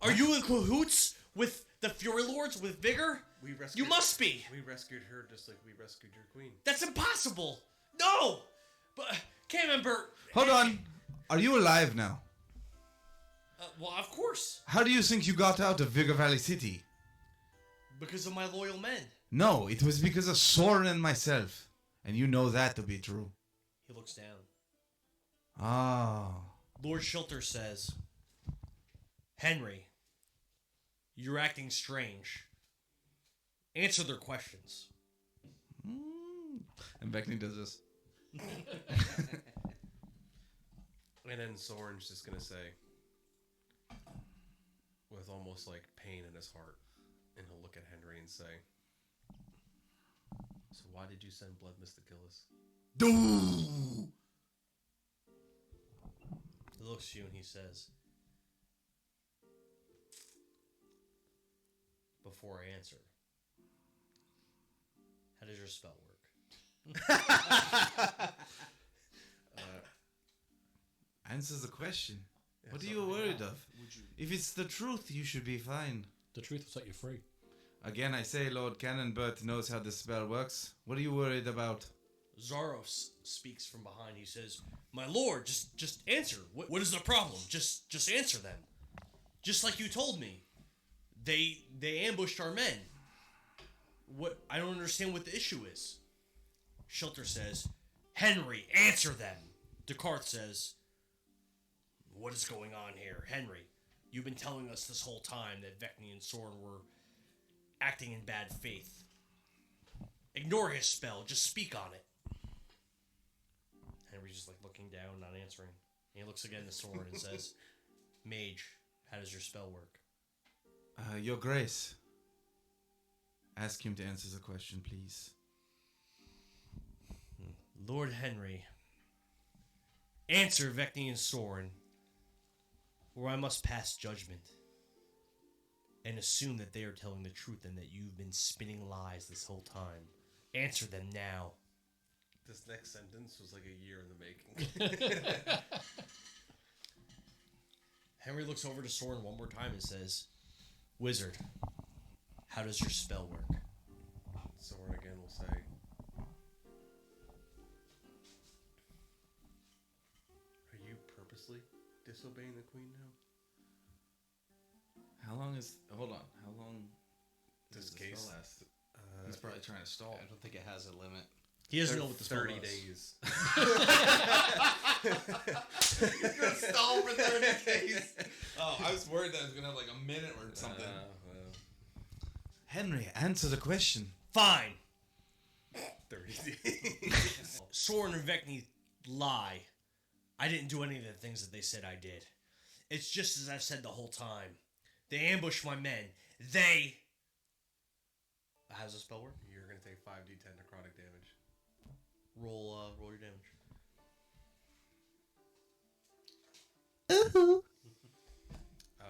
A: Are you in cahoots with the Fury Lords with vigor?
E: We rescued,
A: You must be.
E: We rescued her just like we rescued your queen.
A: That's impossible. No, but Camembert.
B: Hold on. Are you alive now?
A: Well, of course,
B: How do you think you got out of Vigor Valley City?
A: because of my loyal men.
B: No, it was because of Soren and myself. And you know that to be true.
A: He looks down.
B: Ah.
A: Lord Shilter says, Henry, you're acting strange. Answer their questions.
B: And Beckney does this.
E: And then Soren's just gonna say, with almost like pain in his heart, and he'll look at Henry and say, "So why did you send Blood Mist to kill us?"
A: He looks at you and he says, before I answer, how does your spell work?
B: Answers the question.
E: Yeah,
B: What are
E: so-
B: you worried of? If it's the truth, you should be fine.
D: The truth will set you free.
B: Again, I say Lord Cannonbert knows how this spell works. What are you worried about?
A: Zaros speaks from behind. He says, my lord, just answer. What is the problem? Just answer them. Just like you told me. They ambushed our men. What? I don't understand what the issue is. Shilter says, Henry, answer them. Descartes says, what is going on here? Henry, you've been telling us this whole time that Vecni and Soren were acting in bad faith. Ignore his spell. Just speak on it. Henry's just like looking down, not answering. And he looks again at Soren and says, Mage, how does your spell work?
B: Your Grace. Ask him to answer the question, please.
A: Lord Henry, answer Vecni and Soren, or I must pass judgment and assume that they are telling the truth and that you've been spinning lies this whole time. Answer them now.
E: This next sentence was like a year in the making.
A: Henry looks over to Soren one more time and says, Wizard, how does your spell work?
E: Soren again will say, "Are you purposely disobeying the queen now?"
B: How long is... Hold on. How long
E: This
B: does the
E: case?
B: spell last? He's probably trying to stall.
G: I don't think it has a limit.
A: He doesn't know what the spell
E: 30
A: does.
E: days.
B: He's gonna stall for 30 days. Oh, I was worried that it was gonna have like a minute or something. Henry, answer the question.
A: Fine.
E: 30 days.
A: Soren and Vecni lie. I didn't do any of the things that they said I did. It's just as I've said the whole time. They ambushed my men. They... How does the spell work?
E: You're gonna take 5d10 necrotic damage.
A: Roll your damage.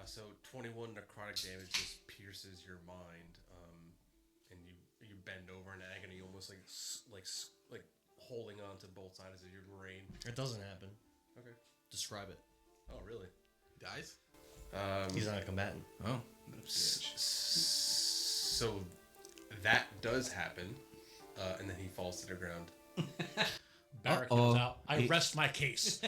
E: So 21 necrotic damage just pierces your mind, and you bend over in agony, almost like holding on to both sides of your brain.
A: It doesn't happen.
E: Okay.
A: Describe it.
E: Oh, really?
B: Dies?
A: He's not a combatant.
B: Oh.
E: So that does happen, and then he falls to the ground.
D: Barrack
B: Uh-oh.
D: comes out. I rest my case.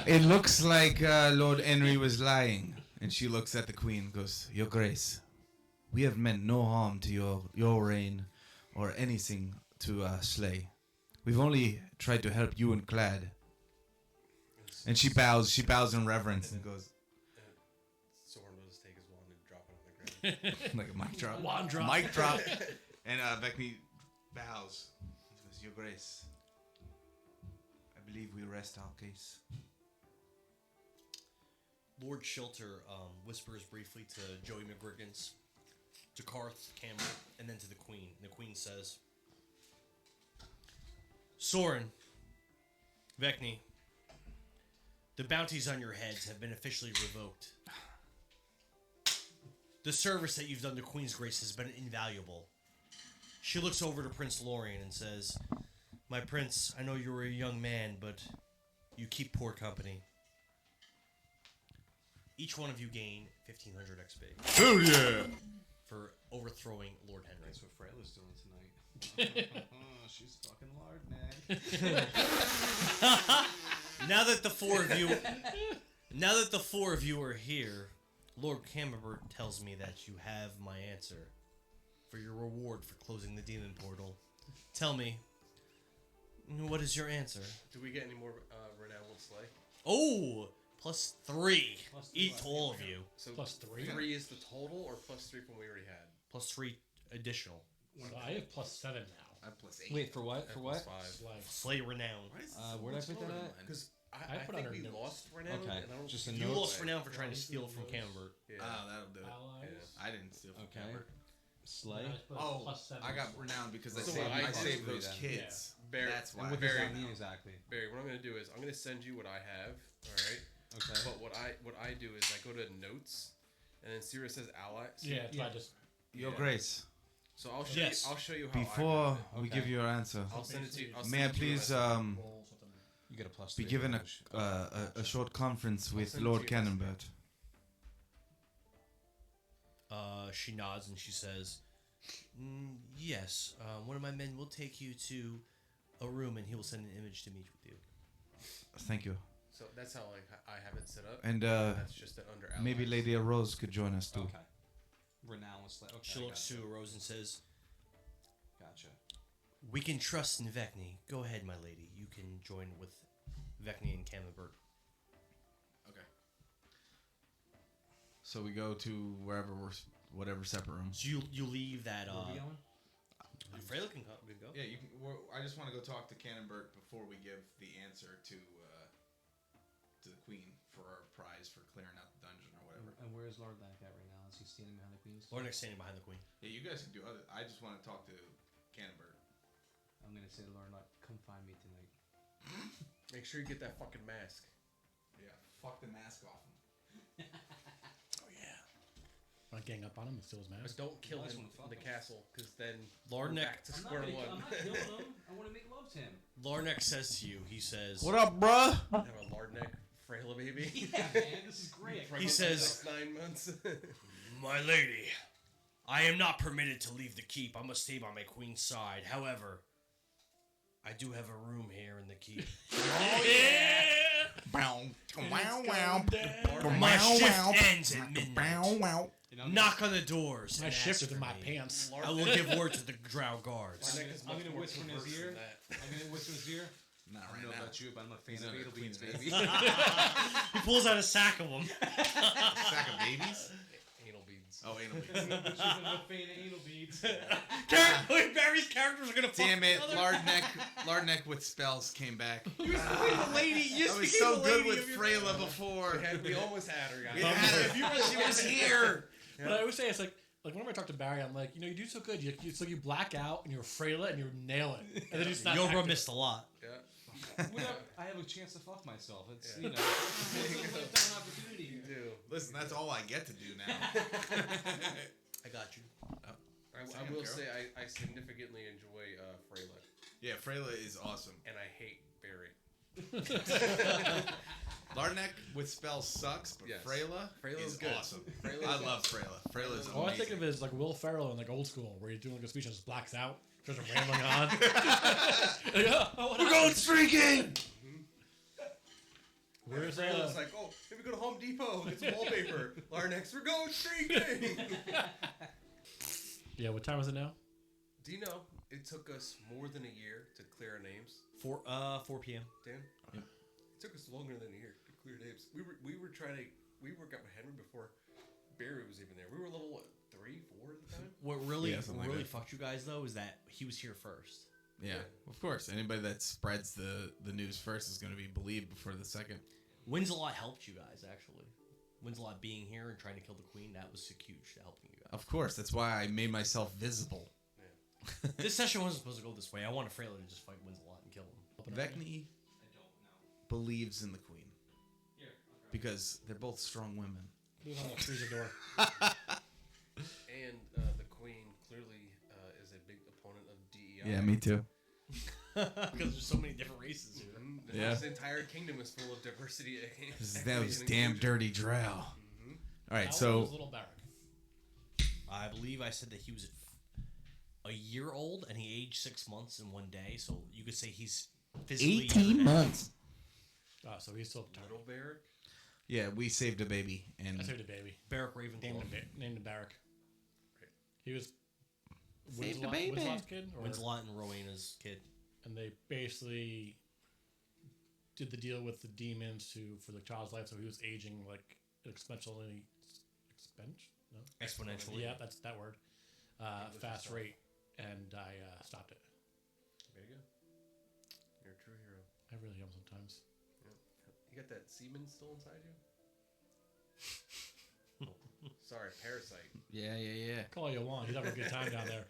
B: It looks like Lord Henry was lying. And she looks at the queen and goes, Your Grace, we have meant no harm to your reign or anything to slay. We've only tried to help you and Clad. And she bows in reverence and goes,
E: Soren will just take his wand and drop it on the ground.
B: like a mic drop.
D: Wand drop.
B: Mic drop. And Beckney bows. He goes, Your Grace, I believe we rest our case.
A: Lord Shilter whispers briefly to Joey McGriggins, to Karth Campbell, and then to the Queen. And the Queen says, Soren, Vecni, the bounties on your heads have been officially revoked. The service that you've done to Queen's Grace has been invaluable. She looks over to Prince Lorien and says, My prince, I know you were a young man, but you keep poor company. Each one of you gain 1,500 XP
B: Hell yeah!
A: for overthrowing Lord Henry.
G: That's what Freyla's doing tonight. She's fucking lard, man.
A: Now that the four of you Now that the four of you are here, Lord Camembert tells me that you have my answer for your reward for closing the demon portal. Tell me, what is your answer?
E: Do we get any more renown with Slay?
A: Oh, +3.
F: Plus three
A: Eat
F: left.
A: to all of you.
E: So
D: +3?
E: 3 is the total, or +3 from what we already had?
A: +3 additional.
D: So I have +7 now.
B: I'm +8.
F: Wait, for what?
E: At
F: For what?
E: +5.
D: Like,
A: Slay renown.
B: Why is
F: Where'd I put that at?
E: Because
D: I
E: I
D: put
E: think
D: under
E: we
D: notes.
E: lost renown.
F: Okay,
E: And I don't
F: just a
E: think
A: You
F: note.
A: lost renown for trying to steal from Camembert.
E: Yeah.
B: Oh, that'll do it.
D: allies.
B: I didn't steal from
F: Okay.
B: Camber.
F: Slay.
D: And I put
B: Oh,
D: +7.
B: I got renowned because I
E: So
B: saved,
E: what I
B: I
E: did-
B: saved those
F: then.
B: kids.
E: Barry,
B: That's why.
F: And what does
E: Barry,
F: that mean exactly?
E: Barry, what I'm gonna do is I'm gonna send you what I have. All right.
F: Okay.
E: But what I do is I go to notes, and then Sierra says ally.
D: Yeah, that's why I just.
B: Your
E: Yeah.
B: Grace,
E: So I'll show
A: Yes.
E: you. I'll show you how.
B: before
E: I have it.
B: we
F: Okay.
B: give you your answer,
E: I'll send it to you. I'll
B: may I
E: send it to you
B: please
E: as a-
D: roll something.
F: You get a +3.
B: be given
F: damage.
B: a short conference with
E: send it
B: Lord
E: to you.
B: Cannonbert?
A: She nods and she says, yes, one of my men will take you to a room and he will send an image to meet with you.
B: Thank you.
E: So that's how like I have it set up.
B: And
E: That's just an under.
B: maybe
E: allies.
B: Lady Rose could join us too.
F: Okay. Renown was Slay. Okay.
A: She looks
F: gotcha.
A: to Rose and says,
F: Gotcha.
A: we can trust in Vecni. Go ahead, my lady. You can join with Vecni and Camembert.
B: Okay. So we go to wherever whatever separate room.
A: So you leave that.
F: Where are we going?
A: Freyla can go.
B: Yeah, you can. I just want to go talk to Cannonbert before we give the answer to the Queen for our prize for clearing out the dungeon or whatever.
F: And where's Lord Lack at right now? Is he standing behind the queens?
A: Lord Nick's standing behind the Queen.
B: Yeah, you guys can do other. I just want to talk to Cannonbert.
F: I'm gonna say to Lord Lack, come find me tonight.
E: Make sure you get that fucking mask.
B: Yeah, fuck the mask off him.
D: Want to gang up on him and steal his
E: But
D: mask?
E: don't kill
F: Nice
E: him
F: one, fuck
E: in the
F: him.
E: castle, because then
A: Lord
E: we're
A: Nick.
E: back to square one.
F: I'm not killing him. I want to make love to him.
A: Lornek says to you, he says,
B: What up, bruh?
E: Have a lard neck Freyla baby.
F: Yeah, man, this is great.
A: He says,
E: 9 months.
A: my lady, I am not permitted to leave the keep. I must stay by my queen's side. However, I do have a room here in the keep.
B: Oh yeah! Bow, wow, wow.
A: My shift ends at midnight.
B: wow.
F: You know,
A: Knock on the doors.
D: My
A: and
D: shift
A: ask
D: is
A: for
D: in my
A: me.
D: pants.
A: I will give word to the drow guards.
E: Lard neck is
F: I'm
E: much
F: gonna
E: more
F: whisper in his
E: perverse
F: ear.
E: than that.
F: I'm gonna whisper in his ear.
B: Not
F: I
B: right
F: don't know
B: now.
F: about you, but I'm a fan
B: He's
F: of
B: not a
F: anal
B: queen
F: beans,
B: of this.
F: baby.
A: He pulls out a sack of them.
B: Sack of babies?
E: Anal beads.
B: Oh, anal beads.
F: I'm a fan of anal beads.
A: Barry's characters are gonna fuck
B: Damn it,
A: each other.
B: Lard neck with spells came back.
A: You used to be the lady. You used
B: I
A: to
B: was
A: be
B: so
A: the
B: good
A: lady
B: with
A: of your-
B: Freyla before.
E: We almost had her, guys.
B: We had her. She was here.
D: But I always say it's like whenever I talk to Barry, I'm like, you do so good. It's like you black out and you're Freyla and you nail it, and then you stop.
A: Yobra
D: acting.
A: missed a lot.
E: Yeah.
F: I have a chance to fuck myself. It's
E: Yeah.
F: you know, it's a lifetime opportunity
E: You
F: here.
E: do.
B: Listen, that's all I get to do now.
A: I got you.
E: I
B: Second,
E: will
B: Carol.
E: say I significantly enjoy Freyla,
B: Yeah, Freyla is awesome.
E: and I hate Barry.
B: Larneck with spells sucks, but
E: Yes.
B: Freyla
E: Freyla's
B: is
E: good.
B: awesome.
E: Freyla's
B: I
E: good.
B: love Freyla. Freyla is
D: All I think
B: amazing.
D: of is like Will Ferrell in like old school, where he's doing like a speech and just blacks out, just rambling on.
B: We're going streaking!
D: Where's
E: Freyla's like, oh, if we go to Home Depot, get some wallpaper. Larnex, we're going streaking.
D: Yeah, what time is it now?
E: Do you know it took us more than a year to clear our names,
A: 4 p.m.
E: Dan?
B: Yep.
E: It took us longer than a year to clear names. We were trying to got with Henry before Barry was even there. We were level what, 3, 4 at the time.
A: What really,
B: Yeah, something like that.
A: fucked you guys though is that he was here first.
B: Yeah, of course. Anybody that spreads the news first is going to be believed before the second.
A: Winsalot helped you guys actually. Winsalot being here and trying to kill the queen, that was huge to helping you guys.
B: Of course, that's why I made myself visible.
A: This session wasn't supposed to go this way. I wanted Freyla to just fight Winsalot and kill him.
B: Vecni believes in the queen because they're both strong women.
D: Who's on the freezer door?
E: And the Queen clearly is a big opponent of DEI.
B: Yeah, me too.
A: Because there's so many different races here.
B: Yeah.
E: This entire kingdom is full of diversity.
B: Those damn dirty drow. All right,
D: How old
B: so
D: is little Barrack?
A: I believe I said that he was a year old and he aged 6 months in one day. So you could say he's physically
B: 18 months.
D: Oh, so he's still
E: Little Barrack.
B: Yeah, we saved a baby, and
D: I saved a baby.
A: Barrack Ravenclaw.
D: Named him Barrack. He was
G: Saved a
D: Winsalot-
G: baby.
D: Winsalot's kid? Or-
A: Winsalot and Rowena's kid.
D: and they basically did the deal with the demons for the child's life, so he was aging like exponentially. No,
A: Exponentially.
D: yeah, that's that word. Fast rate, and I stopped it.
E: There you go. You're a true hero.
D: I really am sometimes.
E: You got that semen still inside you? Sorry, parasite.
G: Yeah.
D: Call all you want. He's having a good time down there.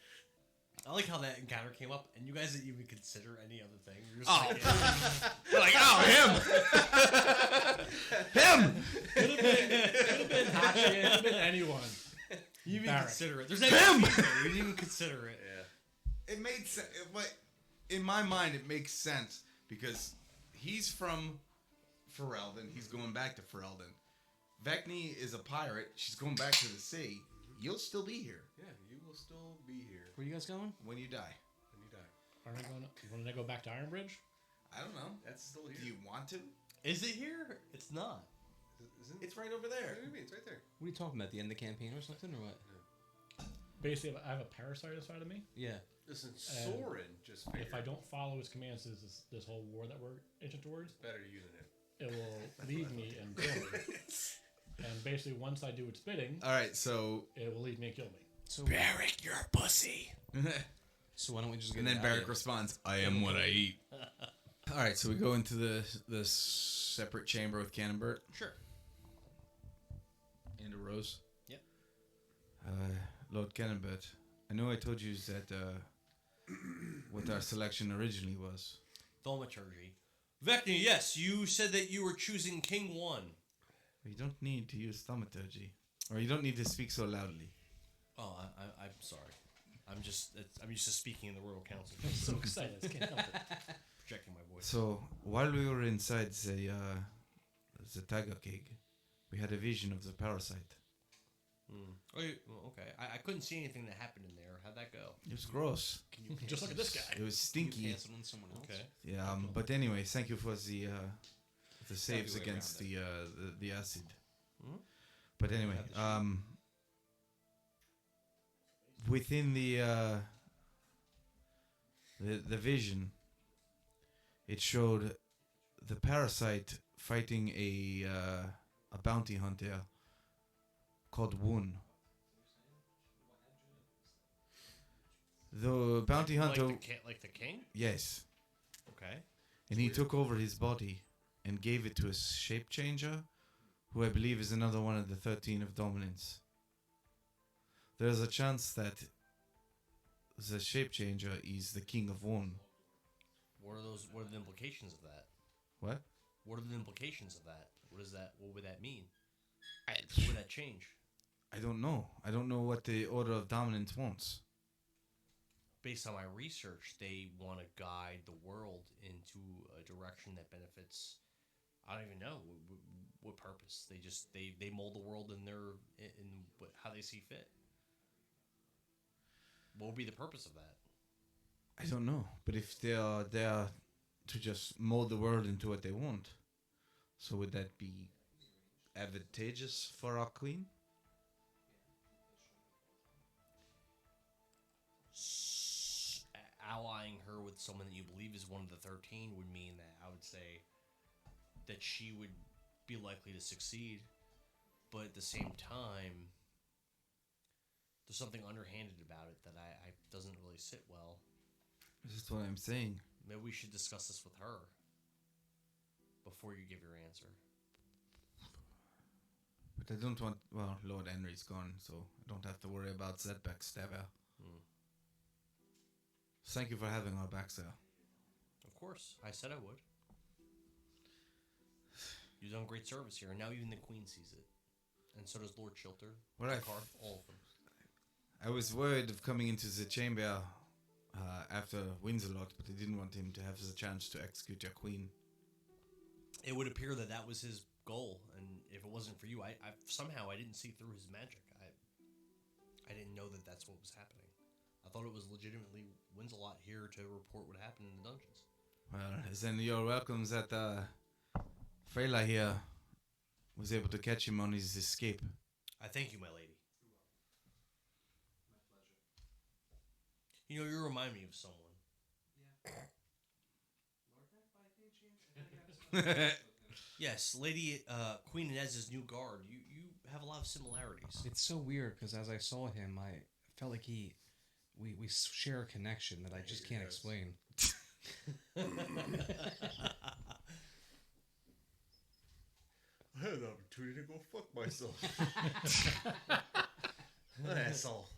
A: I like how that encounter came up, and you guys didn't even consider any other thing. You're just
B: Oh.
A: like, yeah.
B: we're like, oh, him, him.
D: Could have been Hatchet. Could have been anyone.
A: You didn't even
D: Barrack.
A: consider it. There's no reason. You didn't even consider it.
E: Yeah.
B: It made sense. In my mind, it makes sense because he's from Ferelden. He's going back to Ferelden. Vecni is a pirate. She's going back to the sea. You'll still be here
E: Yeah, you will still be here
F: Where you guys going?
B: when you die.
E: when you die.
D: Aren't I going? When I go back to Ironbridge?
B: I don't know.
E: That's still here.
B: Do you want to?
A: Is it here? It's not.
E: Isn't
B: It's right over
E: What
B: there.
E: do you mean? It's right there.
F: What are you talking about? The end of the campaign or something, or what?
D: Basically, I have a parasite inside of me.
F: Yeah.
E: Listen, Soren just figured.
D: If I don't follow his commands, this whole war that we're inching towards,
E: Better using it.
D: it will leave me and kill me. And basically, once I do its bidding,
B: All right, so
D: it will leave me and kill me.
F: So
A: Barrack, you're a pussy.
F: so why don't we just get
B: and then
F: it out of
B: Barrack
F: here?
B: responds, "I am what I eat." All right, so we go into the separate chamber with Cannonbert
A: Sure.
B: and a Rose.
A: Yep.
B: Lord Cannonbert, I know I told you that what our selection originally was.
A: Thaumaturgy. Vecni, yes, you said that you were choosing King 1.
B: You don't need to use thaumaturgy, or you don't need to speak so loudly.
A: Oh, I'm sorry. I'm used to speaking in the Royal Council.
D: I'm so excited. I can't help it.
A: Projecting my voice.
B: So while we were inside the tiger cage, we had a vision of the parasite.
A: Oh, okay. I couldn't see anything that happened in there. How'd that go?
B: It was gross.
A: Can you
D: Just look at this guy.
B: It was
F: You
B: stinky.
F: cancel on someone else.
A: Okay.
B: Yeah. But anyway, thank you for the saves
F: way
B: against
F: around
B: the acid.
A: Mhm.
B: But anyway, within the vision, it showed the parasite fighting a bounty hunter called Woon. The bounty hunter,
A: Like the king?
B: yes,
A: Okay.
B: and he took over his body and gave it to a shape changer, who I believe is another one of the 13 of dominance. There's a chance that the shape changer is the king of Woon.
A: What are the implications of that?
B: What?
A: What are the implications of that? What would that mean? What would that change?
B: I don't know. I don't know what the Order of Dominance wants.
A: Based on my research, they want to guide the world into a direction that benefits. I don't even know what purpose. They mold the world in how they see fit. What would be the purpose of that?
B: I don't know. But if they are there to just mold the world into what they want, so would that be advantageous for our queen?
A: Allying her with someone that you believe is one of the 13 would mean that I would say that she would be likely to succeed, but at the same time, there's something underhanded about it that I doesn't really sit well.
B: This is what I'm saying.
A: Maybe we should discuss this with her before you give your answer.
B: But I don't want... Well, Lord Henry's gone, so I don't have to worry about that backstabber. Thank you for having our back, sir.
A: Of course, I said I would. You've done great service here, and now even the Queen sees it, and so does Lord Chilter,
B: Well,
A: Karth, all of them.
B: I was worried of coming into the chamber after Winsalot, but I didn't want him to have the chance to execute your queen.
A: It would appear that that was his goal, and if it wasn't for you, I somehow I didn't see through his magic. I didn't know that that's what was happening. I thought it was legitimately Winsalot here to report what happened in the dungeons.
B: Well, then you're welcome that Freyla here was able to catch him on his escape.
A: I thank you, my lady. You know, you remind me of someone. Yes, Lady Queen Inez's new guard. You have a lot of similarities.
F: It's so weird because as I saw him, I felt like we share a connection that I just can't explain.
E: I had an opportunity to go fuck myself. Asshole.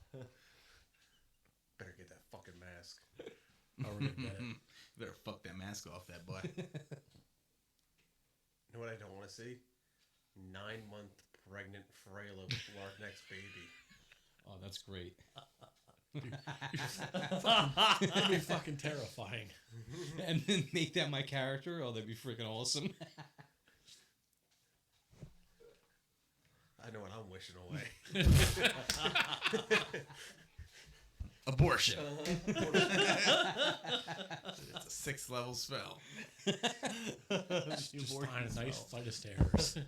E: Better get that fucking mask.
D: I'll read that.
B: Better fuck that mask off, that boy.
E: You know what I don't want to see? 9-month pregnant Freyla with next baby.
F: Oh, that's great.
D: That'd be fucking terrifying.
F: And then make that my character? Oh, that'd be freaking awesome.
E: I know what I'm wishing away.
B: Abortion. It's a 6th level spell.
D: Just find a nice flight of stairs.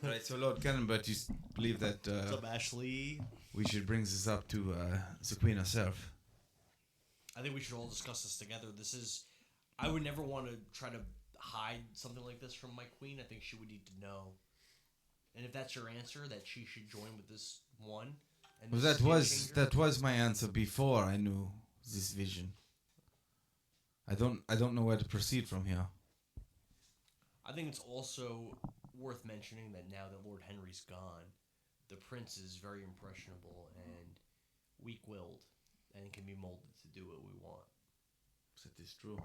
B: Alright, so Lord Cannonbert, you believe that
A: What's up, Ashley?
B: we should bring this up to the Queen herself?
A: I think we should all discuss this together. I would never want to try to hide something like this from my queen. I think she would need to know. And if that's your answer, that she should join with this one. And
B: Well,
A: this
B: that
A: game changer,
B: was my answer before I knew this vision. I don't know where to proceed from here.
A: I think it's also worth mentioning that now that Lord Henry's gone, the prince is very impressionable and weak-willed, and can be molded to do what we want.
B: That is true.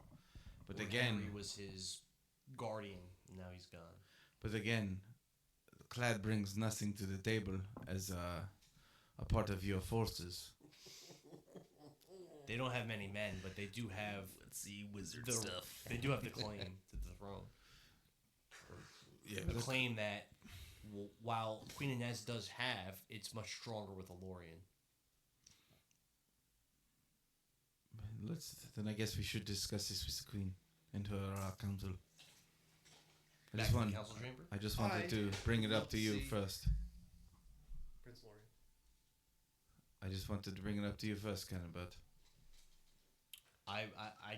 B: But
A: Lord
B: again,
A: Henry was his guardian, and now he's gone.
B: But again, Clad brings nothing to the table as a part of your forces.
A: They don't have many men, but they do have
C: wizard
A: They do have the claim to the throne.
B: Yeah,
A: The claim that while Queen Inez does have, it's much stronger with a Lorien.
B: Then I guess we should discuss this with the Queen and her council.
A: Back in the council chamber?
B: I just wanted to bring it up to you first.
E: Prince Lorien.
B: I just wanted to bring it up to you first, Cannonbert.
A: I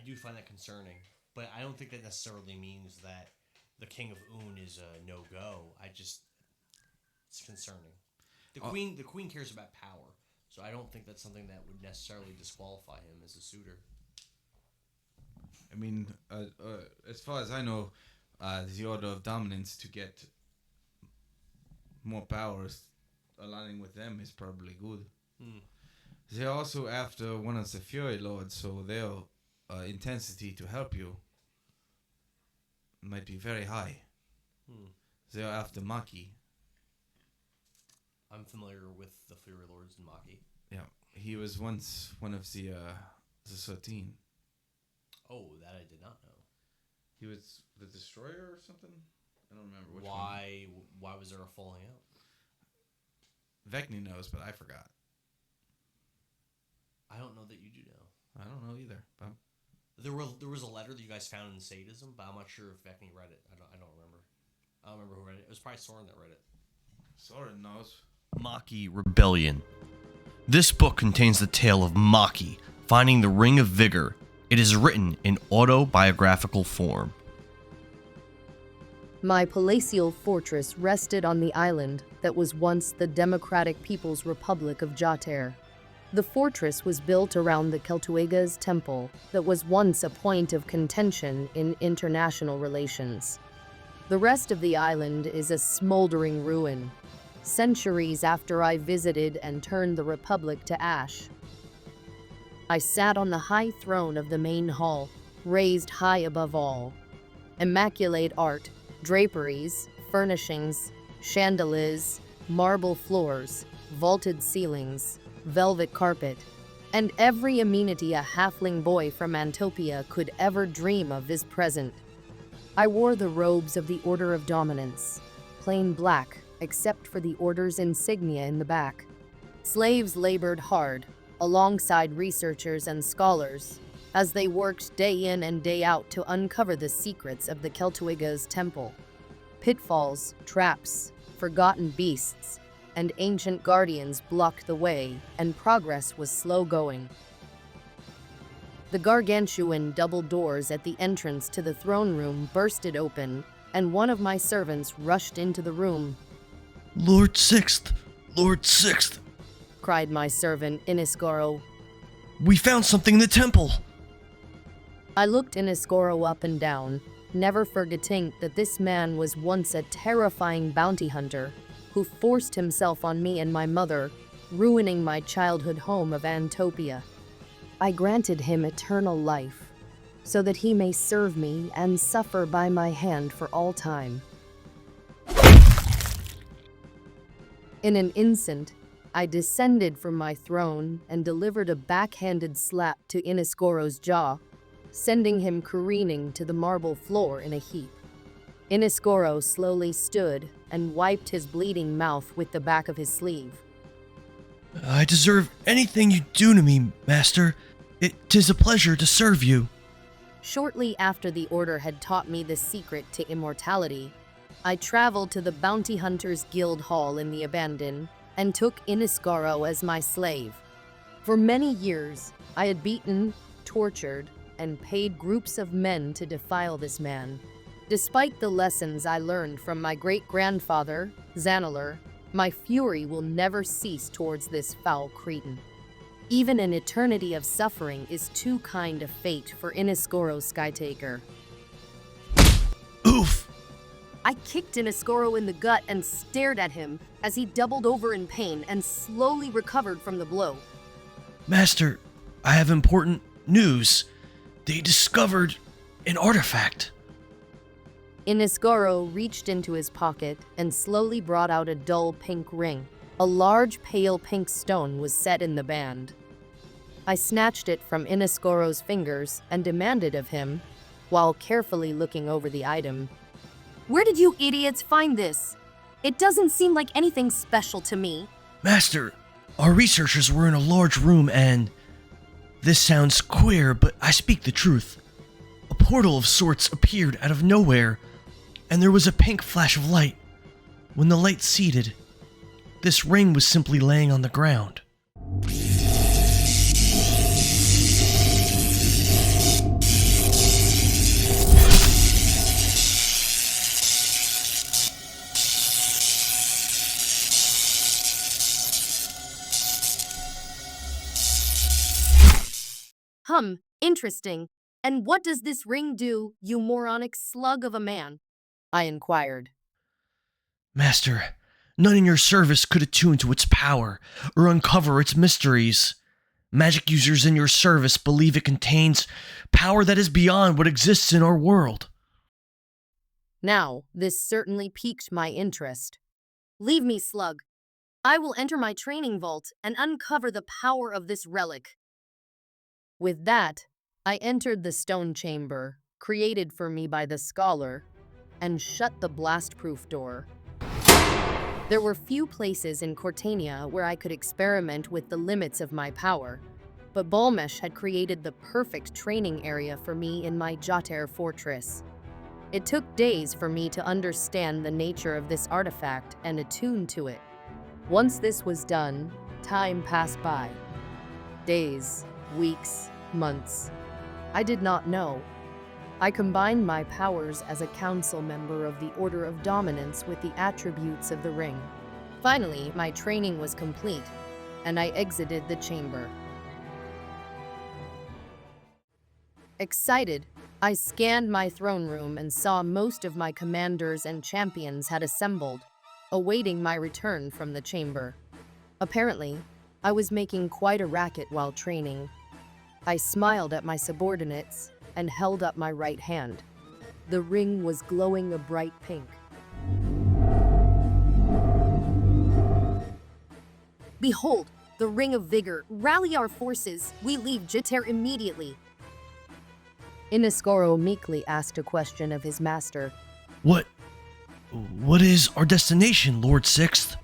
A: do find that concerning, but I don't think that necessarily means that the King of Un is a no-go. It's concerning. The Queen cares about power, so I don't think that's something that would necessarily disqualify him as a suitor.
B: I mean, as far as I know, the Order of Dominance to get more powers aligning with them is probably good. They're also after one of the Fury Lords, so their intensity to help you might be very high. They're after Maki.
A: I'm familiar with the Fury Lords and Maki.
B: Yeah, he was once one of the 13.
A: Oh, that I did not know.
B: He was the Destroyer or something? I don't remember which one.
A: Why was there a falling out?
B: Vecni knows, but I forgot.
A: I don't know that you do know.
B: I don't know either. But
A: There was a letter that you guys found in Sadism, but I'm not sure if Vecni read it. I don't remember. I don't remember who read it. It was probably Soren that read it.
B: Soren knows.
C: Maki Rebellion. This book contains the tale of Maki finding the Ring of Vigor. It is written in autobiographical form.
H: My palatial fortress rested on the island that was once the Democratic People's Republic of Jater. The fortress was built around the Keltuega's temple that was once a point of contention in international relations. The rest of the island is a smoldering ruin, centuries after I visited and turned the Republic to ash. I sat on the high throne of the main hall, raised high above all. Immaculate art, draperies, furnishings, chandeliers, marble floors, vaulted ceilings, velvet carpet, and every amenity a halfling boy from Antopia could ever dream of is present. I wore the robes of the Order of Dominance, plain black, except for the Order's insignia in the back. Slaves labored hard, alongside researchers and scholars, as they worked day in and day out to uncover the secrets of the Keltuega's temple. Pitfalls, traps, forgotten beasts, and ancient guardians blocked the way, and progress was slow going. The gargantuan double doors at the entrance to the throne room bursted open, and one of my servants rushed into the room.
A: Lord Sixth! Lord Sixth!
H: Cried my servant, Inisgoro.
A: We found something in the temple!
H: I looked Inisgoro up and down, never forgetting that this man was once a terrifying bounty hunter who forced himself on me and my mother, ruining my childhood home of Antopia. I granted him eternal life, so that he may serve me and suffer by my hand for all time. In an instant, I descended from my throne and delivered a backhanded slap to Inisgoro's jaw, sending him careening to the marble floor in a heap. Inisgoro slowly stood and wiped his bleeding mouth with the back of his sleeve.
A: I deserve anything you do to me, Master. 'Tis a pleasure to serve you.
H: Shortly after the Order had taught me the secret to immortality, I traveled to the Bounty Hunters Guild Hall in the Abandon and took Inisgoro as my slave. For many years, I had beaten, tortured, and paid groups of men to defile this man. Despite the lessons I learned from my great-grandfather, Xanalar, my fury will never cease towards this foul cretin. Even an eternity of suffering is too kind a fate for Inisgoro Skytaker.
A: Oof!
H: I kicked Inisgoro in the gut and stared at him as he doubled over in pain and slowly recovered from the blow.
A: Master, I have important news. They discovered an artifact.
H: Inisgoro reached into his pocket and slowly brought out a dull pink ring. A large pale pink stone was set in the band. I snatched it from Inisgoro's fingers and demanded of him, while carefully looking over the item, "Where did you idiots find this? It doesn't seem like anything special to me."
A: Master, our researchers were in a large room and... This sounds queer, but I speak the truth. A portal of sorts appeared out of nowhere, and there was a pink flash of light. When the light receded, this ring was simply laying on the ground.
H: Interesting. And what does this ring do, you moronic slug of a man? I inquired.
A: Master, none in your service could attune to its power or uncover its mysteries. Magic users in your service believe it contains power that is beyond what exists in our world.
H: Now, this certainly piqued my interest. Leave me, slug. I will enter my training vault and uncover the power of this relic. With that, I entered the stone chamber, created for me by the scholar, and shut the blast-proof door. There were few places in Cortania where I could experiment with the limits of my power, but Balmesh had created the perfect training area for me in my Jotair fortress. It took days for me to understand the nature of this artifact and attune to it. Once this was done, time passed by. Days, weeks, months. I did not know. I combined my powers as a council member of the Order of Dominance with the attributes of the ring. Finally, my training was complete, and I exited the chamber. Excited, I scanned my throne room and saw most of my commanders and champions had assembled, awaiting my return from the chamber. Apparently, I was making quite a racket while training. I smiled at my subordinates and held up my right hand. The ring was glowing a bright pink. Behold, the Ring of Vigor. Rally our forces. We leave Jotair immediately. Inisgoro meekly asked a question of his master.
A: What is our destination, Lord Sixth?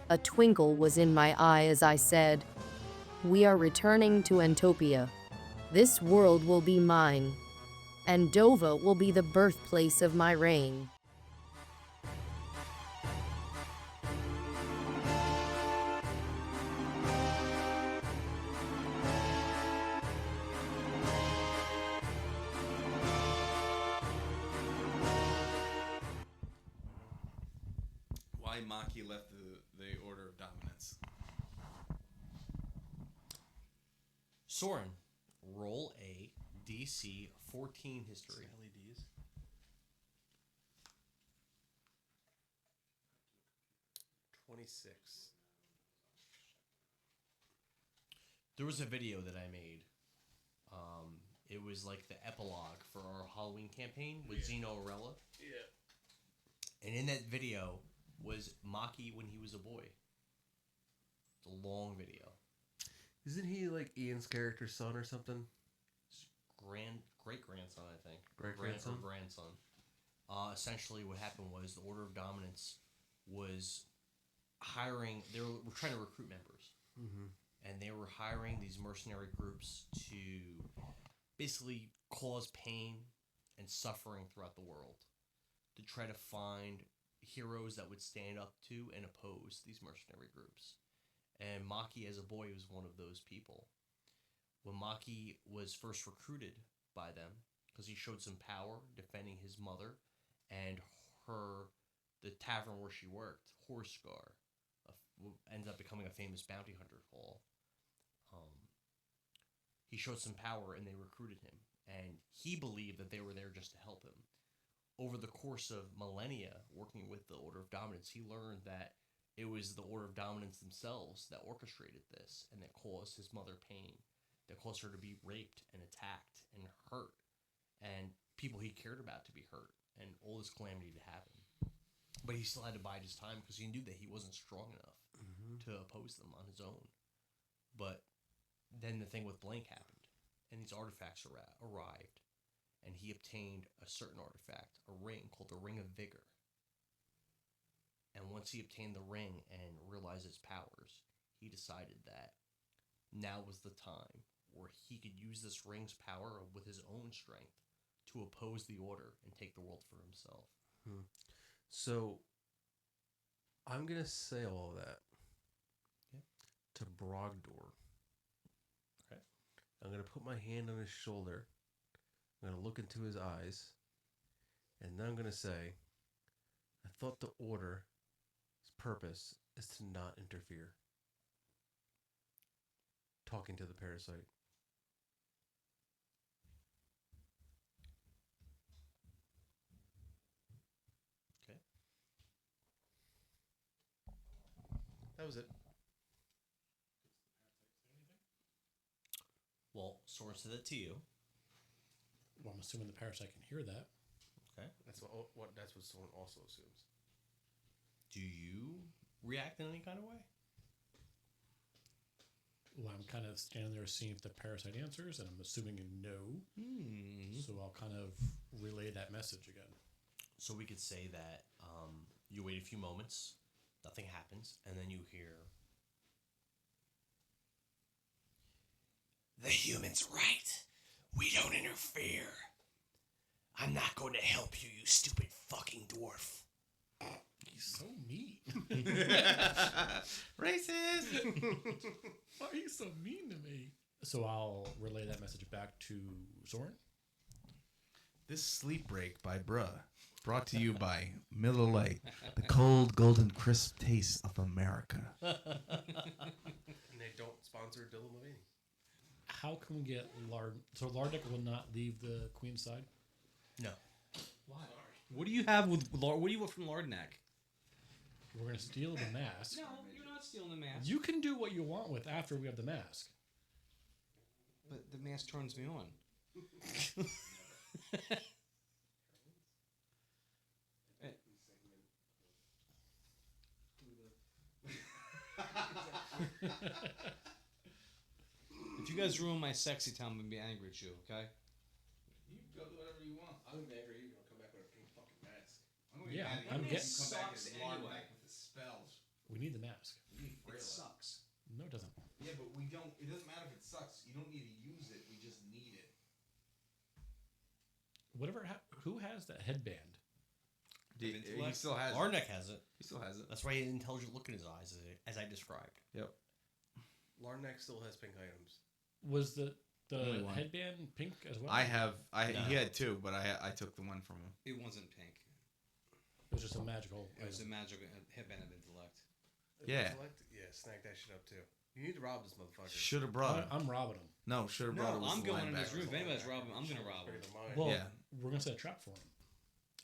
H: A twinkle was in my eye as I said, "We are returning to Antopia. This world will be mine, and Dovah will be the birthplace of my reign."
B: why Maki left the Order of Dominance.
A: Soren, roll a DC 14 history.
E: LEDs. 26.
A: There was a video that I made. It was like the epilogue for our Halloween campaign with Zeno Arella.
E: Yeah.
A: And in that video was Maki when he was a boy. It's a long video.
E: Isn't he like Ian's character's son or something?
A: Great grandson, I think.
E: Great-grandson?
A: Or grandson. Essentially, what happened was the Order of Dominance was hiring. They were trying to recruit members, and they were hiring these mercenary groups to basically cause pain and suffering throughout the world to try to find heroes that would stand up to and oppose these mercenary groups. And Maki, as a boy, was one of those people. When Maki was first recruited by them, because he showed some power defending his mother and the tavern where she worked, Horsegar, ended up becoming a famous bounty hunter hall. He showed some power and they recruited him. And he believed that they were there just to help him. Over the course of millennia, working with the Order of Dominance, he learned that it was the Order of Dominance themselves that orchestrated this and that caused his mother pain, that caused her to be raped and attacked and hurt, and people he cared about to be hurt, and all this calamity to happen. But he still had to bide his time because he knew that he wasn't strong enough to oppose them on his own. But then the thing with Blank happened, and these artifacts arrived, and he obtained a certain artifact, a ring called the Ring of Vigor. And once he obtained the ring and realized its powers, he decided that now was the time where he could use this ring's power with his own strength to oppose the Order and take the world for himself.
E: So, I'm going to say all that to Brogdor.
A: Okay.
E: I'm going to put my hand on his shoulder. I'm going to look into his eyes. And then I'm going to say, I thought the Order's purpose is to not interfere. Talking to the parasite.
A: Okay.
E: That was it.
A: Well, Soren said that to you.
D: Well, I'm assuming the parasite can hear that.
A: Okay.
E: That's what someone also assumes.
A: Do you react in any kind of way?
D: Well, I'm kind of standing there seeing if the parasite answers, and I'm assuming a no. So I'll kind of relay that message again.
A: So we could say that you wait a few moments, nothing happens, and then you hear,
C: The human's right. We don't interfere. I'm not going to help you, you stupid fucking dwarf.
D: He's so mean.
B: Racist!
D: Why are you so mean to me? So I'll relay that message back to Soren.
B: This sleep break by Bruh, brought to you by Miller Lite, the cold, golden, crisp taste of America.
E: And they don't sponsor Dylan Mulvaney.
D: How can we get Lard? So Lardic will not leave the Queen's side?
A: no.
F: Why? What do you have with What do you want from Lardnak?
D: We're going to steal the mask.
F: No, you're not stealing the mask.
D: You can do what you want with after we have the mask.
F: But the mask turns me on. If you guys ruin my sexy time, I'm gonna be angry at you, okay?
B: You go do whatever you want.
E: I'm gonna be angry. You're gonna come back with a pink fucking mask.
D: Yeah, I'm getting.
B: You come back
F: sucks
B: and lard
F: anyway.
B: back with the spells.
D: We need the mask.
B: You need
F: It
B: Freyla.
F: sucks.
D: No, it doesn't.
B: Yeah, but we don't. It doesn't matter if it sucks. You don't need to use it. We just need it.
D: Whatever. Who has that headband?
B: He still has
A: Arnek has it.
B: He still has it.
A: That's why he had an intelligent look in his eyes, as I described.
B: Yep.
E: Larnak still has pink items.
D: Was the
B: Only one.
D: headband pink as well?
B: I have.
A: No.
B: He had two, but I took the one from him.
F: It wasn't pink.
D: It was just a magical.
F: It was a
D: item.
F: magical headband of intellect.
B: Yeah.
E: Yeah, snag that shit up too. You need to rob this motherfucker.
B: Should have brought him.
D: I'm robbing him.
B: No, should have
F: No,
B: brought him.
F: I'm going in this room. If anybody's robbing, I'm gonna rob him.
D: Well,
B: Yeah.
D: we're gonna set a trap for him.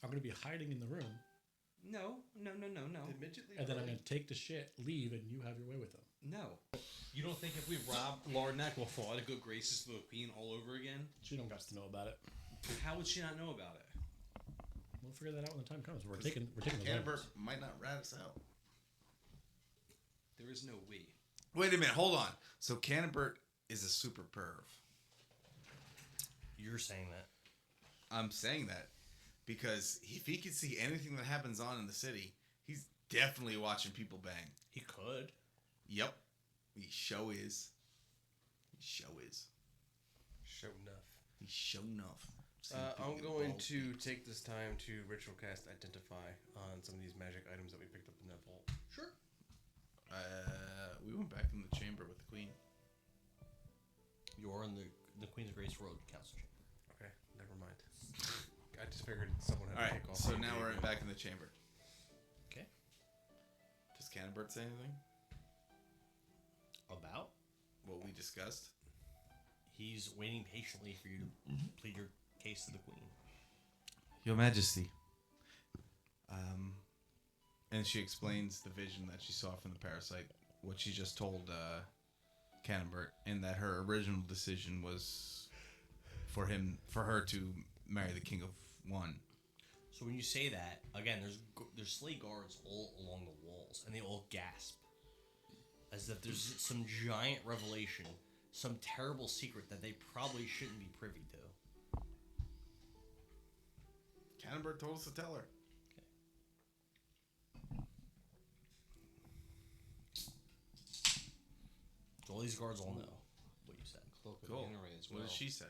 D: I'm gonna be hiding in the room,
F: No.
D: and then I'm gonna take the shit, leave, and you have your way with him.
F: No. You don't think if we rob Larnack, we'll fall out of good graces for the queen all over again?
D: She don't got to know about it.
F: How would she not know about it?
D: We'll figure that out when the time comes. We're taking the
B: Canterbury
D: items.
B: might not rat us out.
F: There is no we.
B: Wait a minute, hold on. So Cannonbert is a super perv.
A: You're saying that.
B: I'm saying that because if he could see anything that happens on in the city, he's definitely watching people bang.
A: He could.
B: Yep. He show is. He show is.
E: Show enough.
B: He show enough.
E: I'm going to take this time to ritual cast Identify on some of these magic items that we picked up in that vault.
A: Sure.
B: We went back in the chamber with the queen.
A: You're in the Queen's Grace Road Council Chamber.
E: Okay, never mind. I just figured someone had
B: All
E: to
B: right,
E: take off.
B: so now we're back in the chamber.
A: Okay.
B: Does Cannonbert say anything?
A: About?
B: What we discussed?
A: He's waiting patiently for you to plead your case to the Queen.
B: Your Majesty. And she explains the vision that she saw from the parasite, what she just told Cannonbert, and that her original decision was for her to marry the King of One.
A: So when you say that, again, there's sleigh guards all along the walls, and they all gasp, as if there's some giant revelation, some terrible secret that they probably shouldn't be privy to.
B: Cannonbert told us to tell her.
A: So all these guards all know what you said.
F: Cloak of
B: Cool.
F: Inneray as
B: What
F: well.
B: does she say?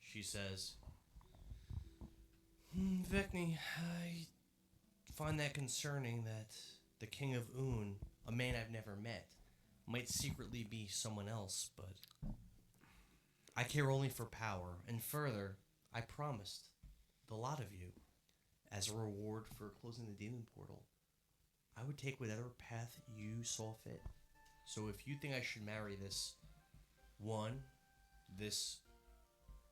A: She says, Vecni, I find that concerning that the King of Un, a man I've never met, might secretly be someone else, but I care only for power, and further, I promised the lot of you, as a reward for closing the demon portal, I would take whatever path you saw fit. So if you think I should marry this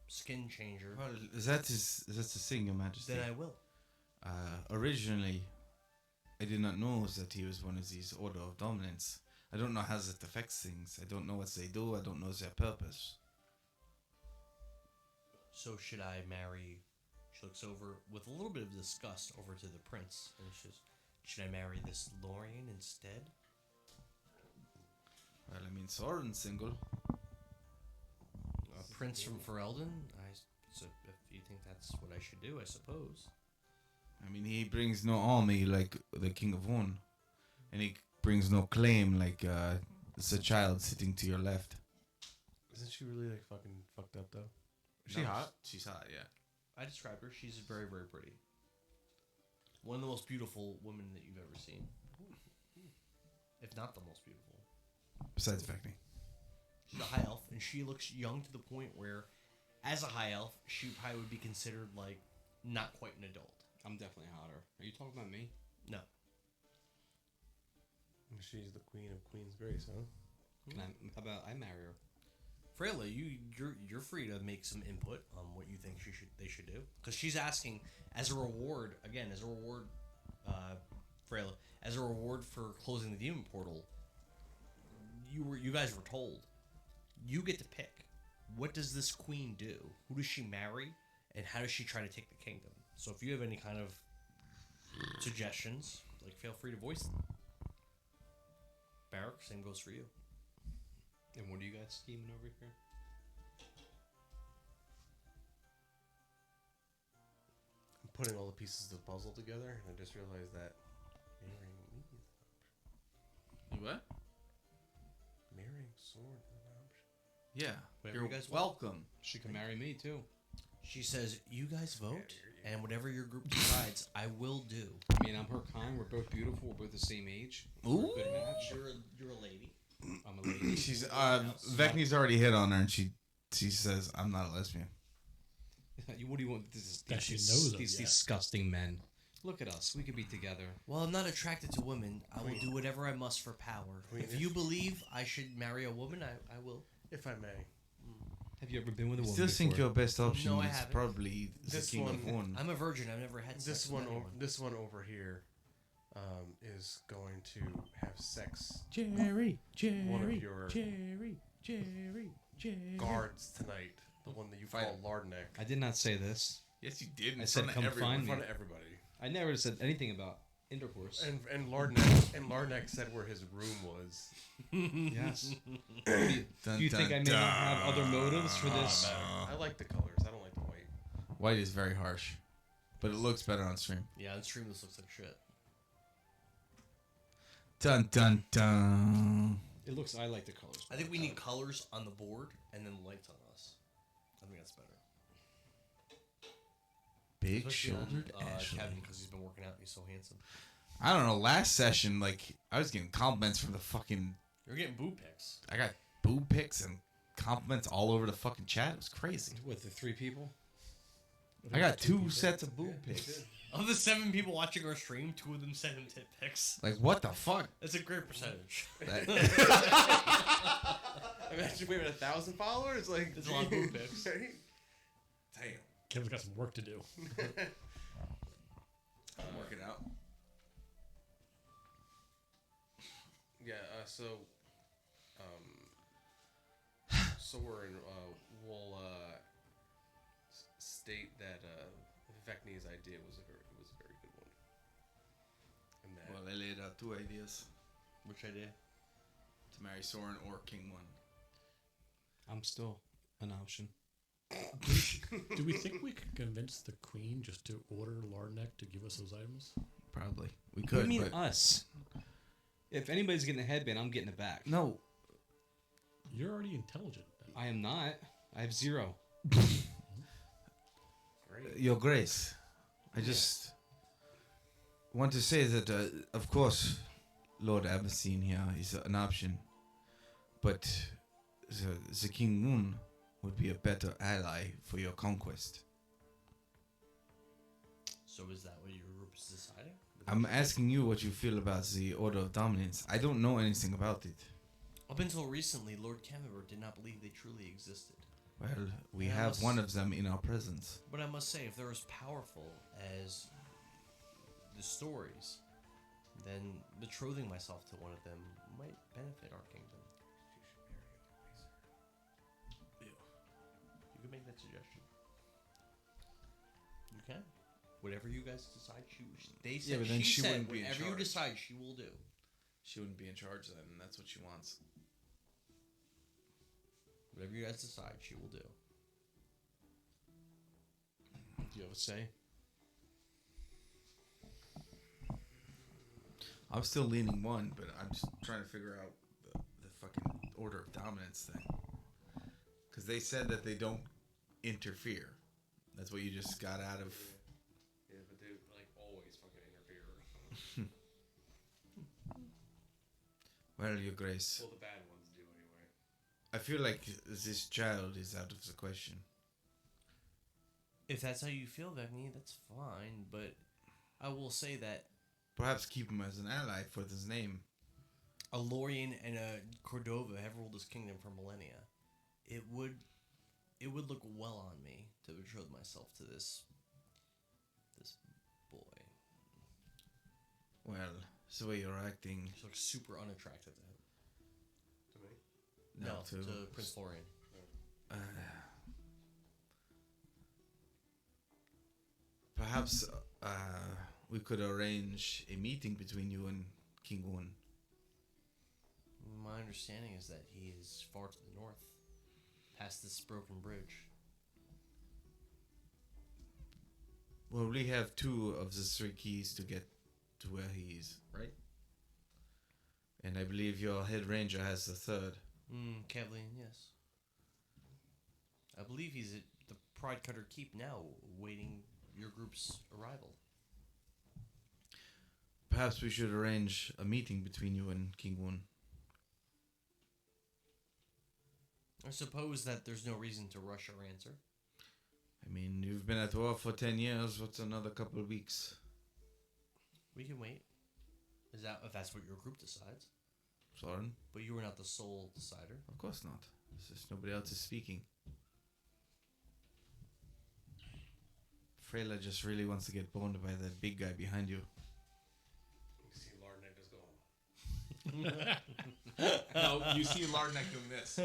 A: skin changer,
B: Well, that is the thing, Your Majesty.
A: then I will.
B: Originally, I did not know that he was one of these Order of Dominance. I don't know how that affects things. I don't know what they do. I don't know their purpose.
A: So should I marry? She looks over with a little bit of disgust over to the prince, and she says, "Should I marry this Lorien instead?"
B: Well, I mean, Soren single.
A: A prince from Ferelden? So if you think that's what I should do, I suppose.
B: I mean, he brings no army like the King of One. And he brings no claim like it's a child sitting to your left.
E: Isn't she really like fucking fucked up though? Is she
B: No,
E: hot?
B: She's hot, yeah.
A: I described her. She's very, very pretty. One of the most beautiful women that you've ever seen. If not the most beautiful.
B: Besides Vecni.
A: She's a high elf, and she looks young to the point where, as a high elf, she probably would be considered, like, not quite an adult.
F: I'm definitely hotter. Are you talking about me?
A: No.
E: She's the queen of Queen's Grace, huh?
F: How about I marry her?
A: Freyla, you're free to make some input on what you think they should do, because she's asking as a reward Freyla, as a reward for closing the demon portal. You guys were told you get to pick. What does this queen do? Who does she marry, and how does she try to take the kingdom? So if you have any kind of suggestions, like, feel free to voice them. Barak, same goes for you.
F: And what are you guys scheming over here?
E: I'm putting all the pieces of the puzzle together, and I just realized that marrying me is an option.
B: You what?
E: Marrying Sword is an option.
B: Yeah.
A: Whatever
B: You're
A: you guys want.
B: welcome.
F: She can marry me too.
A: She says, "You guys vote, and whatever your group decides, I will do."
F: I mean, I'm her kind. We're both beautiful. We're both the same age. We're
B: Ooh.
F: a good match.
A: You're a lady.
F: I'm a lady.
B: She's Vecni's already hit on her, and she says, "I'm not a lesbian."
F: What do you want? These
D: That she knows of,
F: these
D: yeah.
F: disgusting men. Look at us. We could be together.
A: Well, I'm not attracted to women. I will do whatever I must for power.
E: Queen,
A: If you believe I should marry a woman, I will.
E: If I may.
F: Have you ever been with a
B: I
F: woman
B: still think
F: before?
B: your best option
A: No, I
B: is
A: haven't.
B: probably the
E: This
B: King of
E: one-
B: One.
A: I'm a virgin. I've never had sex
E: This
A: with
E: one,
A: anyone.
E: this one over here, is going to have sex
D: Jerry,
E: one of
D: Jerry,
E: your
D: Jerry, Jerry, Jerry.
E: guards tonight. The one that you
B: Fight
E: call
B: him.
E: Lardneck.
F: I did not say this.
B: Yes, you did.
F: I said come
E: In
F: find me.
E: front of everybody.
F: I never said anything about intercourse.
E: And Lardneck said where his room was.
F: Yes. Do you think I may not have other motives for this?
E: I like the colors. I don't like the white.
B: White is very harsh, but it looks better on stream.
A: Yeah, on stream this looks like shit.
B: Dun dun dun.
F: It looks. I like the colors.
A: I think we need colors on the board and then lights on us. I think that's better.
B: Big
A: Especially on,
B: shouldered Ashley.
A: Kevin, because he's been working out. He's so handsome.
B: I don't know. Last session, like I was getting compliments from the fucking.
A: You're getting boob pics.
B: I got boob pics and compliments all over the fucking chat. It was crazy.
F: With the 3 people.
B: I got 2 sets of boob pics.
A: Of the 7 people watching our stream, 2 of them sent him tit pics.
B: Like what the fuck?
A: That's a great percentage.
B: That-
E: Imagine we had 1,000 followers. Like,
A: There's a lot of boob pics.
E: Right?
B: Damn.
D: Kevin's got some work to do.
B: I'm working out.
E: Yeah. So we're in. We'll state that Vecni's idea was a very good one. And that
B: Well, I laid out 2 ideas
A: Which idea?
B: to marry Soren or King One.
F: I'm still an option.
D: Do we think we could convince the queen just to order Lardneck to give us those items?
B: Probably we
F: What do
B: could.
F: you mean
B: but
F: us? If anybody's getting a headband, I'm getting it back.
B: no,
D: You're already intelligent.
F: I am not. I have 0.
B: Your Grace. I just want to say that, of course, Lord Abbassine here is an option, but the King Moon would be a better ally for your conquest.
A: So is that what your group is deciding?
B: I'm asking you what you feel about the Order of Dominance. I don't know anything about it.
A: Up until recently, Lord Camembert did not believe they truly existed.
B: Well, we
A: Yeah,
B: have
A: let's-
B: one of them in our presence.
A: But I must say, if they're as powerful as the stories, then betrothing myself to one of them might benefit our kingdom. You can make that suggestion. You can. Whatever you guys decide, they said.
B: Yeah, but then she
A: said,
B: wouldn't be in
A: whatever you
B: charge.
A: decide, she will do.
B: She wouldn't be in charge then, and that's what she wants.
A: Whatever you guys decide, she will do.
F: Do you have a say?
B: I'm still leaning one, but I'm just trying to figure out the fucking Order of Dominance thing. Because they said that they don't interfere. That's what you just got out of.
E: Yeah, but they like always fucking interfere.
B: Well, Your Grace,
E: Well, the bad ones do anyway.
B: I feel like this child is out of the question.
A: If that's how you feel, Vecni, that's fine. But I will say that
B: Perhaps keep him as an ally for his name.
A: a Lorien and a Cordova have ruled this kingdom for millennia. It would look well on me to betroth myself to this boy.
B: Well, the way you're acting.
A: She looks super unattractive to him.
E: To me?
A: No,
B: to
A: to Prince Lorien.
B: Perhaps we could arrange a meeting between you and King One.
A: My understanding is that he is far to the north, past this broken bridge.
B: Well, we have 2 of the 3 keys to get to where he is, right? And I believe your head ranger has the 3rd.
A: Kevlin, yes. I believe he's at the Pride Cutter Keep now, waiting your group's arrival.
B: Perhaps we should arrange a meeting between you and King One.
A: I suppose that there's no reason to rush our answer.
B: I mean, you've been at war for 10 years. What's another couple of weeks?
A: We can wait. Is that if that's what your group decides?
B: Soren?
A: But you were not the sole decider.
B: Of course not. It's just nobody else is speaking. Freyla just really wants to get boned by that big guy behind you.
E: You see Lardneck just go.
B: No, you see Lardneck doing this.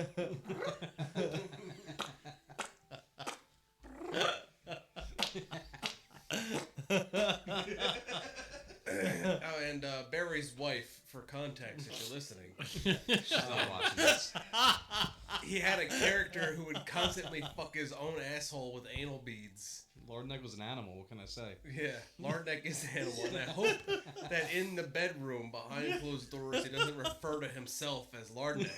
E: Oh, and Barry's wife, for context, if you're listening,
F: She's not watching this.
E: he had a character who would constantly fuck his own asshole with anal beads.
F: Lordneck was an animal. What can I say?
E: Yeah, Lardneck is the animal, and I hope that in the bedroom behind closed doors he doesn't refer to himself as Lardneck.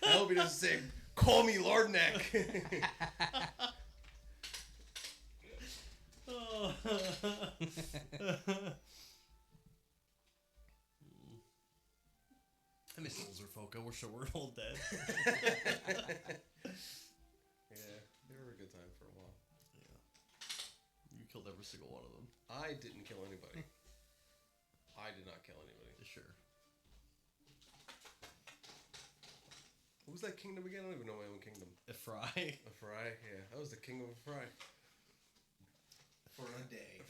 E: I hope he doesn't say, "Call me Lardneck."
A: I miss older folk. I wish I were all dead.
E: Yeah, they were a good time for a while.
A: You killed every single one of them.
E: I didn't kill anybody. I did not kill anybody.
A: Sure.
E: What was that kingdom again? I don't even know my own kingdom.
A: A fry.
E: A fry? Yeah, that was the king of a fry.
B: For a day.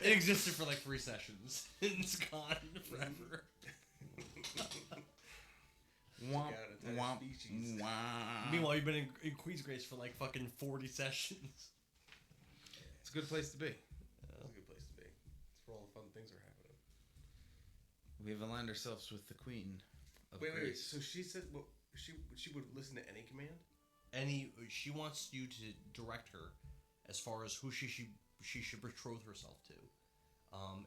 A: It existed for like 3 sessions. It's gone forever.
B: Womp,
E: Took out entire
B: womp,
E: species.
B: womp.
A: Meanwhile, you've been in Queen's Grace for like fucking 40 sessions.
B: It's a good place to be.
E: It's a good place to be. It's where all the fun things are happening.
B: We've aligned ourselves with the Queen of
E: Wait.
B: Grace.
E: So she said she would listen to any command?
A: She wants you to direct her as far as who she should betroth herself to,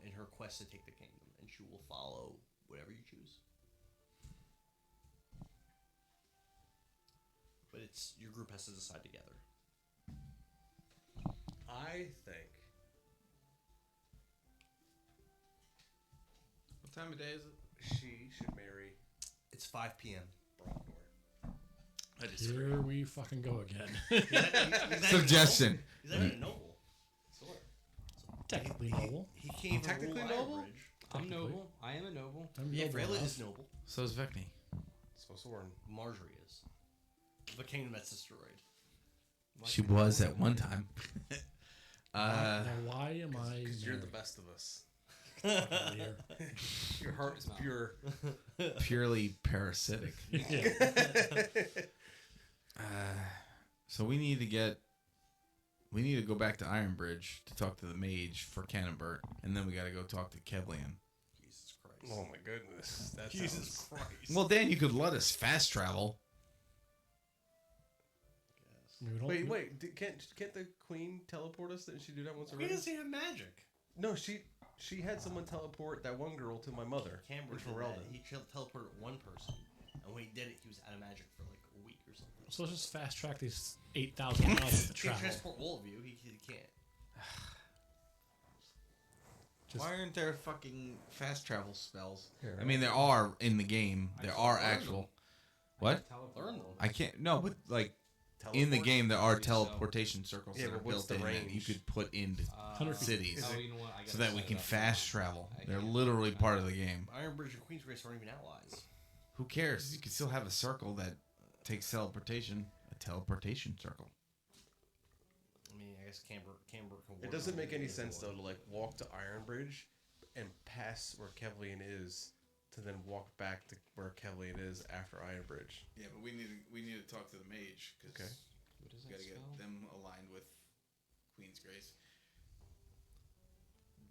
A: in her quest to take the kingdom, and she will follow whatever you choose. But it's your group has to decide together.
E: I think.
B: What time of day is it?
E: She should marry
A: It's 5 p.m.
E: Brocknor.
B: I
D: Here we fucking go again.
B: Suggestion.
A: He's not even a noble.
E: Sword.
D: Technically noble.
A: He can't even
E: Technically
A: rule
E: noble?
A: Ironbridge.
F: I'm
D: Technically.
F: noble. I am a noble.
D: I'm
A: Yeah,
D: noble
A: Freyla
D: enough.
A: is noble.
B: So is Vecni.
E: So Soren.
A: Marjorie is. The kingdom that's destroyed.
B: She was at one time.
D: Now, why am I
E: Because you're the
D: married?
E: best of us.
D: Fucking here.
E: Your heart is pure.
B: Purely parasitic.
D: Yeah.
B: So we need to go back to Ironbridge to talk to the mage for Cannonbert, and then we got to go talk to Kevlian.
A: Jesus Christ.
E: Oh my goodness. That
A: Jesus
E: sounds-
A: Christ.
B: Well, Dan, you could let us fast travel.
D: I mean, we don't-
E: Wait. Can't the queen teleport us? Didn't she do that once
A: He
E: already?
A: doesn't have magic.
E: No, she had someone teleport that one girl to my mother.
A: Camber
E: which
A: did
E: were
A: that.
E: Eldon.
A: He teleported one person, and when he did it, he was out of magic for like a week or something.
D: So let's just fast track these 8,000 miles of the
A: He can't
D: travel.
A: transport all of you. He can't.
D: Just-
B: Why aren't there fucking fast travel spells?
E: Here,
B: I mean, there are in the game. There are
A: learned
B: actual. What?
A: Learn them.
B: I can't. No, but like in the
E: Teleport?
B: game, there are
F: So-
B: teleportation circles
E: Yeah,
B: that are
E: but what's
B: built
E: the
B: in that you
E: range?
B: could put into
D: 100 feet.
B: cities
F: Oh, you know what? I
B: so
F: gotta
B: that we
F: set
B: can
F: it up
B: fast
F: now.
B: travel.
F: I
B: They're
F: can't.
B: literally part of the game.
A: Ironbridge and Queen's Grace aren't even allies.
B: Who cares? You can still have a circle that takes teleportation. A teleportation circle.
A: I mean, I guess Camber can work.
E: It doesn't
A: on
E: make any
A: either
E: sense though
A: one.
E: to like walk to Ironbridge and pass where Kevlian is to then walk back to where Kevlian is after Ironbridge.
B: Yeah, but we need to talk to the mage because
E: Okay.
F: What is
B: we
F: that
B: got to get
F: spell?
B: them aligned with Queen's Grace.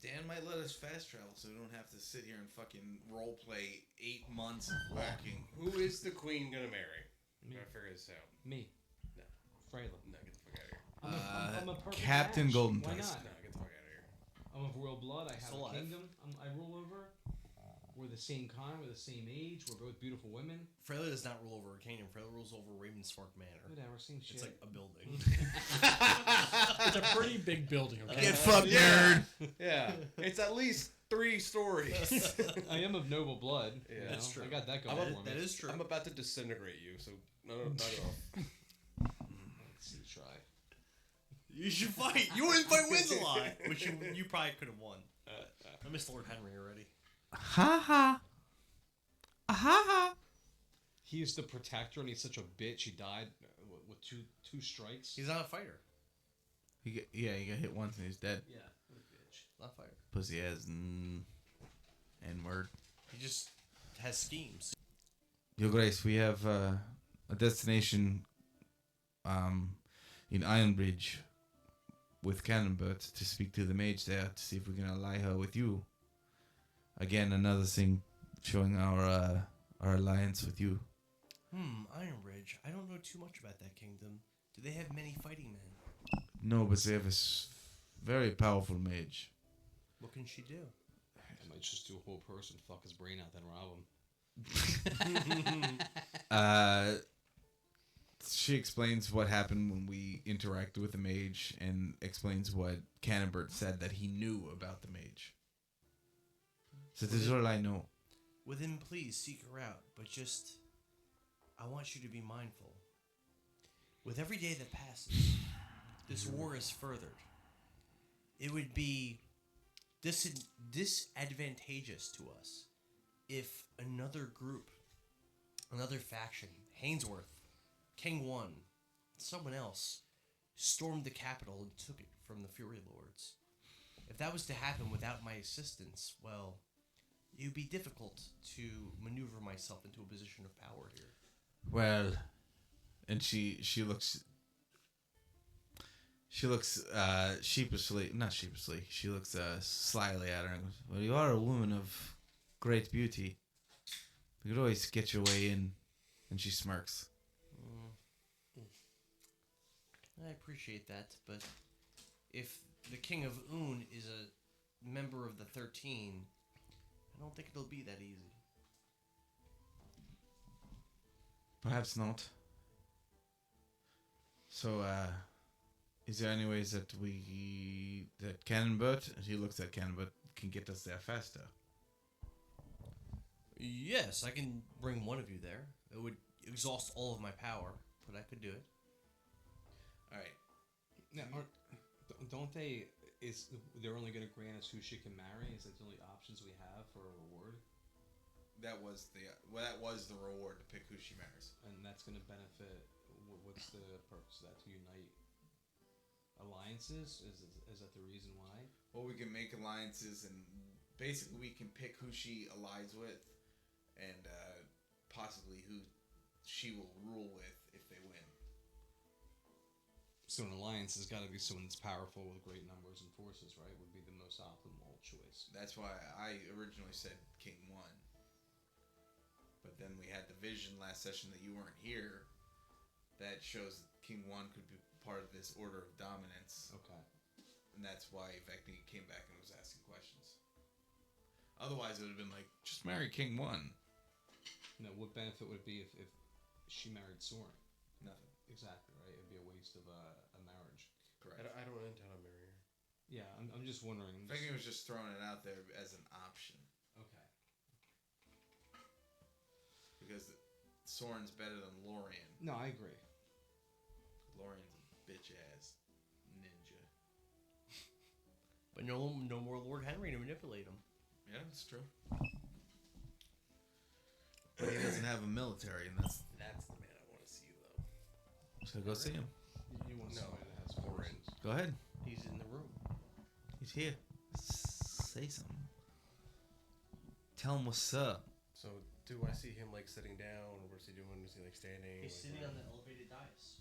B: Dan might let us fast travel so we don't have to sit here and fucking role play 8 months of walking.
E: Who is the queen gonna marry?
F: Me.
E: Gotta figure this out.
F: Me.
E: No.
F: Freyla.
E: No, get the fuck out of here.
F: I'm a perfect
B: Captain
F: match.
B: Golden
F: Why
B: Tusk.
F: not?
E: No, get the fuck out of here.
F: I'm of royal blood. I have
A: Still
F: a
A: alive.
F: kingdom. I rule over. We're the same kind. We're the same age. We're both beautiful women.
A: Freyla does not rule over a kingdom. Freyla rules over Ravenspark Manor.
F: Whatever. Same shit.
A: It's like a building.
D: It's a pretty big building, okay?
B: Get fucked, nerd.
E: Yeah, it's at least 3 stories.
F: I am of noble blood.
E: Yeah,
F: you
A: that's
F: know?
A: true.
F: I got that
E: I'm
F: going
E: a-
F: for me.
A: That is true.
E: I'm about to disintegrate you, so no, not at all.
F: Let's see, try.
A: You should fight. You wouldn't fight Winsalot, which you probably could have won. I missed Lord Henry already.
G: Ha ha. Ha ha.
F: He's the protector, and he's such a bitch. He died with two strikes.
A: He's not a fighter.
B: He got hit once and he's dead.
F: Yeah, what a bitch.
A: Not a fighter.
B: Pussy ass N-word.
A: He just has schemes.
B: Your Grace, we have a destination in Ironbridge with Cannonbert to speak to the mage there to see if we can ally her with you. Again, another thing showing our alliance with you.
A: Ironbridge. I don't know too much about that kingdom. Do they have many fighting men?
B: No, but they have a very powerful mage.
A: What can she do?
F: I might just do a whole person, fuck his brain out, then rob him.
B: She explains what happened when we interacted with the mage and explains what Cannonbert said that he knew about the mage. So this is all I know.
A: Well, then please seek her out, but just, I want you to be mindful. With every day that passes, this war is furthered. It would be disadvantageous to us if another group, another faction, Hainsworth, King One, someone else, stormed the capital and took it from the Fury Lords. If that was to happen without my assistance, well, it would be difficult to maneuver myself into a position of power here.
B: Well, and she looks sheepishly, not sheepishly. She looks slyly at her and goes, "Well, you are a woman of great beauty. You could always get your way in." And she smirks.
A: I appreciate that, but if the King of Un is a member of the 13, I don't think it'll be that easy.
B: Perhaps not. So, is there any ways that Cannonbert, he looks at Cannonbert, can get us there faster?
A: Yes, I can bring one of you there. It would exhaust all of my power, but I could do it.
B: All right.
F: Now, don't they? They're only going to grant us who she can marry? Is that the only options we have for a reward?
B: That was the reward to pick who she marries.
F: And that's going to benefit. What's the purpose of that? To unite alliances? Is that the reason why?
B: Well, we can make alliances, and basically we can pick who she allies with, and possibly who she will rule with if they win.
F: So an alliance has got to be someone that's powerful with great numbers and forces, right? Would be the most optimal choice.
B: That's why I originally said King One. But then we had the vision last session that you weren't here that shows that King One could be part of this order of dominance.
F: Okay.
B: And that's why Vecni came back and was asking questions. Otherwise, it would have been like, just marry King One.
F: Now, what benefit would it be if she married Soren?
B: Nothing.
F: Exactly, right? It'd be a waste of a marriage.
B: Correct.
E: I don't intend on marrying her.
F: Yeah, I'm just wondering.
B: Vecni was just throwing it out there as an option.
F: Okay.
B: Because Soren's better than Lorien.
F: No, I agree.
B: Lorien's a bitch ass ninja.
A: But no more Lord Henry to manipulate him.
B: Yeah, that's true. But he doesn't have a military, and that's
E: the man I want to see, though.
B: so go see him.
F: You want
E: No,
F: somebody that has
E: Oren.
F: forces.
B: Go ahead.
A: He's in the room.
B: He's here. Say something. Tell him what's up.
E: So, do I see him like sitting down, or what's he doing? Is he like standing?
A: He's
E: Like,
A: sitting on the elevated dais.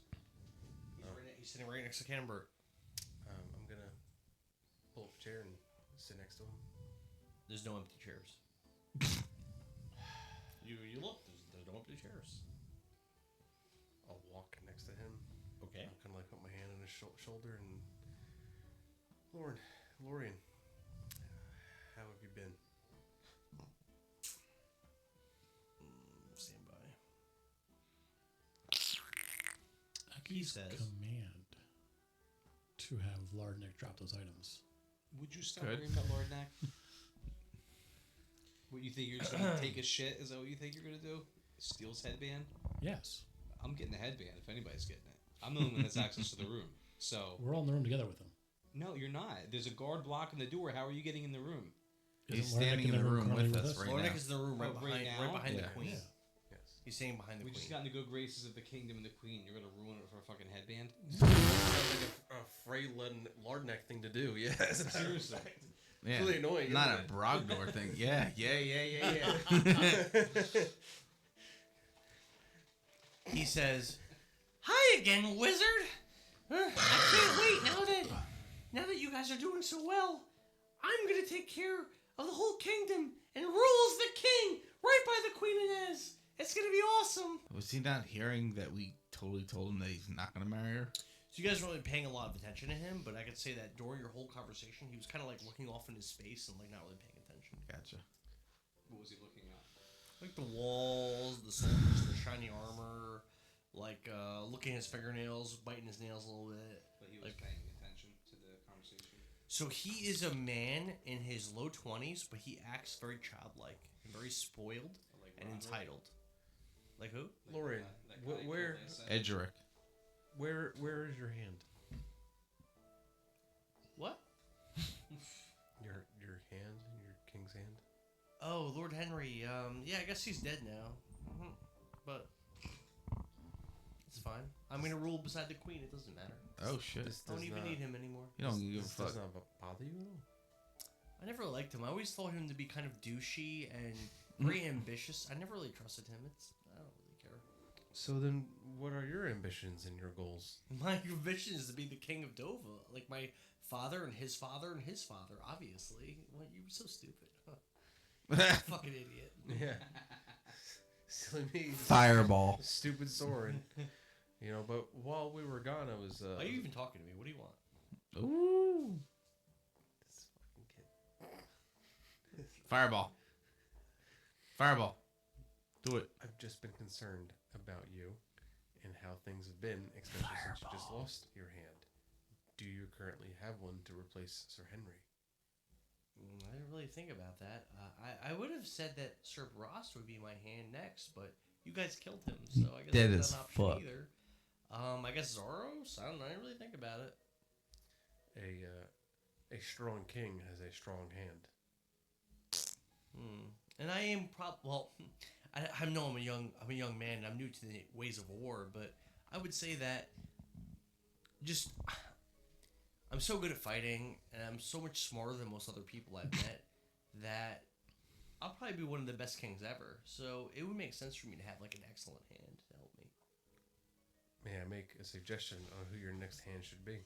A: He's sitting right next to Cannonbert.
E: I'm gonna pull up a chair and sit next to him.
A: There's no empty chairs. You look. There's no empty chairs.
E: I'll walk next to him.
A: Okay.
E: I'll kind of like put my hand on his shoulder and Lorien, how have you been?
A: Stand by.
D: Aki's
A: says-
D: command to have Lardnick drop those items.
F: Would you stop
B: Good.
F: worrying about Lord Neck? What, you think you're just going to take a shit? Is that what you think you're going to do? Steal his headband?
D: Yes.
F: I'm getting the headband if anybody's getting it. I'm the only one that's access to the room. So
D: We're all in the room together with him.
F: no, you're not. There's a guard blocking the door. How are you getting in the room?
B: He's
D: Isn't Lornick
B: standing in the room
D: currently
B: with us right
A: Lornick
B: now.
A: is in the room
F: Oh, right now?
A: right behind
B: Yeah.
A: the queen.
D: Yeah.
E: Yes.
A: He's standing behind the
F: We
A: queen.
F: just got in the good graces of the kingdom and the queen. You're gonna ruin it for a fucking headband?
E: Sounds like a Freyla Lardneck thing to do. Yes.
F: Seriously.
B: Yeah.
E: Really annoying,
B: Not
E: isn't
B: a
E: it?
B: Brogdor thing. Yeah.
A: He says, "Hi again, wizard. I can't wait now that you guys are doing so well. I'm gonna take care of the whole kingdom and rule as the king, right by the Queen Inez. It's gonna be awesome."
B: Was he not hearing that we totally told him that he's not going to marry her?
A: So you guys weren't really paying a lot of attention to him, but I could say that during your whole conversation, he was kind of like looking off in his face and like not really paying attention.
B: Gotcha.
F: What was he looking at?
A: Like the walls, the soldiers, the shiny armor, like looking at his fingernails, biting his nails a little bit.
F: But he was
A: Like-
F: paying attention to the conversation.
A: So he is a man in his low 20s, but he acts very childlike and very spoiled
F: Like
A: and
F: Roderick?
A: entitled. Like who?
E: Lorian,
F: That guy killed
E: where
F: Asa.
B: Edgerick.
E: where is your hand?
A: What?
E: Your hand, your king's hand.
A: Oh, Lord Henry. Yeah, I guess he's dead now. But it's fine. I'm gonna rule beside the queen. It doesn't matter.
B: Oh, shit.
E: This
A: I don't
E: does
A: even
E: not,
A: need him anymore.
B: You don't give a
E: This
B: fuck.
E: does not bother you at all.
A: I never liked him. I always thought him to be kind of douchey and very ambitious. I never really trusted him. I don't really care.
E: So then, what are your ambitions and your goals?
A: My ambition is to be the king of Dovah, like my father and his father and his father. Obviously, well, you're so stupid. Fucking idiot.
E: Yeah. Silly me.
B: Fireball.
E: Stupid Soren. You know, but while we were gone, I was.
A: Why are you even talking to me? What do you want?
B: Ooh.
E: This fucking kid.
B: Fireball. Fireball. Do it.
E: I've just been concerned about you and how things have been, especially since you just lost your hand. Do you currently have one to replace Sir Henry?
A: I didn't really think about that. I would have said that Sir Brost would be my hand next, but you guys killed him, so I guess
G: Dead
A: that's
G: as
A: not an option
G: fuck.
A: either. I guess Zoros? I don't know. I didn't really think about it.
E: A strong king has a strong hand.
A: And I am well. I know I'm a young man. And I'm new to the ways of war, but I would say that just I'm so good at fighting, and I'm so much smarter than most other people I've met that I'll probably be one of the best kings ever. So it would make sense for me to have like an excellent hand to help me.
E: May I make a suggestion on who your next hand should be?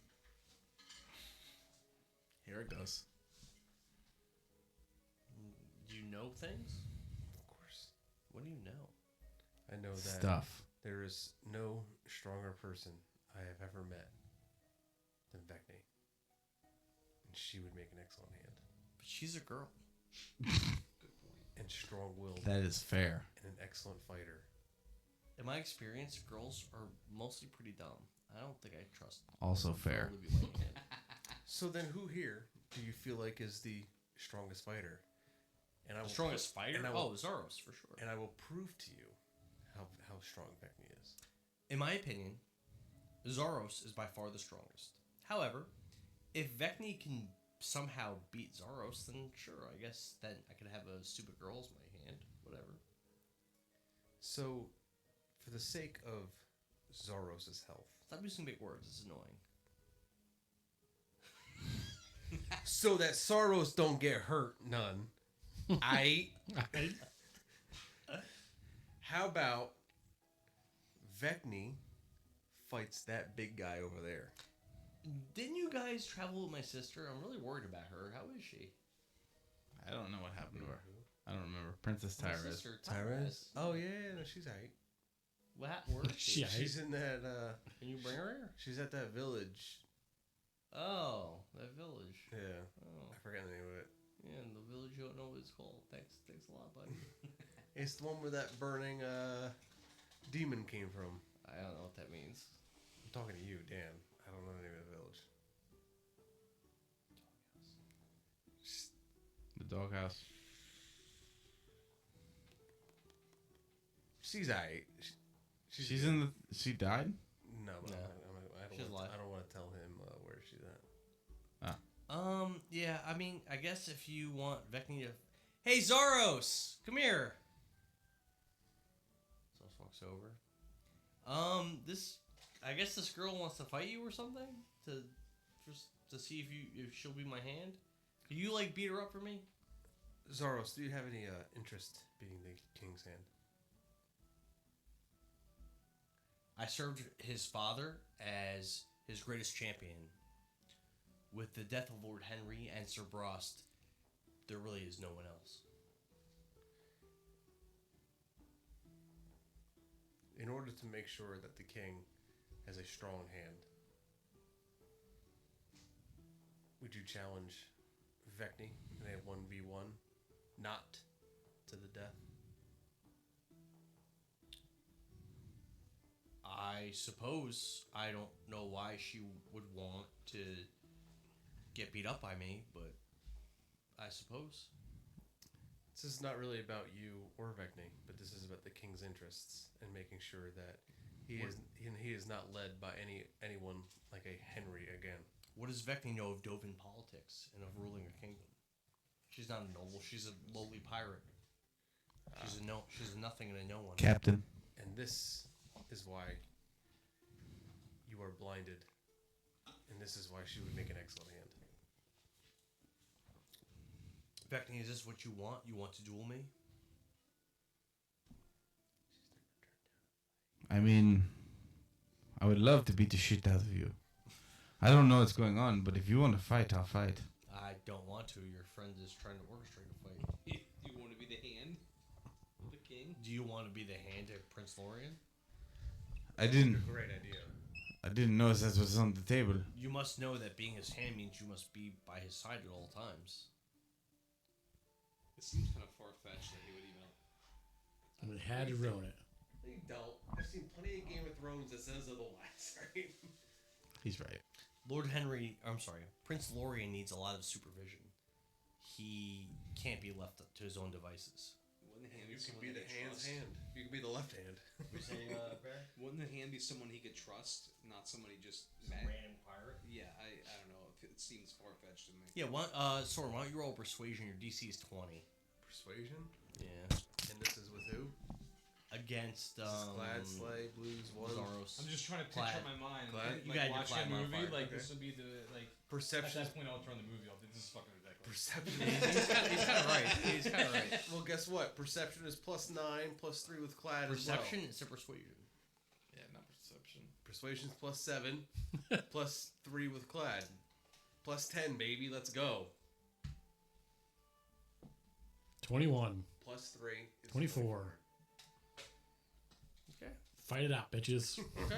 B: Here it goes.
A: Do you know things?
E: Of course.
A: What do you know?
E: I know that
B: Stuff.
E: there is no stronger person I have ever met than Vecni. And she would make an excellent hand.
A: But she's a girl.
E: And strong-willed
B: That is fair.
E: and an excellent fighter.
A: In my experience, girls are mostly pretty dumb. I don't think I trust.
B: Also
A: a
B: fair.
A: girl to be my hand.
E: So then who here do you feel like is the strongest fighter? And I will
A: Strongest fighter?
E: and I will-
A: Oh, Zoros, for sure.
E: And I will prove to you how strong Vecni is.
A: In my opinion, Zoros is by far the strongest. However, if Vecni can somehow beat Zoros, then sure, I guess then I could have a stupid girl as my hand. Whatever.
E: So, for the sake of Zoros' health,
A: Stop using big words. It's annoying.
E: so that Soros don't get hurt none, how about Vecni fights that big guy over there?
A: Didn't you guys travel with my sister? I'm really worried about her. How is she?
B: I don't know what happened to her. I don't remember. Princess
A: My
B: Tyrus.
A: sister, Tyrus.
E: Oh yeah, no, she's aight.
A: Where is she?
D: Yeah.
E: She's in that.
A: Can you bring her here?
E: She's at that village.
A: Oh, that village.
E: Yeah,
A: Oh,
E: I forget the name of it.
A: yeah, and the village you don't know what it's called. Thanks a lot, buddy.
E: It's the one where that burning demon came from.
A: I don't know what that means.
E: I'm talking to you, Dan. I don't know the name of the village.
B: The doghouse.
E: She's aight.
B: She's in the. She died?
E: No,
A: No.
E: I don't
A: She's
E: want.
A: alive.
E: I don't want to tell him
A: I mean, I guess if you want Vecni to... Hey, Zaros! Come here! Zaros walks over. I guess this girl wants to fight you or something? Just to see if she'll be my hand? Can you, like, beat her up for me?
E: Zaros, do you have any interest being the king's hand?
A: I served his father as his greatest champion. With the death of Lord Henry and Sir Brost, there really is no one else.
E: In order to make sure that the king has a strong hand, would you challenge Vecni in a 1v1, not to the death?
A: I suppose. I don't know why she would want to get beat up by me, but I suppose.
E: This is not really about you or Vecni, but this is about the king's interests and making sure that he is not led by anyone like a Henry again.
A: What does Vecni know of Dovin politics and of ruling a kingdom? She's not a noble. She's a lowly pirate. She's a nothing and a no one.
B: Captain.
E: And this is why you are blinded, and this is why she would make an excellent hand.
A: Vecni, is this what you want? You want to duel me?
B: I mean, I would love to beat the shit out of you. I don't know what's going on, but if you want to fight, I'll fight.
A: I don't want to. Your friend is trying to orchestrate a fight.
F: Do you want to be the hand of the king?
A: Do you want to be the hand of Prince Lorien?
B: I didn't
E: Great idea.
B: notice that was on the table.
A: You must know that being his hand means you must be by his side at all times.
F: It seems kind of far-fetched that he would even...
D: And it had to ruin it.
E: You don't. I've seen plenty of Game of Thrones that says otherwise, right?
B: He's right.
A: Prince Lorien needs a lot of supervision. He can't be left to his own devices.
F: Wouldn't the hand
E: You
F: be
E: could
F: someone
E: be
F: he
E: the
F: could
E: hand's
F: trust?
E: hand. You could be the left hand.
A: You're saying, Bear?
F: Wouldn't the hand be someone he could trust, not somebody just met?
A: Random pirate?
F: Yeah, I don't know. It seems far-fetched to me.
A: Yeah, Soren, why don't you roll persuasion? Your DC is 20.
E: Persuasion?
A: Yeah.
E: And this is with who?
A: Against,
E: This is Glad, Slay, Blues, one.
A: Zaros.
F: I'm just trying to picture
A: Glad.
F: in my mind.
E: Glad.
A: You gotta do
F: watching
A: Glad
F: a movie,
A: modifier.
F: like
E: Okay.
F: this would be the at
E: Perception.
F: that point I'll turn the movie off. This is fucking ridiculous.
E: Perception.
A: He's kind of right. He's kind of right.
E: Well, guess what? Perception is +9, +3 with Clad
A: Perception
E: as well.
A: is a persuasion.
B: Yeah, not perception.
E: Persuasion's +7, +3 with Clad. +10, baby. Let's go.
D: 21.
E: +3 is
D: 24.
A: Okay.
D: Fight it out, bitches.
A: Okay.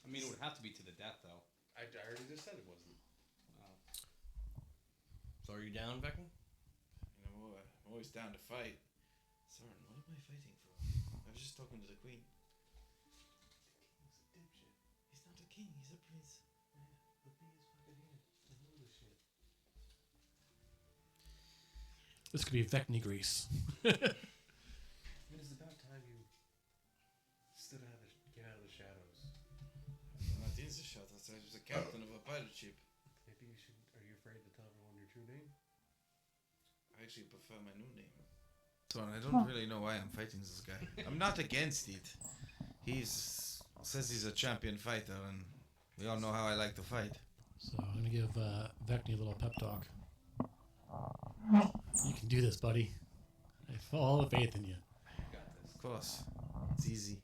F: I mean, it would have to be to the death, though.
E: I already just said it wasn't.
A: So are you down, Becky?
B: You know what? I'm always down to fight. Soren, what am I fighting for? I was just talking to the queen. He's not a king, he's a prince.
D: This could be Vecni grease.
E: I mean, it's about time you came out of the shadows.
B: I'm not in the shot. I was the captain of a pirate ship.
E: Maybe you should. Are you afraid to tell everyone your true name?
B: I actually prefer my new name. Soren, I don't really know why I'm fighting this guy. I'm not against it. Says he's a champion fighter, and we all know how I like to fight.
D: So I'm going to give Vecni a little pep talk. You can do this, buddy. I have all the faith in you.
E: You got this.
B: Of course. It's easy.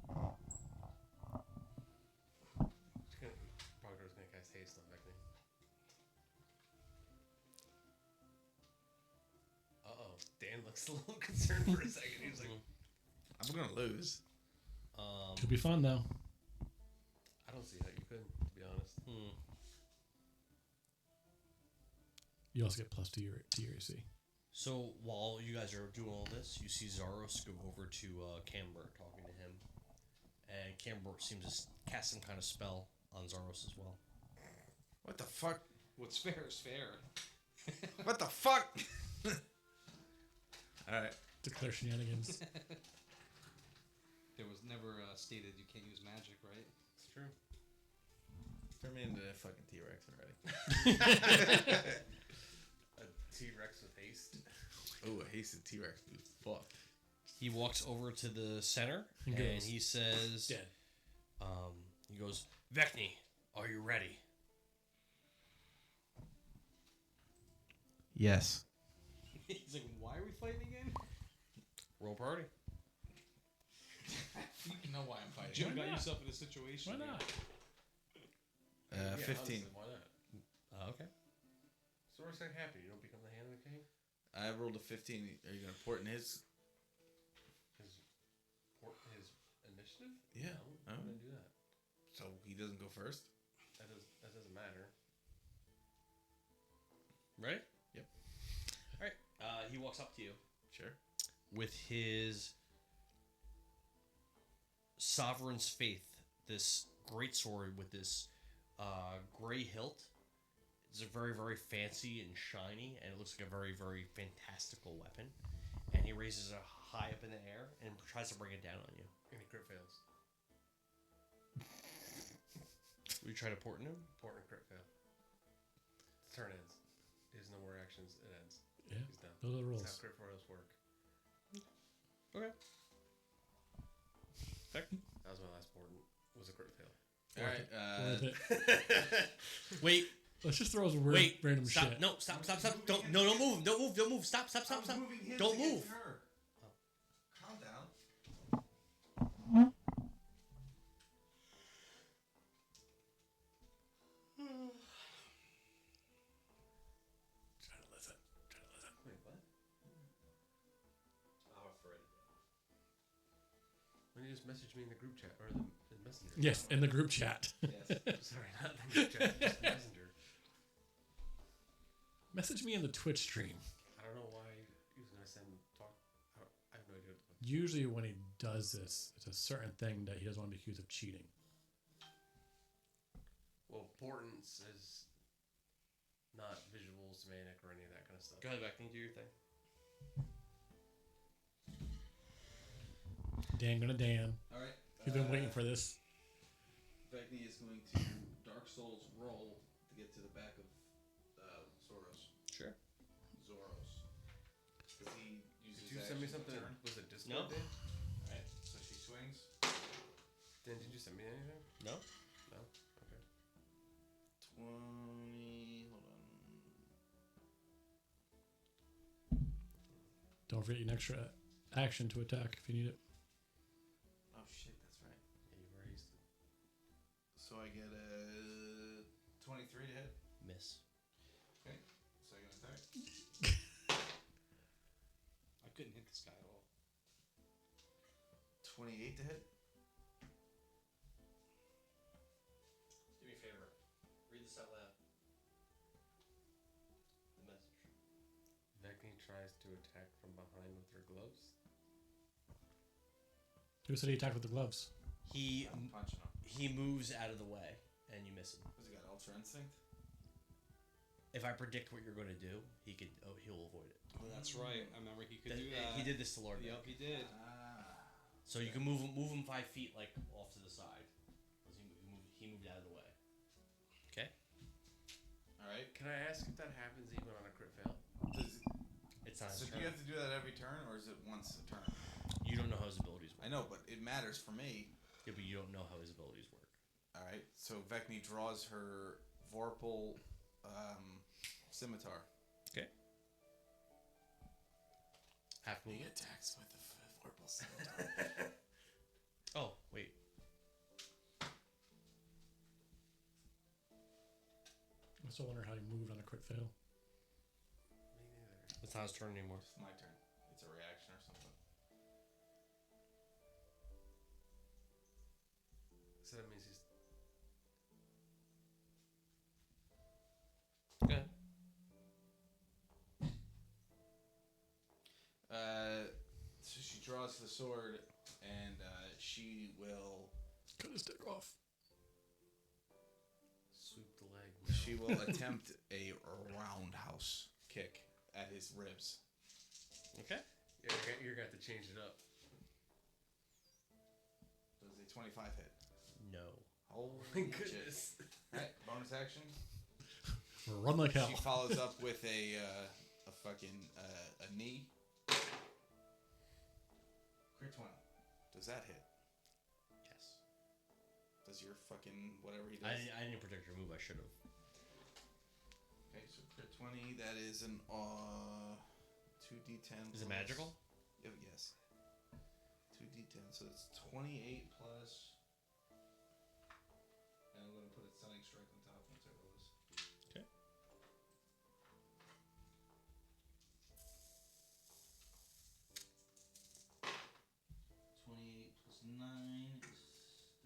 E: Probably going to cast haste on Vecni. Uh-oh. Dan looks a little concerned for a second. He was like,
B: I'm gonna lose.
D: Could be fun, though.
E: I don't see how you could, to be honest.
D: You also get +2 to your AC.
A: So while you guys are doing all this, you see Zaros go over to Camber talking to him. And Camber seems to cast some kind of spell on Zaros as well.
B: What the fuck?
F: What's fair is fair.
B: What the fuck? Alright.
D: Declare shenanigans.
F: There was never stated you can't use magic, right?
E: It's true.
B: Turn me into that fucking T-Rex already.
E: A T-Rex with haste.
B: Oh, a hasted T-Rex. Fuck.
A: He walks over to the center
D: And
A: and
D: goes,
A: he says,
D: Dead.
A: he goes, Vecni, are you ready?
B: Yes.
F: He's like, why are we fighting again?
A: Roll party.
G: You know why I'm fighting.
F: Jim
D: Why
F: got
D: not?
F: yourself in a situation.
D: Why
F: here.
D: not?
B: 15.
E: Honestly, why not?
A: Okay.
E: Sora's not happy. You don't become the hand of the king?
B: I rolled a 15. Are you gonna port in his?
E: His initiative?
B: Yeah.
E: No, I'm gonna do that.
B: So he doesn't go first.
E: That doesn't matter.
A: Ready?
B: Yep.
A: All right. He walks up to you
B: Sure.
A: with his sovereign's faith, this great sword with this gray hilt. It's a very, very fancy and shiny, and it looks like a very, very fantastical weapon. And he raises it high up in the air and tries to bring it down on you.
E: And he crit fails.
A: Will you try to port in him?
E: Port and crit fail. Turn ends. He has no more actions. It ends.
D: Yeah.
E: He's done.
D: Those are the
E: That's
D: rules.
E: how crit fails work.
A: Okay.
E: That was my last port. Was a crit fail.
B: All right.
D: Worth it.
A: Wait.
D: Let's just throw some weird,
A: Wait.
D: random
A: Stop.
D: shit.
A: No. Stop. Don't. No. Don't move. Don't move. Don't move. Stop. Stop. Don't move.
B: Her. Calm down.
D: Try to listen.
E: Wait, what?
A: I'm afraid.
E: When you just message me in the group chat or the messenger.
D: Yes, in the group chat.
E: Sorry, not in the group chat. Just the messenger.
D: Message me in the Twitch stream.
E: I don't know why he was gonna send talk. I have no idea.
D: Usually when he does this, it's a certain thing that he doesn't want to be accused of cheating.
E: Well, portents is not visuals, manic, or any of that kind of stuff.
A: Go ahead, Vecni. Do your thing.
D: Dan gonna Dan.
B: All right.
D: He's been waiting for this.
B: Vecni is going to Dark Souls roll to get to the back of Zoros.
A: Sure.
B: Zoros. Because he uses
E: Did you send me
B: action to
E: something?
B: turn.
E: Was it Discord?
A: No.
E: Dan?
B: Alright, so she swings.
E: Dan, did you send me anything?
A: No.
E: No. Okay.
B: 20. Hold on.
D: Don't forget an extra action to attack if you need it.
B: Oh shit, that's right.
E: Yeah, you were hasted.
B: So I get a 23 to hit.
A: Miss.
B: Okay. Second attack.
F: I couldn't hit this guy at all.
B: 28 to hit.
A: Do me a favor. Read this out loud. The message.
E: Vecni tries to attack from behind with her gloves.
D: Who said he attacked with the gloves?
A: He
B: I'm punching him.
A: he moves out of the way and you miss him.
B: Has he got Ultra Instinct?
A: If I predict what you're going to do, he'll avoid it.
F: Oh, that's right. I remember he could do
A: He
F: that.
A: did this to Lord.
F: Yep, he did.
A: So you can move him 5 feet like off to the side. He moved out of the way. Okay.
B: Alright.
E: Can I ask if that happens even on a crit fail?
A: It's not
B: So
A: his
B: do you
A: turn.
B: have to do that every turn, or is it once a turn?
A: You don't know how his abilities work.
B: I know, but it matters for me.
A: Yeah, but you don't know how his abilities work.
B: Alright, so Vecni draws her Vorpal scimitar.
A: Okay. Half
B: He
A: movement.
B: attacks with the Vorpal scimitar.
A: Oh, wait.
D: I still wonder how he moved on a crit fail.
E: Me neither.
A: It's not his turn anymore.
B: It's my turn. It's a reaction or something.
E: So that means he's.
A: Okay.
B: So she draws the sword, and she will.
D: Cut his dick off.
E: Sweep the leg.
B: She will attempt a roundhouse kick at his ribs.
A: Okay.
E: Yeah, you're gonna have to change it up.
B: Does a 25 hit?
A: No.
B: Holy
E: Goodness.
B: shit. Alright, bonus action.
D: Run like hell.
B: She follows up with a fucking a knee. Crit 20. Does that hit?
A: Yes.
B: Does your fucking whatever he does?
A: I didn't protect your move. I should have.
B: Okay, so crit 20. That is an 2d10.
A: Is it magical?
B: Yes. 2d10. So it's 28 plus. And I'm gonna put a stunning strike on top once I roll this.
A: Okay.
B: 28 plus 9 is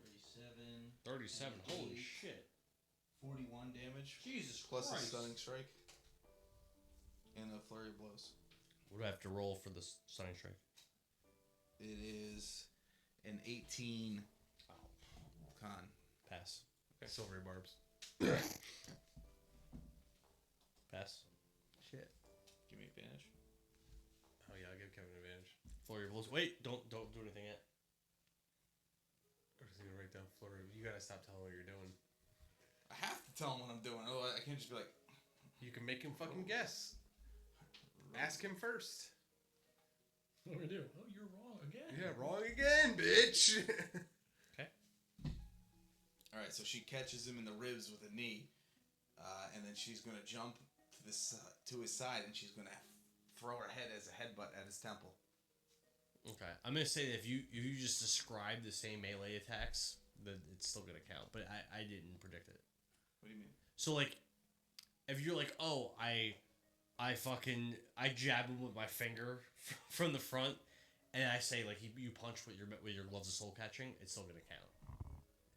B: 37.
A: 37.
B: And
A: Holy
B: 8.
A: shit.
B: 41 damage.
A: Jesus
B: Plus a
A: Christ.
B: stunning strike. And a flurry of blows.
A: What do I have to roll for the stunning strike?
B: It is an 18 con.
A: Pass.
E: Silvery barbs.
A: Pass.
E: Shit.
B: Give me advantage.
E: Oh yeah, I'll give Kevin advantage.
A: Flurry of blows. Wait, don't do anything yet.
E: Or is he gonna write down flurry? You gotta stop telling what you're doing.
B: I have to tell him what I'm doing. Otherwise, I can't just be like,
E: You can make him fucking guess. Ask him first.
D: What do we do? Oh, you're wrong again.
E: Yeah, wrong again, bitch.
B: Alright, so she catches him in the ribs with a knee. And then she's going to jump to his side and she's going to throw her head as a headbutt at his temple.
A: Okay, I'm gonna say that if you just describe the same melee attacks, then it's still gonna count. But I didn't predict it.
B: What do you mean?
A: So like, if you're like, oh, I jab him with my finger from the front, and I say like you punch with your gloves of soul catching, it's still gonna count.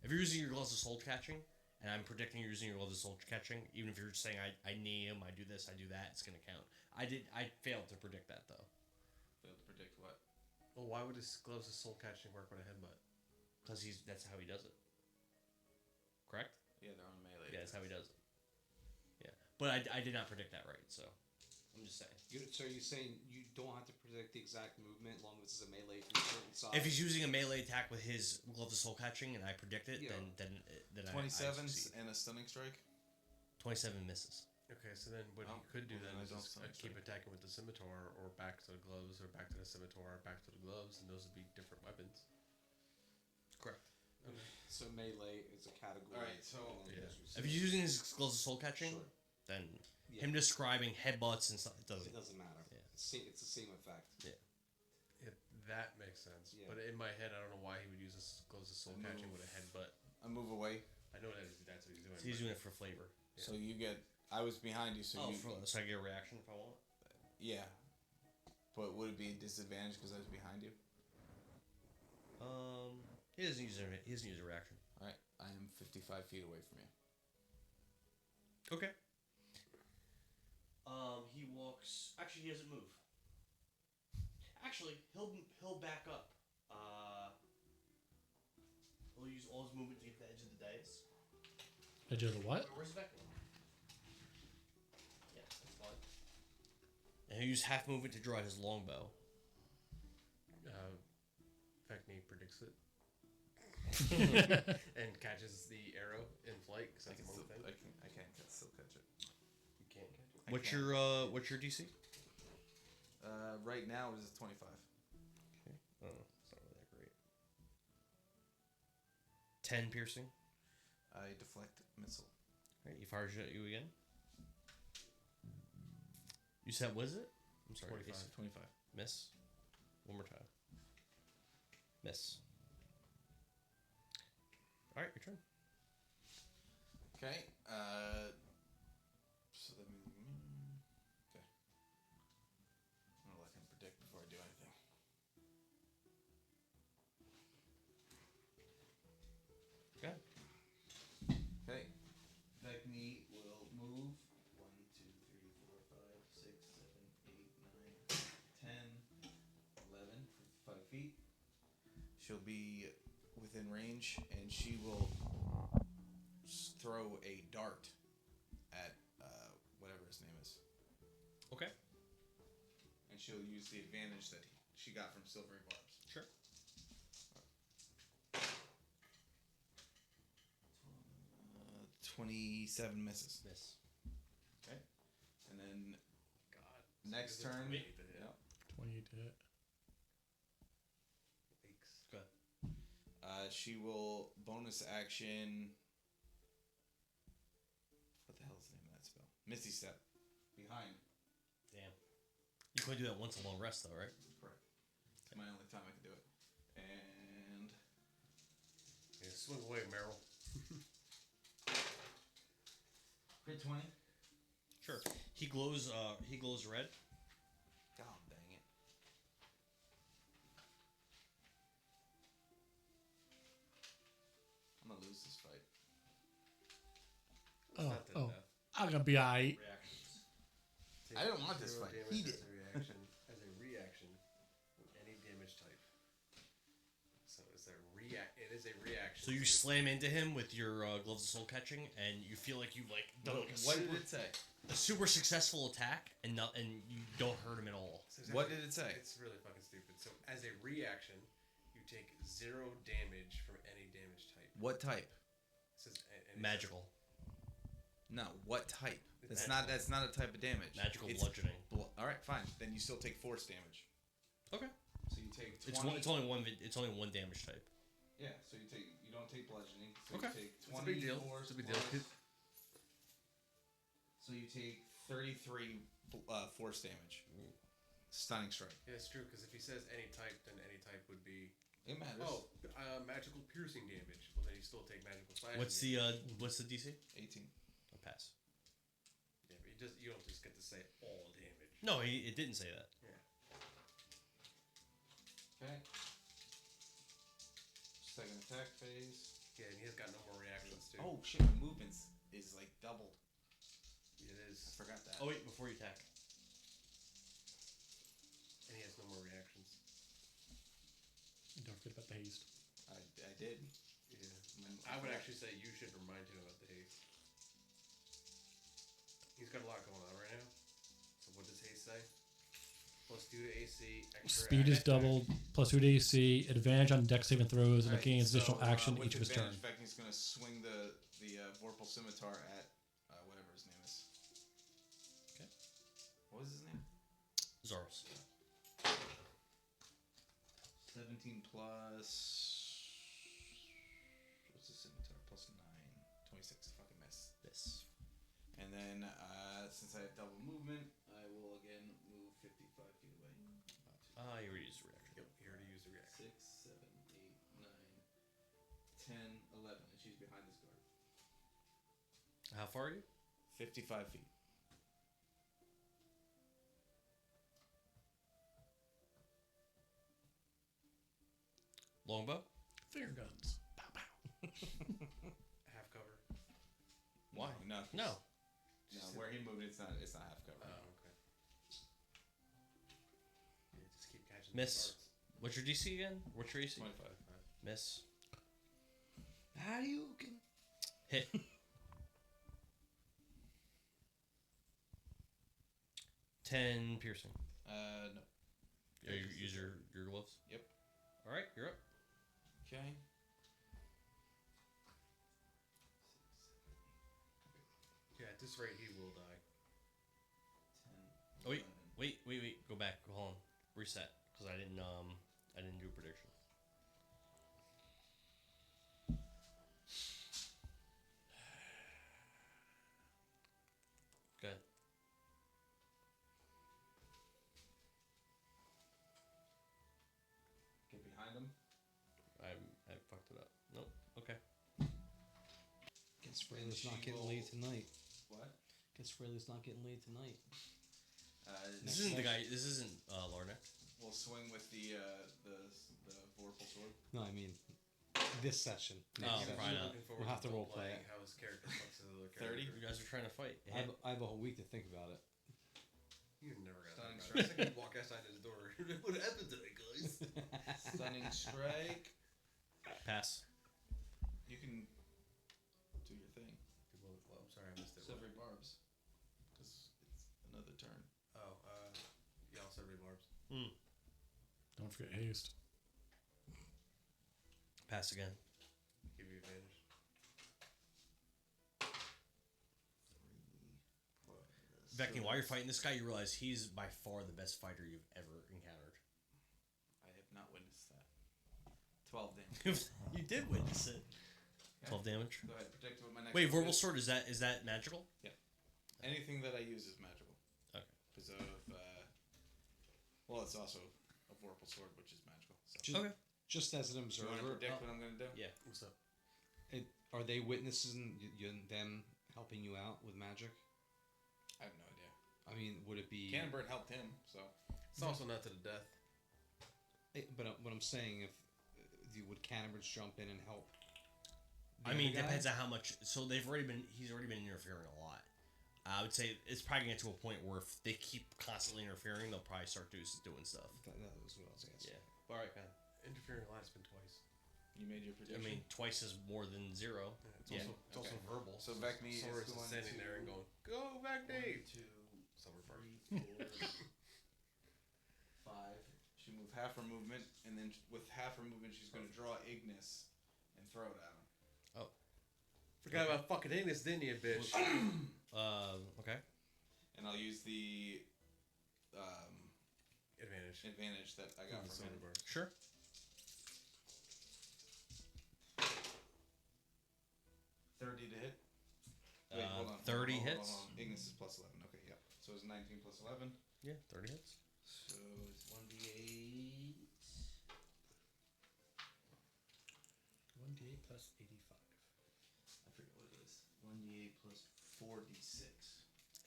A: If you're using your gloves of soul catching, and I'm predicting you're using your gloves of soul catching, even if you're just saying I knee him, I do this, I do that, it's gonna count. I failed to predict that though.
B: Failed to predict what?
E: Well, why would his gloves of soul catching work with a headbutt?
A: Because that's how he does it. Correct?
B: Yeah, they're on melee.
A: Yeah, that's how he does it. Yeah. But I did not predict that right, so I'm just saying.
F: So are you saying you don't have to predict the exact movement as long as it's a melee from a certain side?
A: If he's using a melee attack with his glove of soul catching and I predict it,
F: Yeah.
A: then
B: 27
A: I succeed.
B: and a stunning strike?
A: 27 misses.
E: Okay, so then what
B: Oh,
E: you could do
B: well,
E: then
B: then I
E: is
B: don't
E: just
B: suck,
E: keep
B: sorry.
E: attacking with the scimitar, or back to the gloves, or back to the scimitar, or back to the gloves, and those would be different weapons.
A: Correct.
F: So melee is a category.
B: Alright, so-
F: and then
E: Yeah.
F: there's
A: If he's using his gloves of soul catching,
F: Sure.
A: then
F: Yeah.
A: him describing headbutts and stuff, it
F: It
A: doesn't.
F: doesn't matter.
A: Yeah.
F: It's the same effect.
E: That makes sense.
F: Yeah.
E: But in my head, I don't know why he would use his gloves of soul catching with a headbutt.
B: I move away.
E: I know that's what he's doing.
A: So he's
E: but-
A: doing it for flavor.
B: So you get. I was behind you, so you.
A: So I get a reaction if I want.
B: Yeah. But would it be a disadvantage because I was behind you?
A: He doesn't use a reaction.
B: Alright, I am 55 feet away from you.
A: Okay. He walks. Actually, he doesn't move. Actually, he'll back up. He'll use all his movement to get to the edge of the dais.
D: Edge of the what?
A: Where's the back? Yeah, that's fine. And he'll use half movement to draw his longbow.
E: Vecni predicts it. And catches the arrow in flight, because that's one thing.
B: I can't still catch it.
E: You can't catch it.
A: What's your DC?
B: Right now it is 25.
A: Okay. Oh, it's not really that great. 10 piercing.
B: I deflect missile.
A: Alright, he fires at you again. You said, was it? I'm sorry.
E: 25.
A: AC.
B: 25.
A: Miss. One more time. Miss. Alright, your turn.
B: Okay. So that means. Okay. I'm gonna let him predict before I do anything.
A: Okay.
B: Okay. Vecni will move 1, 2, 3, 4, 5, 6, 7, 8, 9, 10, 11, 5 feet. She'll be within range, and she will throw a dart at whatever his name is.
A: Okay.
B: And she'll use the advantage that she got from silvery barbs.
A: Sure.
B: 27 misses.
A: Miss.
B: Okay. And then
E: God.
B: next
E: So
B: turn.
E: 28 to hit.
B: Yep.
D: 28 to hit.
E: Yikes.
A: Go ahead.
B: She will bonus action. What the hell is the name of that spell? Misty Step. Behind.
A: Damn. You can only do that once a long rest, though, right?
B: Correct. It's my only time I can do it. And
E: Yeah, swing away, Meryl.
B: crit 20.
A: Sure. He glows. He glows red.
B: God dang it. I'm gonna lose this fight.
E: It's not to death.
D: I'm gonna be alright.
A: Reactions.
E: Take
B: I didn't want this
E: 0
B: fight.
E: damage
B: He
E: as
B: did.
E: a reaction. As a reaction, from any damage type. So it's a react. It is a reaction.
A: So you slam into him with your gloves of soul catching, and you feel like you've like done like
B: What did it say?
A: a super successful attack, and you don't hurt him at all.
B: What did it say?
E: It's really fucking stupid. So as a reaction, you take 0 damage from any damage type.
B: What type?
E: It says any
A: Magical.
B: No, what type?
E: It's
B: That's not a type of damage.
A: Magical
B: It's
A: bludgeoning.
B: All right, fine. Then you still take force damage.
A: Okay.
B: So you take 20.
A: It's only one. It's only one damage type.
B: Yeah. So you don't take bludgeoning. So
A: Okay.
B: You take
E: It's a big deal.
B: force
E: It's a big deal.
B: plus- So you take 33 force damage. Stunning strike.
E: Yeah, it's true. Because if he says any type, then any type would be
B: It matters.
E: magical piercing damage. Well, then you still take magical slashing.
A: What's
E: damage.
A: the DC?
B: 18.
A: I'll pass.
E: Yeah, but you don't just get to say all damage.
A: No, it didn't say that.
E: Yeah.
B: Okay. Second attack phase.
E: Yeah, and he's got no more reactions too.
B: Oh shit! My movements is like doubled.
E: It
B: I
E: is.
B: forgot that.
A: Oh wait, before you attack.
E: And he has no more reactions.
D: And don't forget about the haste.
B: I did.
E: Yeah. I would actually say you should remind him about the haste. He's got a lot going on right now. So what does haste say? Plus 2 to AC. Extra
D: Speed is
E: attack.
D: doubled, plus 2 to AC, advantage on dex saving throws, and it
B: Alright,
D: gains additional
B: so,
D: action
B: with
D: each of his turn.
B: advantage, in fact, he's gonna swing the Vorpal Scimitar at whatever his name is.
A: Okay.
B: What was his name?
A: Zoros.
B: 17 plus. What's the scimitar? Plus 9. 26. Fucking miss.
A: This.
B: And then, since I have double movement, I will again move 55 feet away.
A: You already used the reaction.
E: Yep, he already used the reaction.
B: 6, 7, 8, 9, 10, 11. And she's behind this guard.
A: How far are you?
B: 55 feet.
A: Longbow.
D: Finger guns.
E: Half cover.
A: Why?
B: No.
A: No.
B: No, where he moved, it's not half cover.
E: Oh, okay. Yeah, just keep catching
A: Miss.
E: the
A: What's your DC again? What's your AC?
B: 25.
A: Miss.
B: How do you can?
A: Hit. Ten piercing.
B: No.
A: Yeah, you use your gloves.
B: Yep.
A: All right, you're up.
B: Okay.
E: Yeah, at this rate, he will die.
B: 10.
A: Wait. Go back. Hold on. Reset, because I didn't do a prediction. Go ahead.
B: Get behind him.
A: I fucked it up. Nope. Okay.
F: Guess Freyla's not getting laid tonight.
B: What?
F: Guess Freyla's not getting laid tonight.
A: This isn't the guy. This isn't Larnek.
B: We'll swing with the Vorpal sword.
F: No, I mean this session.
A: Oh,
F: Next session.
A: right.
E: Looking forward
F: We'll have to
E: role
F: roleplay
E: playing
F: it.
E: how his character fucks his other
B: 30?
E: character.
A: You guys are trying to fight.
F: I have a whole week to think about it.
E: You've never got
B: Stunning
E: that.
B: strike.
E: I could walk outside his door. What happened today, guys?
B: Stunning strike.
A: Pass.
B: You can do your thing.
E: Well, I'm sorry, I missed it.
B: Except for barbs. Because it's another turn.
E: Oh, yeah, I'll serve barbs.
D: Don't forget haste.
A: Pass again.
E: Give you advantage.
A: Vecni, while you're fighting this guy, you realize he's by far the best fighter you've ever encountered.
B: I have not witnessed that. 12 damage.
A: You did witness it. 12 damage.
B: Go ahead, predict what my next
A: Wait,
B: one
A: verbal
B: is.
A: sword, is that magical?
B: Anything that I use is magical.
A: Okay.
B: Because of, well, it's also a vorpal sword, which is magical. So.
F: Just,
A: Okay.
F: just as an
B: Do you
F: observer,
B: want to predict what I'm going to do?
A: Yeah.
E: What's up?
F: are they witnessing them helping you out with magic?
B: I have no idea.
F: I mean, would it be?
B: Cannonbird helped him, so.
E: It's also not to the death.
F: But what I'm saying, if would Cannibals jump in and help? the
A: I mean,
F: other guy?
A: depends on how much. So he's already been interfering a lot. I would say it's probably going to get to a point where if they keep constantly interfering, they'll probably start doing stuff.
F: That was what I was asking.
A: Yeah. All right, man.
E: Interfering a lot has been twice.
B: You made your
A: I
B: prediction.
A: mean, twice is more than zero.
E: Yeah, it's also verbal.
B: So Vecni is
E: Sora's
B: going
E: standing
B: to-
E: there and going, "Go Vecni!"
B: 1, 2,
E: Summer park.
B: 3, 4, 5. She moved half her movement, and then with half her movement, she's going to draw Ignis and throw it at him.
E: Forgot about fucking Ignis, didn't you, bitch?
A: Okay.
B: And I'll use the
E: Advantage.
B: that I got from him.
A: Sure.
B: 30 to hit.
A: Uh,
B: hold on.
A: 30
B: hold on,
A: hits?
B: hold on. Ignis is plus 11. Okay, yep. So it's 19 plus 11.
A: Yeah, 30 hits.
B: So it's 1d8.
D: 1d8 plus 85.
B: I forget what it is. 1d8 plus 4d6.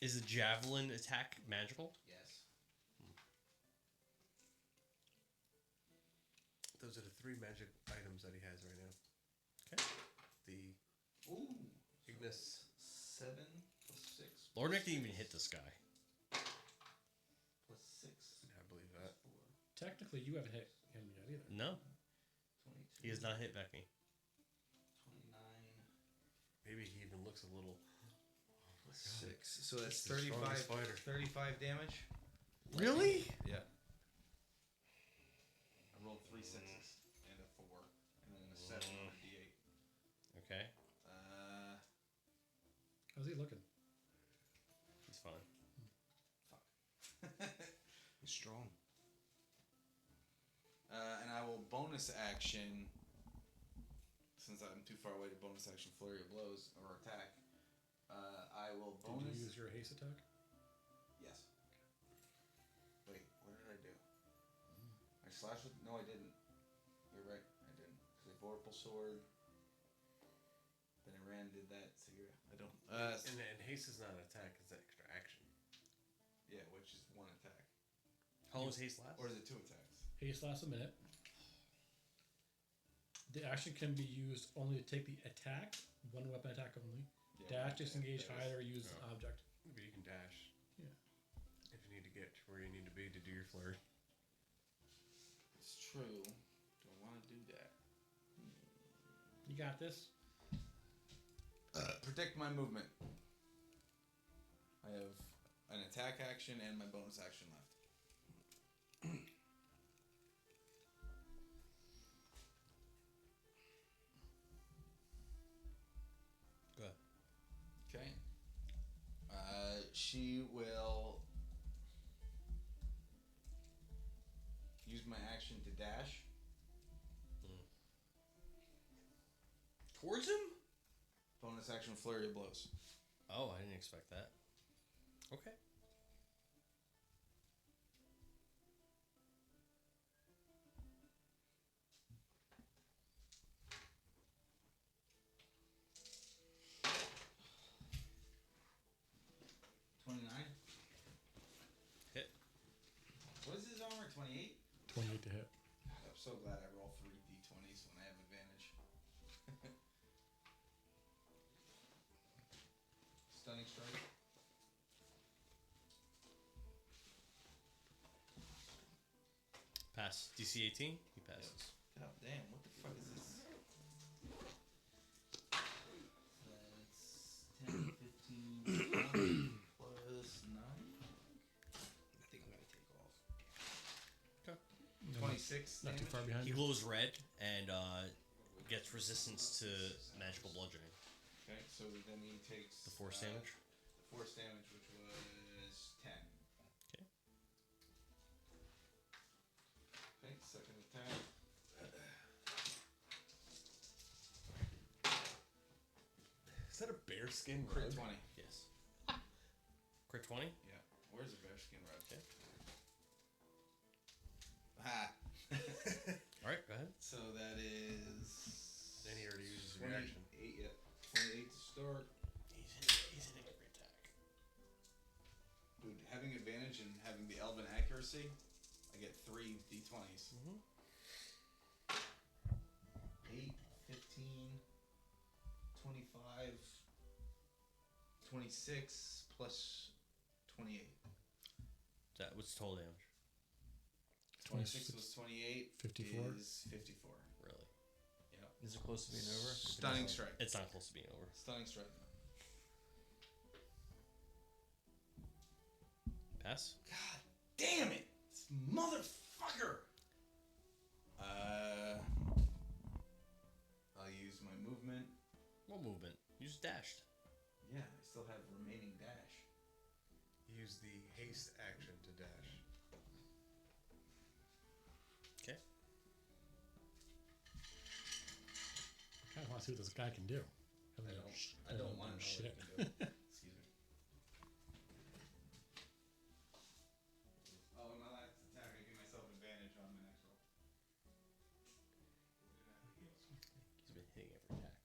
A: Is the javelin attack magical?
B: Yes.
E: Those are the 3 magic items that he has right now.
A: Okay.
E: The
B: Ooh.
E: Ignis.
B: 7 plus 6.
A: Lord Nick didn't even hit this guy.
B: Plus 6.
E: I believe that.
B: 4.
D: Technically, you haven't hit him yet either.
A: No,
B: 22.
A: he has not hit Becky.
B: 29.
E: Maybe he even looks a little.
B: Plus 6. So that's
E: He's the
B: 35.
E: strongest fighter.
B: 35 damage.
A: Really?
B: Yeah. I rolled 3 6s and a 4, and then a 7 on a d8.
A: Okay,
D: How's he looking?
A: he's fine.
F: He's strong.
B: And I will bonus action, since I'm too far away to bonus action flurry of blows or attack. I will
D: Did
B: bonus.
D: you use your haste attack?
B: Yes. Wait, what did I do? I slashed with. No, I didn't. You're right. I didn't. Because vorpal sword. Then I ran, did that. So yeah, I don't.
E: And haste is not an attack; it's an extra action.
B: Yeah, which is 1 attack,
A: How long does haste last?
B: or is it 2 attacks?
D: Haste lasts a minute. The action can be used only to take the attack, one weapon attack only.
B: Yeah,
D: Dash, disengage,
B: that is-
D: hide, or use an object.
E: But you can dash.
D: Yeah.
E: If you need to get to where you need to be to do your flurry.
B: It's true. Don't want to do that.
D: You got this.
B: Predict my movement. I have an attack action and my bonus action left.
A: Go ahead.
B: Okay. She will use my action to dash.
A: Towards him?
B: Bonus action flurry of blows.
A: Oh, I didn't expect that. Okay. Hit.
B: What is his armor? 28?
D: 28 to hit.
B: I'm so glad I roll 3 d20s when I have advantage. Stunning strike.
A: Pass. DC 18? He passes.
B: God damn, what the fuck is this? That's 10, 15, 20 plus 9.
F: I think I'm gonna take off.
B: 26
D: Not too
B: damage.
D: far behind.
A: He
D: you.
A: glows red and gets resistance to magical bludgeoning.
B: Okay, so then he takes
A: The force damage?
B: The force damage, which was Second attack.
E: Is that a bearskin
B: Crit
E: rug?
B: 20.
A: Yes. Crit 20?
B: Yeah. Where's the bearskin rug?
A: Okay.
B: Ha!
A: All right, go ahead.
B: So that is.
E: Then he already uses his reaction.
B: 28, yeah. 28 to start.
A: He's hitting every attack.
B: Dude, having advantage and having the elven accuracy, I get 3 d20s. 8, 15, 25, 26, plus 28.
A: That was total damage.
B: 26 plus 28
D: 54?
B: is 54.
A: Really?
B: Yep.
C: Is it close to being over?
B: Stunning strike.
A: It's not close to being over.
B: Stunning strike.
A: Pass?
B: God damn it! This motherfucker! I'll use my movement.
A: What movement? You just dashed.
B: Yeah, I still have remaining dash.
E: Use the haste action to dash.
A: Okay.
D: I kind of want to see what this guy can do.
B: I don't want to know
D: shit.
B: what you can do. Excuse me. Oh, in my last attack, I give myself advantage on my next roll.
A: He's been hitting every attack.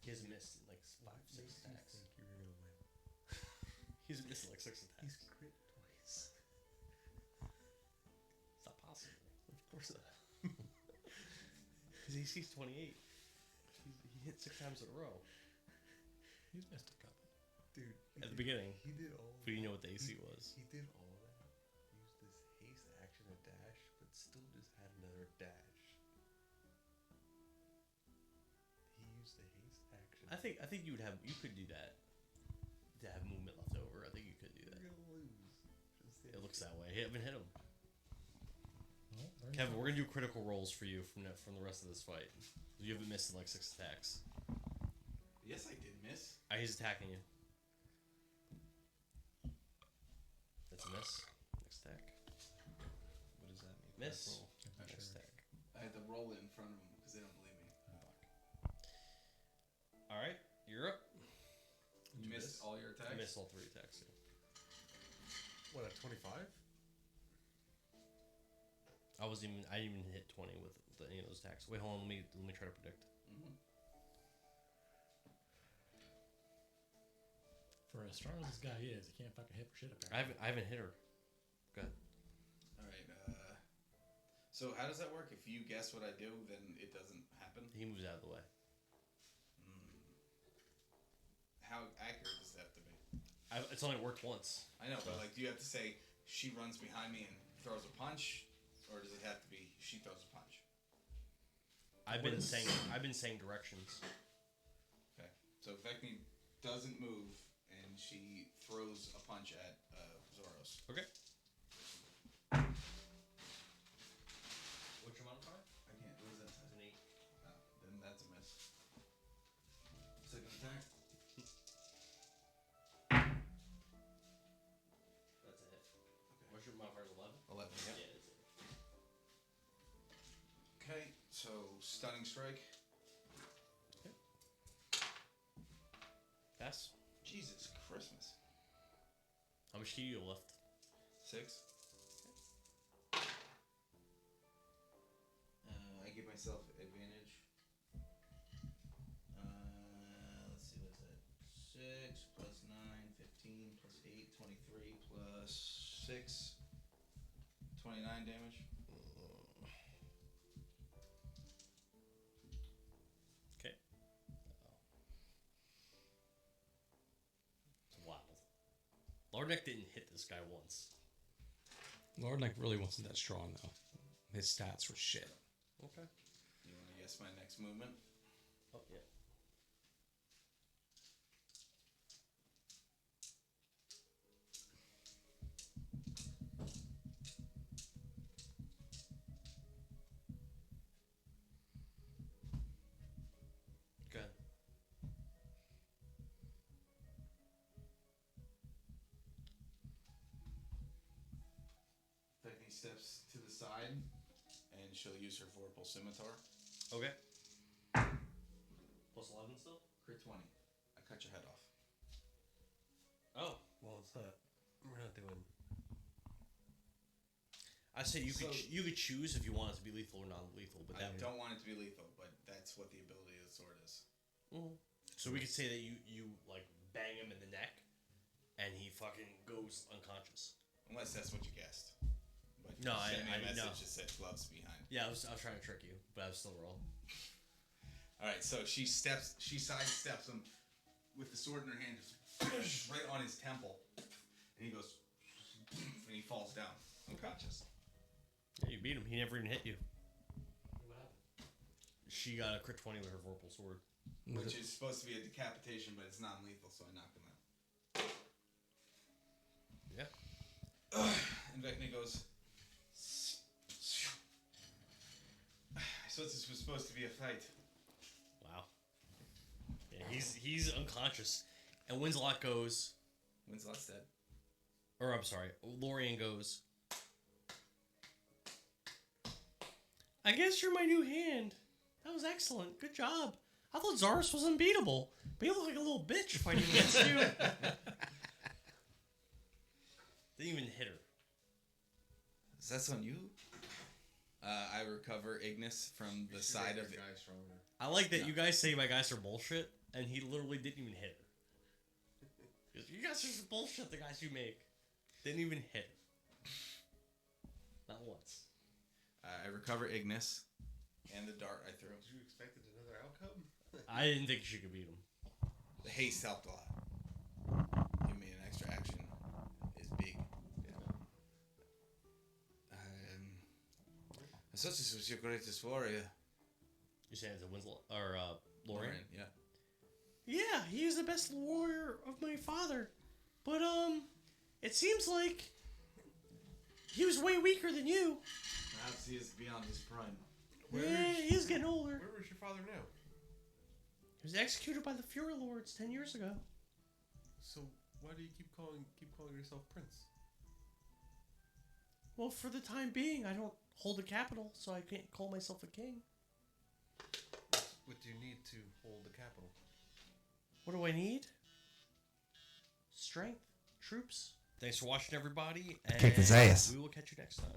A: He hasn't missed in like 5, 6 attacks.
E: You're gonna win.
A: He's missed in like 6 attacks.
E: crit twice.
A: It's not possible. Of course not. His AC's 28. He hit 6 times in a row.
D: He's missed a couple.
E: Dude.
A: At the beginning.
E: He did all
A: But you know what the AC was.
E: He did all that. Used this haste action to dash, but still just had another dash. He used the haste action.
A: I think you could do that. To have movement left over. I think you could do that.
E: You're gonna lose. Just
A: It looks that way. He haven't hit him.
D: Well, very
A: Kevin,
D: nice.
A: we're gonna do critical rolls for you from the rest of this fight. You haven't missed in like 6 attacks.
B: Yes, I did miss.
A: He's attacking you. That's a miss. Next attack.
G: What does that mean?
A: Miss.
G: Roll.
A: Next attack.
B: I had to roll it in front of them because they don't believe me.
A: All right, you're up.
B: You missed all your
A: I
B: attacks?
A: missed all 3 attacks. Yeah.
E: What, a 25?
A: I didn't even hit 20 with any of those attacks. Wait, hold on. Let me try to predict.
B: Mm-hmm.
D: For as strong as this guy is, he can't fucking hit for shit apparently.
A: I haven't hit her. Go ahead.
B: All right. So how does that work? If you guess what I do, then it doesn't happen?
A: He moves out of the way.
B: How accurate does that have to be?
A: It's only worked once.
B: I know, but like, do you have to say she runs behind me and throws a punch, or does it have to be she throws a punch?
A: I've been saying directions.
B: Okay. So Vecni doesn't move, and she throws a punch at Zoros.
A: Okay. What's your modifier?
B: I can't. What is that?
A: It's an 8.
B: Oh, then that's a miss. Second attack.
A: That's a hit. What's your modifier? 11.
B: 11.
A: Yeah,
B: Yeah.
A: it's a hit.
B: Okay. So stunning strike.
A: Pass.
B: Jesus Christmas.
A: How much key you left?
B: 6. I give myself advantage. Let's see, what's that? 6 plus 9, 15 plus 8, 23 plus 6, 29 damage.
A: Okay. It's wild. Lordneck didn't hit this guy once.
G: Lordneck really wasn't that strong though. His stats were shit.
A: Okay.
B: You want to guess my next movement?
A: Oh, yeah. Good.
B: Becky steps to the side and she'll use her Vorpal Scimitar.
A: Okay. Plus 11 still?
B: Crit 20. I cut your head off.
A: Oh.
E: Well, it's not. We're not doing.
A: I say you could
B: So-
A: you could choose if you want it to be lethal or non-lethal, but
B: I
A: that
B: don't want it to be lethal, but that's what the ability of the sword is.
A: So we could say that you like bang him in the neck, and he fucking goes unconscious.
B: Unless that's what you guessed. But
A: No,
B: you sent me
A: I
B: a message
A: no.
B: that said gloves behind.
A: Yeah, I was trying to trick you, but I was still wrong.
B: Alright, so she sidesteps him with the sword in her hand, just right on his temple. And he goes, and he falls down, unconscious.
A: Yeah, you beat him. He never even hit you.
F: What happened?
A: She got a crit 20 with her Vorpal sword.
B: Which is supposed to be a decapitation, but it's non-lethal, so I knocked him out.
A: Yeah.
B: And Vecna goes, so this was supposed to be a fight.
A: Wow. Yeah, he's unconscious, and Winsalot goes,
B: Winsalot's dead.
A: or I'm sorry, Lorien goes, I guess you're my new hand. That was excellent. Good job. I thought Zaris was unbeatable, but you look like a little bitch fighting against you. Didn't even hit her.
B: So that's on you? I recover Ignis from the side of it.
E: guy stronger.
A: I like that you guys say my guys are bullshit, and he literally didn't even hit her. He goes, you guys are just bullshit, the guys you make. Didn't even hit her. Not once.
B: I recover Ignis and the dart I threw.
E: You expected another outcome?
A: I didn't think she could beat him.
B: The haste helped a lot. Give me an extra action. Is big. I thought this was your greatest warrior.
A: You saying it's a Winslow or Lorien?
B: Yeah.
A: Yeah, he is the best warrior of my father. But it seems like he was way weaker than you.
B: Perhaps he is beyond his prime.
A: Yeah, he's getting older.
E: Where is your father now?
A: He was executed by the Fury Lords 10 years ago.
E: So why do you keep calling yourself Prince?
A: Well, for the time being, I don't hold the capital, so I can't call myself a king.
E: What do you need to hold the capital?
A: What do I need? Strength, troops. Thanks for watching, everybody. And
B: Kick his ass.
A: we will catch you next time.